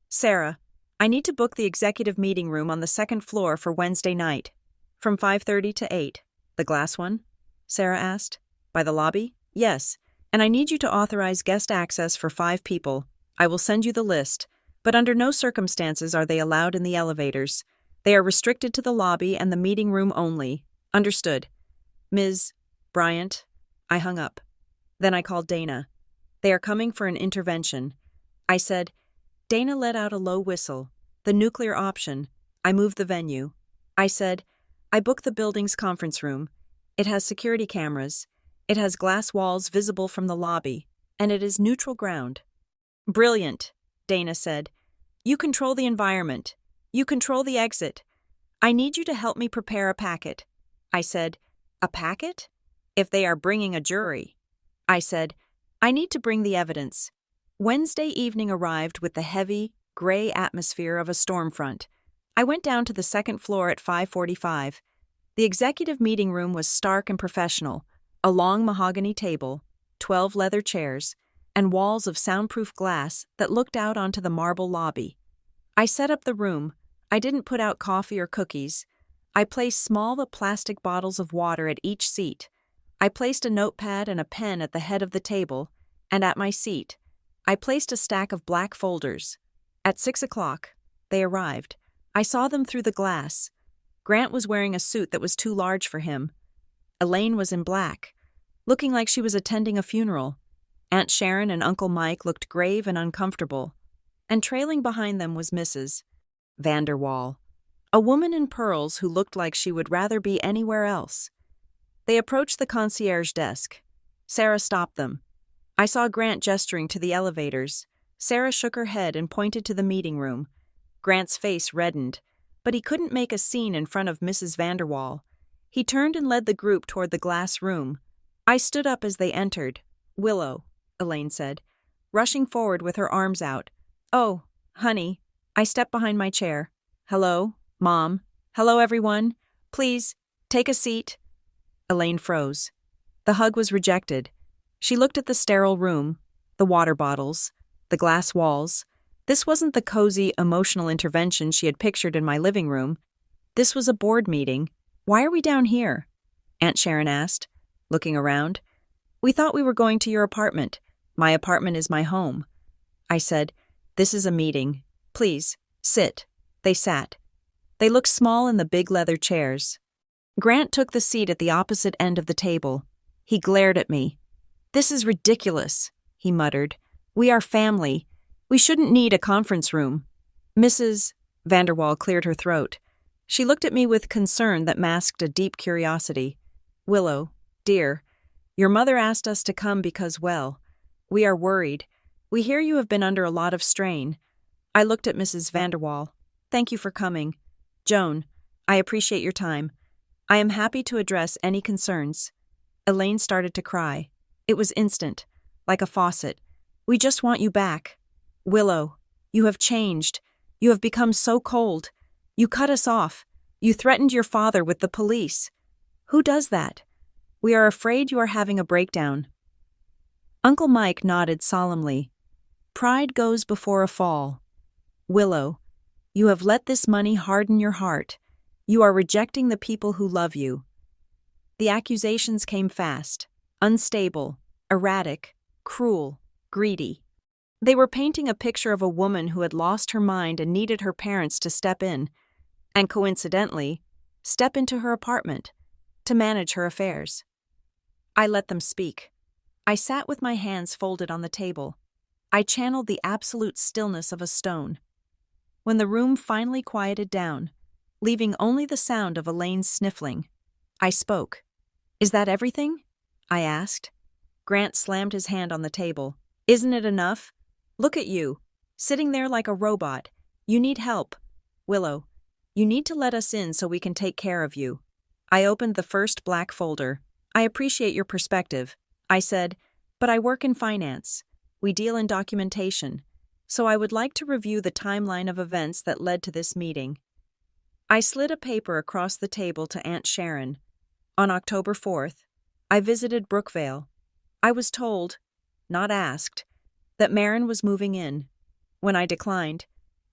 Sarah, I need to book the executive meeting room on the second floor for Wednesday night. From 5:30 to 8. The glass one? Sarah asked. By the lobby? Yes. And I need you to authorize guest access for 5 people. I will send you the list, but under no circumstances are they allowed in the elevators. They are restricted to the lobby and the meeting room only. Understood. Ms. Bryant. I hung up. Then I called Dana. They are coming for an intervention. I said. Dana let out a low whistle. The nuclear option. I moved the venue. I said, I booked the building's conference room. It has security cameras. It has glass walls visible from the lobby, and it is neutral ground. Brilliant, Dana said. You control the environment. You control the exit. I need you to help me prepare a packet. I said, a packet? If they are bringing a jury. I said, I need to bring the evidence. Wednesday evening arrived with the heavy, gray atmosphere of a storm front. I went down to the second floor at 5:45. The executive meeting room was stark and professional. A long mahogany table, 12 leather chairs, and walls of soundproof glass that looked out onto the marble lobby. I set up the room. I didn't put out coffee or cookies. I placed small plastic bottles of water at each seat. I placed a notepad and a pen at the head of the table, and at my seat, I placed a stack of black folders. At 6 o'clock, they arrived. I saw them through the glass. Grant was wearing a suit that was too large for him. Elaine was in black, looking like she was attending a funeral. Aunt Sharon and Uncle Mike looked grave and uncomfortable. And trailing behind them was Mrs. Vanderwall, a woman in pearls who looked like she would rather be anywhere else. They approached the concierge desk. Sarah stopped them. I saw Grant gesturing to the elevators. Sarah shook her head and pointed to the meeting room. Grant's face reddened, but he couldn't make a scene in front of Mrs. Vanderwall. He turned and led the group toward the glass room. I stood up as they entered. Willow, Elaine said, rushing forward with her arms out. Oh, honey. I stepped behind my chair. Hello, Mom. Hello, everyone. Please, take a seat. Elaine froze. The hug was rejected. She looked at the sterile room, the water bottles, the glass walls. This wasn't the cozy, emotional intervention she had pictured in my living room. This was a board meeting. Why are we down here? Aunt Sharon asked, looking around. We thought we were going to your apartment. My apartment is my home. I said, this is a meeting. Please, sit. They sat. They looked small in the big leather chairs. Grant took the seat at the opposite end of the table. He glared at me. This is ridiculous, he muttered. We are family. We shouldn't need a conference room. Mrs. Vanderwall cleared her throat. She looked at me with concern that masked a deep curiosity. Willow, dear, your mother asked us to come because, well, we are worried. We hear you have been under a lot of strain. I looked at Mrs. Vanderwall. Thank you for coming. Joan, I appreciate your time. I am happy to address any concerns. Elaine started to cry. It was instant, like a faucet. We just want you back. Willow, you have changed. You have become so cold. You cut us off. You threatened your father with the police. Who does that? We are afraid you are having a breakdown. Uncle Mike nodded solemnly. Pride goes before a fall. Willow, you have let this money harden your heart. You are rejecting the people who love you. The accusations came fast, unstable, erratic, cruel, greedy. They were painting a picture of a woman who had lost her mind and needed her parents to step in, and coincidentally, step into her apartment to manage her affairs. I let them speak. I sat with my hands folded on the table. I channeled the absolute stillness of a stone. When the room finally quieted down, leaving only the sound of Elaine's sniffling. I spoke. "Is that everything?" I asked. Grant slammed his hand on the table. "Isn't it enough? Look at you, sitting there like a robot. You need help. Willow, you need to let us in so we can take care of you." I opened the first black folder. "I appreciate your perspective," I said, "but I work in finance. We deal in documentation. So I would like to review the timeline of events that led to this meeting." I slid a paper across the table to Aunt Sharon. On October 4th, I visited Brookvale. I was told, not asked, that Marin was moving in. When I declined,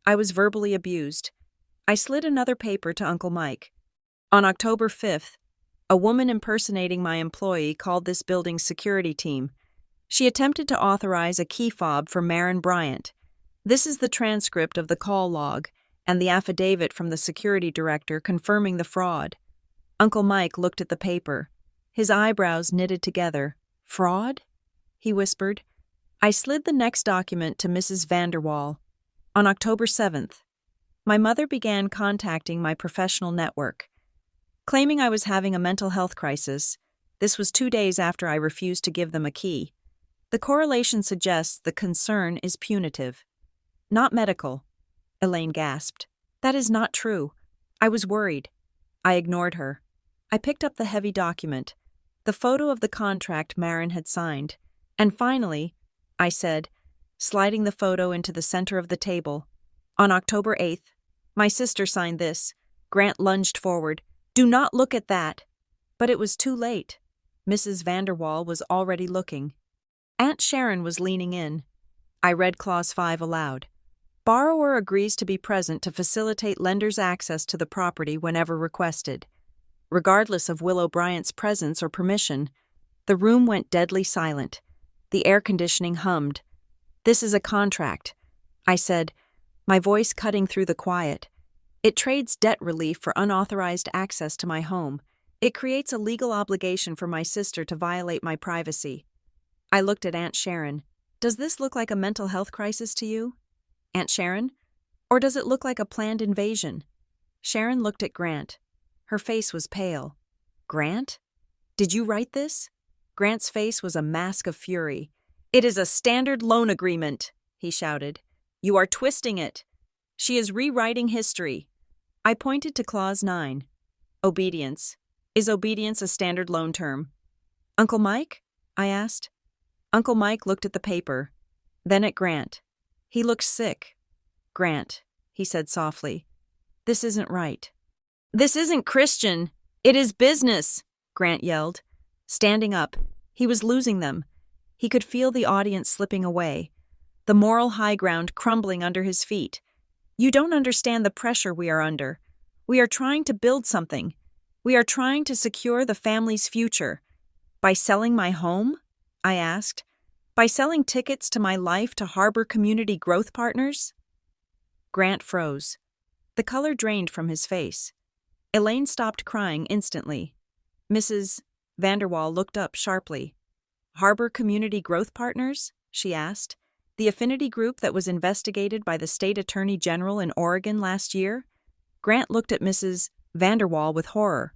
I was verbally abused. I slid another paper to Uncle Mike. On October 5th, a woman impersonating my employee called this building's security team. She attempted to authorize a key fob for Marin Bryant. This is the transcript of the call log and the affidavit from the security director confirming the fraud. Uncle Mike looked at the paper. His eyebrows knitted together. "Fraud?" he whispered. I slid the next document to Mrs. Vanderwall. On October 7th, my mother began contacting my professional network, claiming I was having a mental health crisis. This was 2 days after I refused to give them a key. The correlation suggests the concern is punitive, not medical. Elaine gasped. "That is not true. I was worried." I ignored her. I picked up the heavy document, the photo of the contract Marin had signed, and finally, I said, sliding the photo into the center of the table, "On October 8th, my sister signed this." Grant lunged forward. "Do not look at that." But it was too late. Mrs. Vanderwall was already looking. Aunt Sharon was leaning in. I read Clause 5 aloud. "Borrower agrees to be present to facilitate lender's access to the property whenever requested." Regardless of Willow Bryant's presence or permission, the room went deadly silent. The air conditioning hummed. "This is a contract," I said, my voice cutting through the quiet. "It trades debt relief for unauthorized access to my home. It creates a legal obligation for my sister to violate my privacy." I looked at Aunt Sharon. "Does this look like a mental health crisis to you, Aunt Sharon? Or does it look like a planned invasion?" Sharon looked at Grant. Her face was pale. "Grant? Did you write this?" Grant's face was a mask of fury. "It is a standard loan agreement," he shouted. "You are twisting it. She is rewriting history." I pointed to Clause 9. "Obedience. Is obedience a standard loan term?" "Uncle Mike?" I asked. Uncle Mike looked at the paper, then at Grant. He looked sick. "Grant," he said softly, "this isn't right." "This isn't Christian. It is business," Grant yelled. Standing up, he was losing them. He could feel the audience slipping away, the moral high ground crumbling under his feet. "You don't understand the pressure we are under. We are trying to build something. We are trying to secure the family's future." "By selling my home?" I asked. "By selling tickets to my life to Harbor Community Growth Partners?" Grant froze. The color drained from his face. Elaine stopped crying instantly. Mrs. Vanderwall looked up sharply. "Harbor Community Growth Partners?" she asked. "The affinity group that was investigated by the state attorney general in Oregon last year?" Grant looked at Mrs. Vanderwall with horror.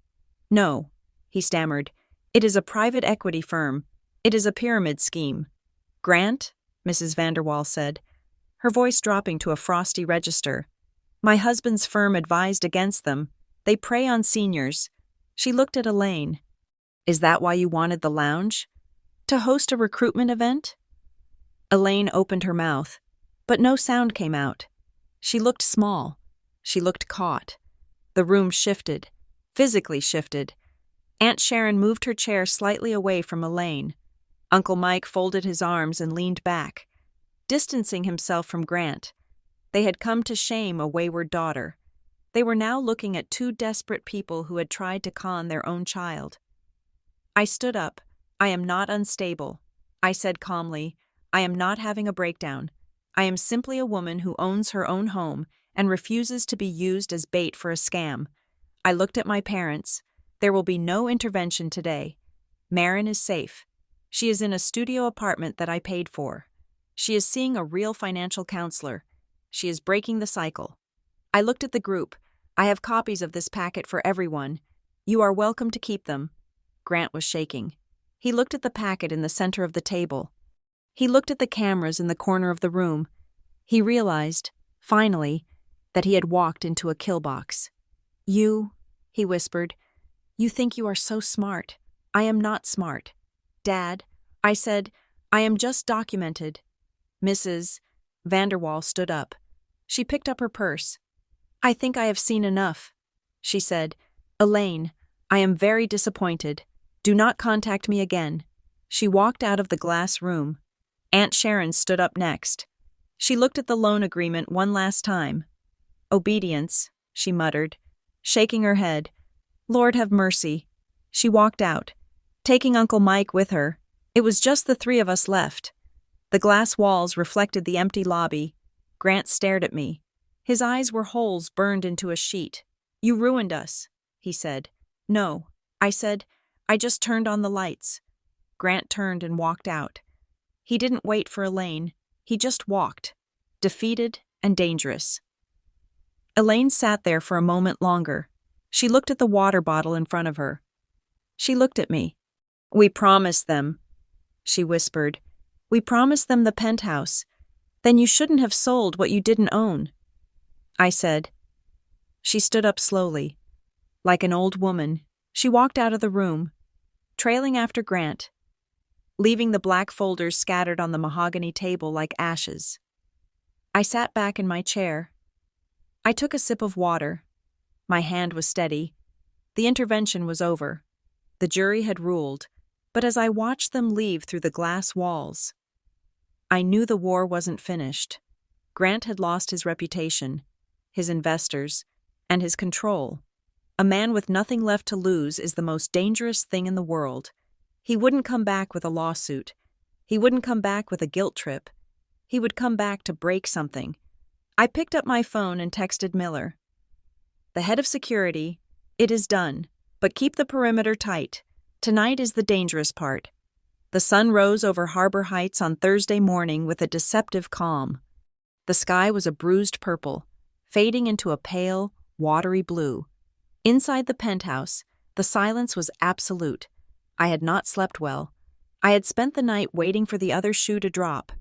"No," he stammered. "It is a private equity firm. It is a pyramid scheme." "Grant," Mrs. Vanderwall said, her voice dropping to a frosty register. "My husband's firm advised against them. They prey on seniors." She looked at Elaine. "Is that why you wanted the lounge? To host a recruitment event?" Elaine opened her mouth, but no sound came out. She looked small. She looked caught. The room shifted, physically shifted. Aunt Sharon moved her chair slightly away from Elaine. Uncle Mike folded his arms and leaned back, distancing himself from Grant. They had come to shame a wayward daughter. They were now looking at two desperate people who had tried to con their own child. I stood up. "I am not unstable," I said calmly. "I am not having a breakdown. I am simply a woman who owns her own home and refuses to be used as bait for a scam." I looked at my parents. "There will be no intervention today. Marin is safe. She is in a studio apartment that I paid for. She is seeing a real financial counselor. She is breaking the cycle." I looked at the group. I have copies of this packet for everyone. You are welcome to keep them. Grant was shaking. He looked at the packet in the center of the table. He looked at the cameras in the corner of the room. He realized, finally, that he had walked into a kill box. You, he whispered, you think you are so smart. I am not smart. Dad, I said, I am just documented. Mrs. Vanderwall stood up. She picked up her purse. I think I have seen enough, she said. Elaine, I am very disappointed. Do not contact me again. She walked out of the glass room. Aunt Sharon stood up next. She looked at the loan agreement one last time. Obedience, she muttered, shaking her head. Lord have mercy. She walked out, taking Uncle Mike with her. It was just the three of us left. The glass walls reflected the empty lobby. Grant stared at me. His eyes were holes burned into a sheet. You ruined us, he said. No, I said. I just turned on the lights. Grant turned and walked out. He didn't wait for Elaine. He just walked, defeated and dangerous. Elaine sat there for a moment longer. She looked at the water bottle in front of her. She looked at me. We promised them, she whispered. We promised them the penthouse. Then you shouldn't have sold what you didn't own. I said. She stood up slowly. Like an old woman, she walked out of the room, trailing after Grant, leaving the black folders scattered on the mahogany table like ashes. I sat back in my chair. I took a sip of water. My hand was steady. The intervention was over. The jury had ruled, but as I watched them leave through the glass walls, I knew the war wasn't finished. Grant had lost his reputation, his investors, and his control. A man with nothing left to lose is the most dangerous thing in the world. He wouldn't come back with a lawsuit. He wouldn't come back with a guilt trip. He would come back to break something. I picked up my phone and texted Miller. The head of security, it is done, but keep the perimeter tight. Tonight is the dangerous part. The sun rose over Harbor Heights on Thursday morning with a deceptive calm. The sky was a bruised purple, fading into a pale, watery blue. Inside the penthouse, the silence was absolute. I had not slept well. I had spent the night waiting for the other shoe to drop.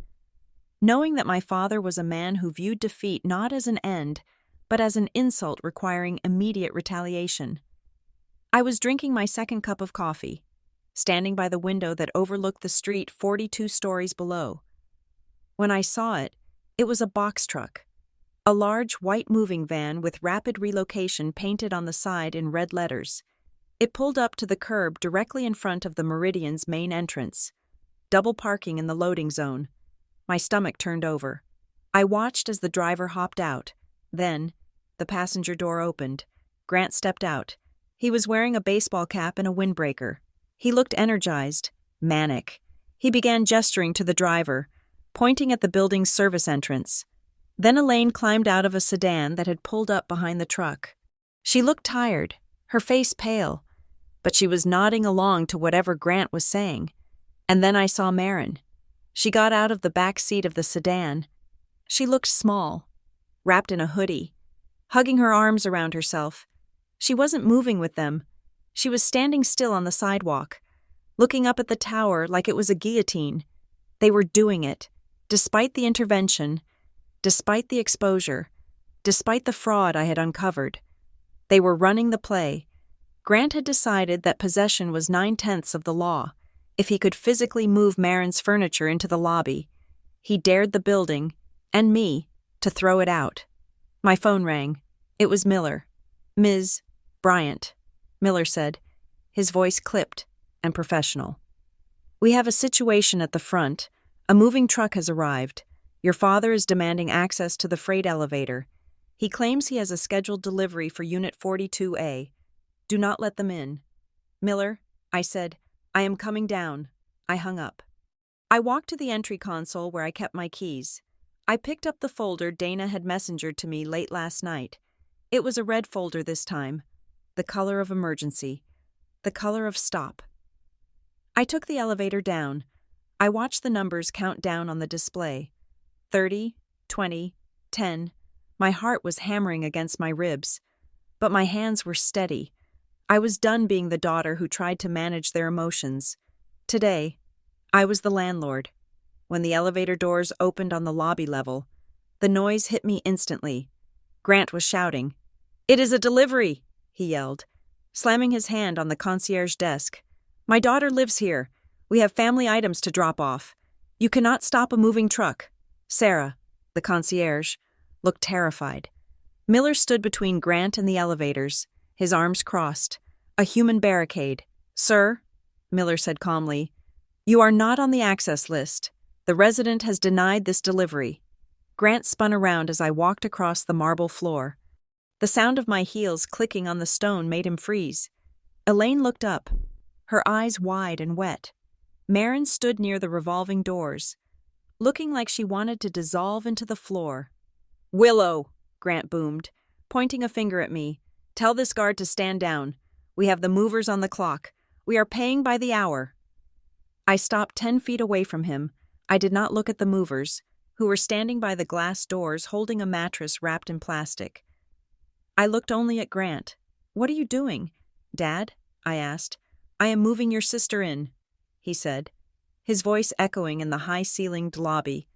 Knowing that my father was a man who viewed defeat not as an end, but as an insult requiring immediate retaliation. I was drinking my second cup of coffee, standing by the window that overlooked the street 42 stories below. When I saw it, it was a box truck. A large white moving van with rapid relocation painted on the side in red letters. It pulled up to the curb directly in front of the Meridian's main entrance. Double parking in the loading zone. My stomach turned over. I watched as the driver hopped out. Then, the passenger door opened. Grant stepped out. He was wearing a baseball cap and a windbreaker. He looked energized, manic. He began gesturing to the driver, pointing at the building's service entrance. Then Elaine climbed out of a sedan that had pulled up behind the truck. She looked tired, her face pale, but she was nodding along to whatever Grant was saying. And then I saw Marin. She got out of the back seat of the sedan. She looked small, wrapped in a hoodie, hugging her arms around herself. She wasn't moving with them. She was standing still on the sidewalk, looking up at the tower like it was a guillotine. They were doing it, despite the intervention, despite the exposure, despite the fraud I had uncovered. They were running the play. Grant had decided that possession was 9/10 of the law. If he could physically move Marin's furniture into the lobby, he dared the building, and me, to throw it out. My phone rang. It was Miller. Ms. Bryant, Miller said, his voice clipped and professional. We have a situation at the front. A moving truck has arrived. Your father is demanding access to the freight elevator. He claims he has a scheduled delivery for Unit 42A. Do not let them in. Miller, I said, I am coming down. I hung up. I walked to the entry console where I kept my keys. I picked up the folder Dana had messengered to me late last night. It was a red folder this time, the color of emergency, the color of stop. I took the elevator down. I watched the numbers count down on the display. 30, 20, 10. My heart was hammering against my ribs. but my hands were steady. I was done being the daughter who tried to manage their emotions. Today, I was the landlord. When the elevator doors opened on the lobby level, the noise hit me instantly. Grant was shouting. "It is a delivery," he yelled, slamming his hand on the concierge desk. "My daughter lives here. We have family items to drop off. You cannot stop a moving truck." Sarah, the concierge, looked terrified. Miller stood between Grant and the elevators, his arms crossed. A human barricade. "Sir," Miller said calmly, "you are not on the access list. The resident has denied this delivery." Grant spun around as I walked across the marble floor. The sound of my heels clicking on the stone made him freeze. Elaine looked up, her eyes wide and wet. Marin stood near the revolving doors, looking like she wanted to dissolve into the floor. "Willow," Grant boomed, pointing a finger at me. "Tell this guard to stand down. We have the movers on the clock. We are paying by the hour." I stopped 10 feet away from him. I did not look at the movers, who were standing by the glass doors holding a mattress wrapped in plastic. I looked only at Grant. "What are you doing?" "Dad?" I asked. "I am moving your sister in," he said, his voice echoing in the high-ceilinged lobby.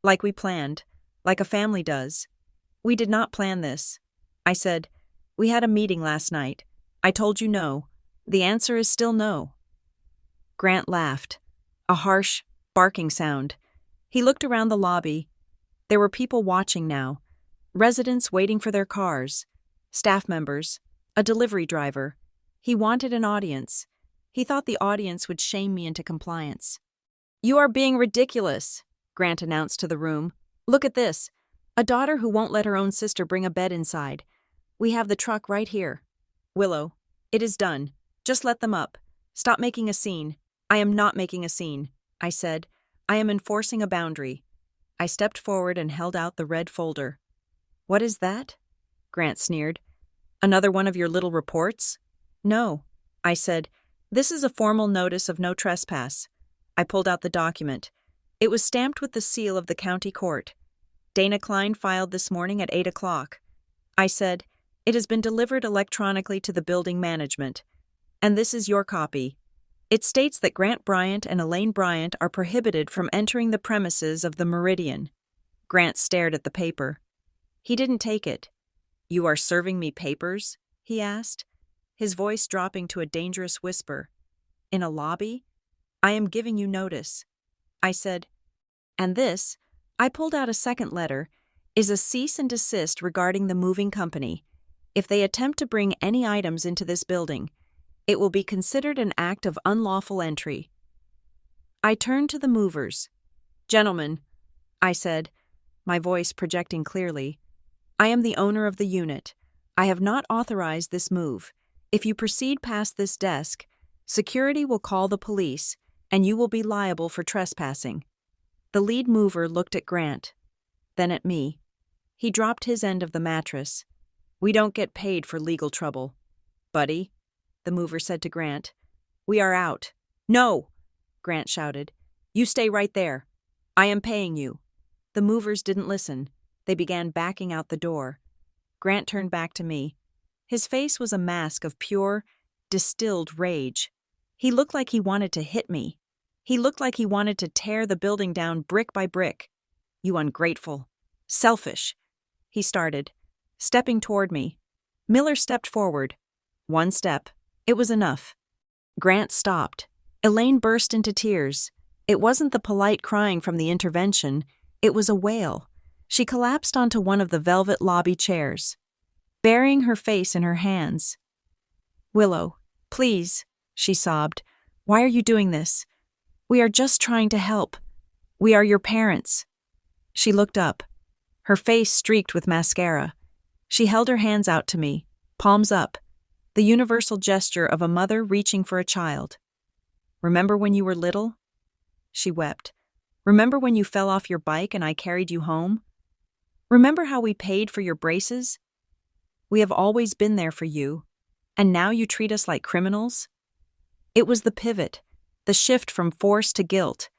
"Like we planned, like a family does." "We did not plan this," I said. "We had a meeting last night. I told you no. The answer is still no." Grant laughed, a harsh, barking sound. He looked around the lobby. There were people watching now, residents waiting for their cars, staff members, a delivery driver. He wanted an audience. He thought the audience would shame me into compliance. "You are being ridiculous," Grant announced to the room. "Look at this. A daughter who won't let her own sister bring a bed inside. We have the truck right here. Willow, it is done. Just let them up. Stop making a scene." "I am not making a scene," I said. "I am enforcing a boundary." I stepped forward and held out the red folder. "What is that?" Grant sneered. "Another one of your little reports?" "No," I said. "This is a formal notice of no trespass." I pulled out the document. It was stamped with the seal of the county court. "Dana Klein filed this morning at 8 o'clock. I said, "It has been delivered electronically to the building management. And this is your copy. It states that Grant Bryant and Elaine Bryant are prohibited from entering the premises of the Meridian." Grant stared at the paper. He didn't take it. "You are serving me papers?" he asked, his voice dropping to a dangerous whisper. "In a lobby? I am giving you notice." I said, "And this," I pulled out a second letter, "is a cease and desist regarding the moving company. If they attempt to bring any items into this building, it will be considered an act of unlawful entry." I turned to the movers. "Gentlemen," I said, my voice projecting clearly, "I am the owner of the unit. I have not authorized this move. If you proceed past this desk, security will call the police, and you will be liable for trespassing." The lead mover looked at Grant, then at me. He dropped his end of the mattress. "We don't get paid for legal trouble, buddy," the mover said to Grant. "We are out." "No!" Grant shouted. "You stay right there. I am paying you." The movers didn't listen. They began backing out the door. Grant turned back to me. His face was a mask of pure, distilled rage. He looked like he wanted to hit me. He looked like he wanted to tear the building down brick by brick. "You ungrateful, selfish," he started, stepping toward me. Miller stepped forward. One step. It was enough. Grant stopped. Elaine burst into tears. It wasn't the polite crying from the intervention. It was a wail. She collapsed onto one of the velvet lobby chairs, burying her face in her hands. "Willow, please," she sobbed. "Why are you doing this? We are just trying to help. We are your parents." She looked up, her face streaked with mascara. She held her hands out to me, palms up, the universal gesture of a mother reaching for a child. "Remember when you were little?" She wept. "Remember when you fell off your bike and I carried you home? Remember how we paid for your braces? We have always been there for you, and now you treat us like criminals?" It was the pivot, the shift from force to guilt.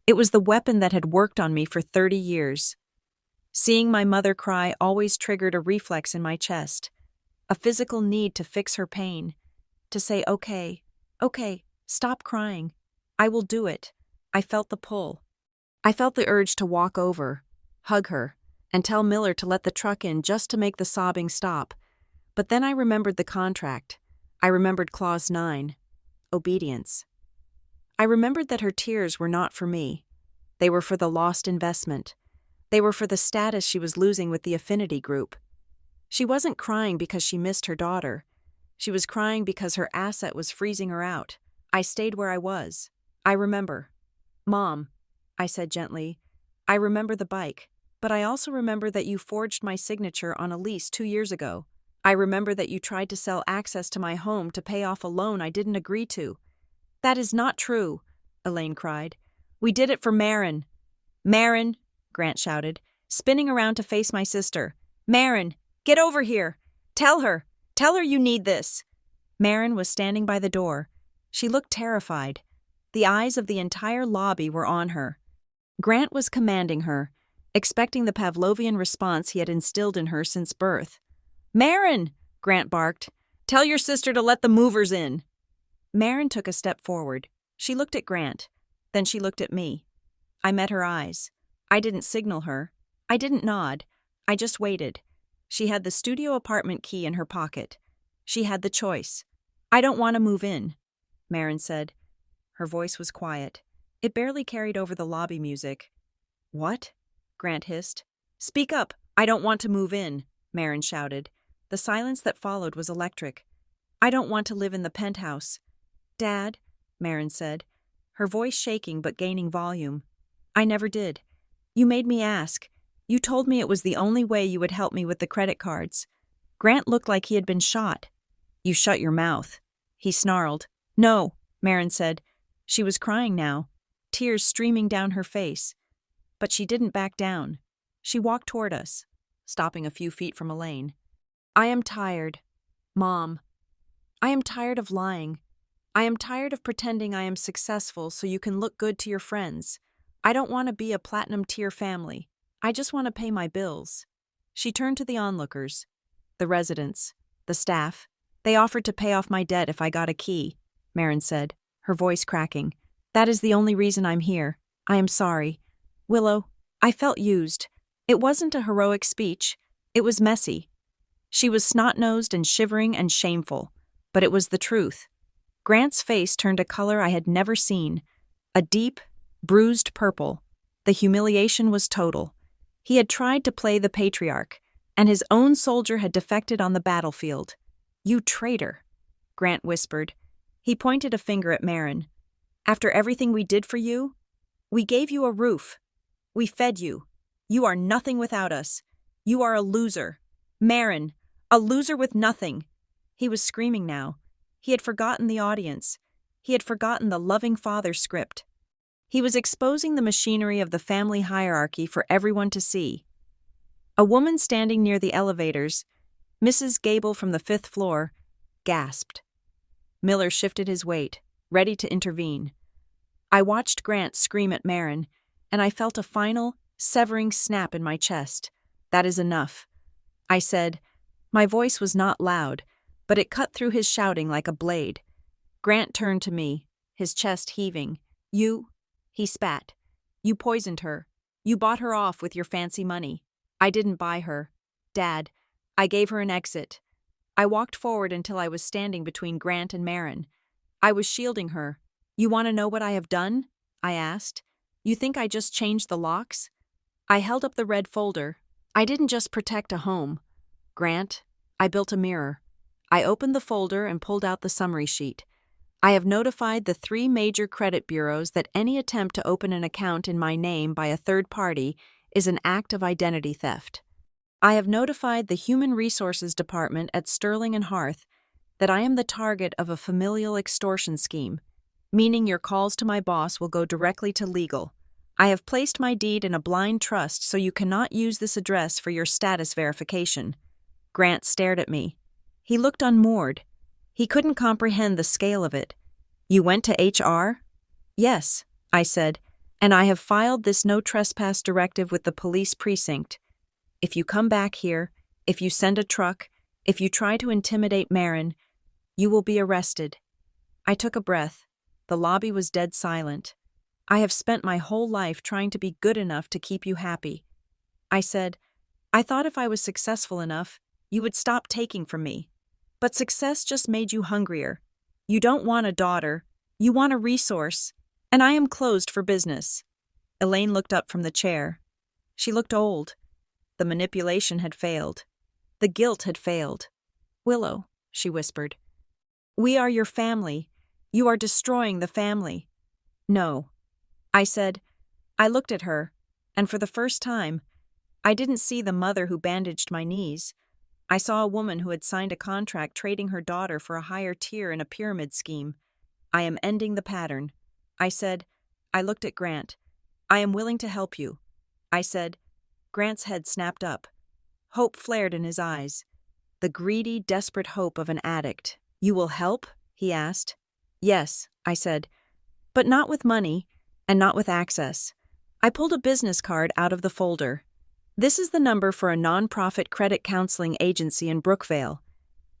It was the weapon that had worked on me for 30 years. Seeing my mother cry always triggered a reflex in my chest. a physical need to fix her pain, to say, okay, stop crying. I will do it. I felt the pull. I felt the urge to walk over, hug her, and tell Miller to let the truck in just to make the sobbing stop. But then I remembered the contract. I remembered Clause 9, obedience. I remembered that her tears were not for me. They were for the lost investment. They were for the status she was losing with the affinity group. She wasn't crying because she missed her daughter. She was crying because her asset was freezing her out. I stayed where I was. I remember. Mom, I said gently, I remember the bike, but I also remember that you forged my signature on a lease 2 years ago. I remember that you tried to sell access to my home to pay off a loan I didn't agree to. That is not true, Elaine cried. We did it for Marin. Marin, Grant shouted, spinning around to face my sister. Marin, get over here. Tell her you need this. Marin was standing by the door. She looked terrified. The eyes of the entire lobby were on her. Grant was commanding her, expecting the Pavlovian response he had instilled in her since birth. Marin, Grant barked, tell your sister to let the movers in. Marin took a step forward. She looked at Grant. Then she looked at me. I met her eyes. I didn't signal her. I didn't nod. I just waited. She had the studio apartment key in her pocket. She had the choice. I don't want to move in, Marin said. Her voice was quiet. It barely carried over the lobby music. What? Grant hissed. Speak up. I don't want to move in, Marin shouted. The silence that followed was electric. I don't want to live in the penthouse. Dad, Marin said, her voice shaking but gaining volume. I never did. You made me ask. You told me it was the only way you would help me with the credit cards. Grant looked like he had been shot. You shut your mouth. He snarled. No, Marin said. She was crying now, tears streaming down her face. But she didn't back down. She walked toward us, stopping a few feet from Elaine. I am tired, Mom. I am tired of lying. I am tired of pretending I am successful so you can look good to your friends. I don't want to be a platinum-tier family. I just want to pay my bills. She turned to the onlookers, the residents, the staff. They offered to pay off my debt if I got a key, Marin said, her voice cracking. That is the only reason I'm here. I am sorry. Willow, I felt used. It wasn't a heroic speech. It was messy. She was snot-nosed and shivering and shameful, but it was the truth. Grant's face turned a color I had never seen, a deep, bruised purple. The humiliation was total. He had tried to play the patriarch, and his own soldier had defected on the battlefield. You traitor, Grant whispered. He pointed a finger at Marin. After everything we did for you, we gave you a roof. We fed you. You are nothing without us. You are a loser. Marin, a loser with nothing. He was screaming now. He had forgotten the audience. He had forgotten the loving father script. He was exposing the machinery of the family hierarchy for everyone to see. A woman standing near the elevators, Mrs. Gable from the 5th floor, gasped. Miller shifted his weight, ready to intervene. I watched Grant scream at Marin, and I felt a final, severing snap in my chest. That is enough. I said. My voice was not loud, but it cut through his shouting like a blade. Grant turned to me, his chest heaving. You, he spat. You poisoned her. You bought her off with your fancy money. I didn't buy her. Dad, I gave her an exit. I walked forward until I was standing between Grant and Marin. I was shielding her. You want to know what I have done? I asked. You think I just changed the locks? I held up the red folder. I didn't just protect a home. Grant, I built a mirror. I opened the folder and pulled out the summary sheet. I have notified the 3 major credit bureaus that any attempt to open an account in my name by a third party is an act of identity theft. I have notified the Human Resources Department at Sterling and Hearth that I am the target of a familial extortion scheme, meaning your calls to my boss will go directly to legal. I have placed my deed in a blind trust so you cannot use this address for your status verification. Grant stared at me. He looked unmoored. He couldn't comprehend the scale of it. You went to HR? Yes, I said, and I have filed this no trespass directive with the police precinct. If you come back here, if you send a truck, If you try to intimidate Marin, you will be arrested. I took a breath. The lobby was dead silent. I have spent my whole life trying to be good enough to keep you happy. I said, I thought if I was successful enough, you would stop taking from me. But success just made you hungrier. You don't want a daughter. You want a resource. And I am closed for business. Elaine looked up from the chair. She looked old. The manipulation had failed. The guilt had failed. Willow, she whispered. We are your family. You are destroying the family. No. I said. I looked at her, and for the first time, I didn't see the mother who bandaged my knees. I saw a woman who had signed a contract trading her daughter for a higher tier in a pyramid scheme. I am ending the pattern. I said. I looked at Grant. I am willing to help you. I said. Grant's head snapped up. Hope flared in his eyes. The greedy, desperate hope of an addict. You will help? He asked. Yes, I said. But not with money, and not with access. I pulled a business card out of the folder. This is the number for a non-profit credit counseling agency in Brookvale.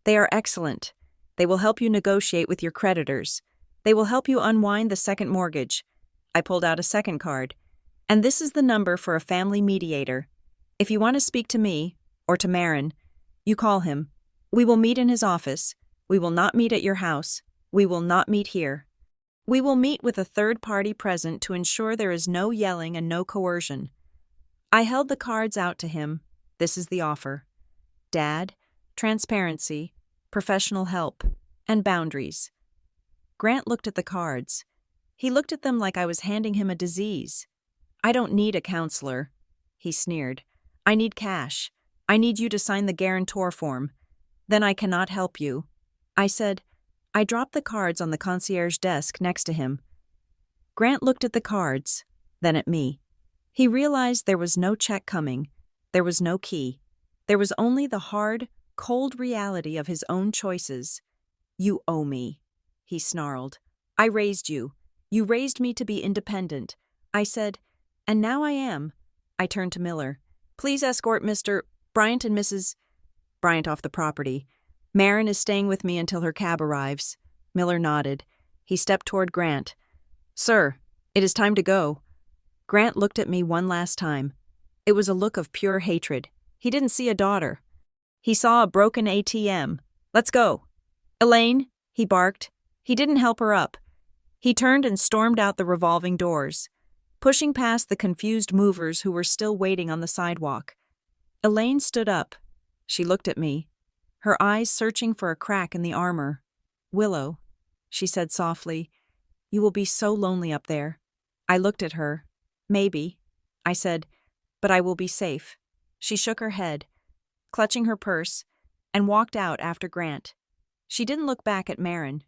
They are excellent. They will help you negotiate with your creditors. They will help you unwind the second mortgage. I pulled out a second card. And this is the number for a family mediator. If you want to speak to me, or to Marin, you call him. We will meet in his office. We will not meet at your house. We will not meet here. We will meet with a third party present to ensure there is no yelling and no coercion. I held the cards out to him. This is the offer. Dad, transparency, professional help, and boundaries. Grant looked at the cards. He looked at them like I was handing him a disease. I don't need a counselor, he sneered. I need cash. I need you to sign the guarantor form. Then I cannot help you. I said. I dropped the cards on the concierge desk next to him. Grant looked at the cards, then at me. He realized there was no check coming. There was no key. There was only the hard, cold reality of his own choices. You owe me, he snarled. I raised you. You raised me to be independent. I said, and now I am. I turned to Miller. Please escort Mr. Bryant and Mrs. Bryant off the property. Marin is staying with me until her cab arrives. Miller nodded. He stepped toward Grant. Sir, it is time to go. Grant looked at me one last time. It was a look of pure hatred. He didn't see a daughter. He saw a broken ATM. Let's go. Elaine, he barked. He didn't help her up. He turned and stormed out the revolving doors, pushing past the confused movers who were still waiting on the sidewalk. Elaine stood up. She looked at me, her eyes searching for a crack in the armor. Willow, she said softly, you will be so lonely up there. I looked at her. Maybe, I said, but I will be safe. She shook her head, clutching her purse, and walked out after Grant. She didn't look back at Marin.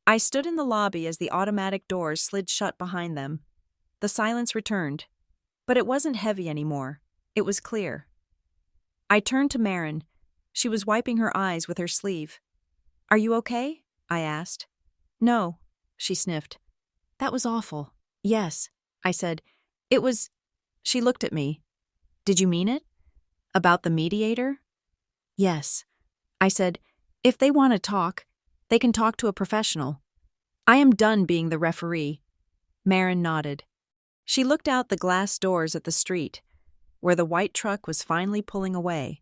I stood in the lobby as the automatic doors slid shut behind them. The silence returned, but it wasn't heavy anymore. It was clear. I turned to Marin. She was wiping her eyes with her sleeve. Are you okay? I asked. No, she sniffed. That was awful. Yes, I said. It was. She looked at me. Did you mean it? About the mediator? Yes. I said, if they want to talk, they can talk to a professional. I am done being the referee. Marin nodded. She looked out the glass doors at the street, where the white truck was finally pulling away.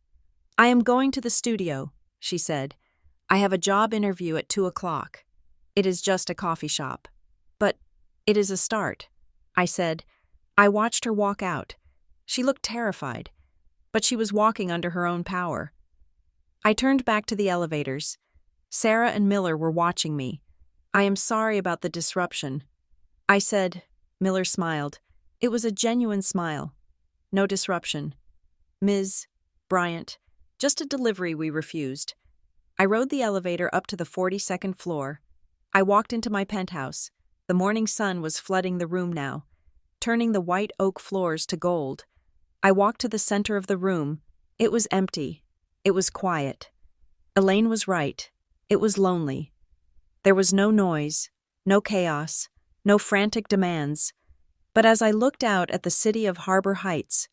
I am going to the studio, she said. I have a job interview at 2:00. It is just a coffee shop. But it is a start, I said. I watched her walk out. She looked terrified, but she was walking under her own power. I turned back to the elevators. Sarah and Miller were watching me. I am sorry about the disruption. I said. Miller smiled. It was a genuine smile. No disruption. Ms. Bryant, just a delivery we refused. I rode the elevator up to the 42nd floor. I walked into my penthouse. The morning sun was flooding the room now, turning the white oak floors to gold. I walked to the center of the room. It was empty. It was quiet. Elaine was right. It was lonely. There was no noise, no chaos, no frantic demands. But as I looked out at the city of Harbor Heights,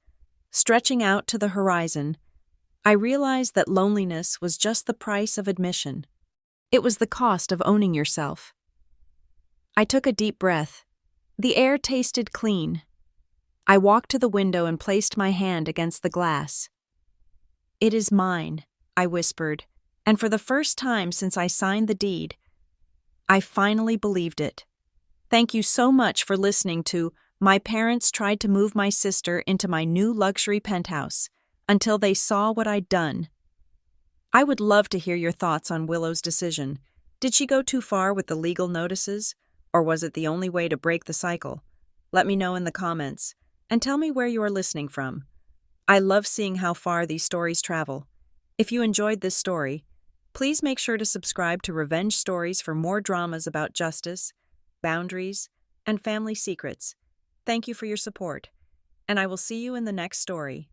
stretching out to the horizon, I realized that loneliness was just the price of admission. It was the cost of owning yourself. I took a deep breath. The air tasted clean. I walked to the window and placed my hand against the glass. "It is mine," I whispered, and for the first time since I signed the deed, I finally believed it. Thank you so much for listening to My Parents Tried to Move My Sister into My New Luxury Penthouse until they saw what I'd done. I would love to hear your thoughts on Willow's decision. Did she go too far with the legal notices, or was it the only way to break the cycle? Let me know in the comments, and tell me where you are listening from. I love seeing how far these stories travel. If you enjoyed this story, please make sure to subscribe to Revenge Stories for more dramas about justice, boundaries, and family secrets. Thank you for your support, and I will see you in the next story.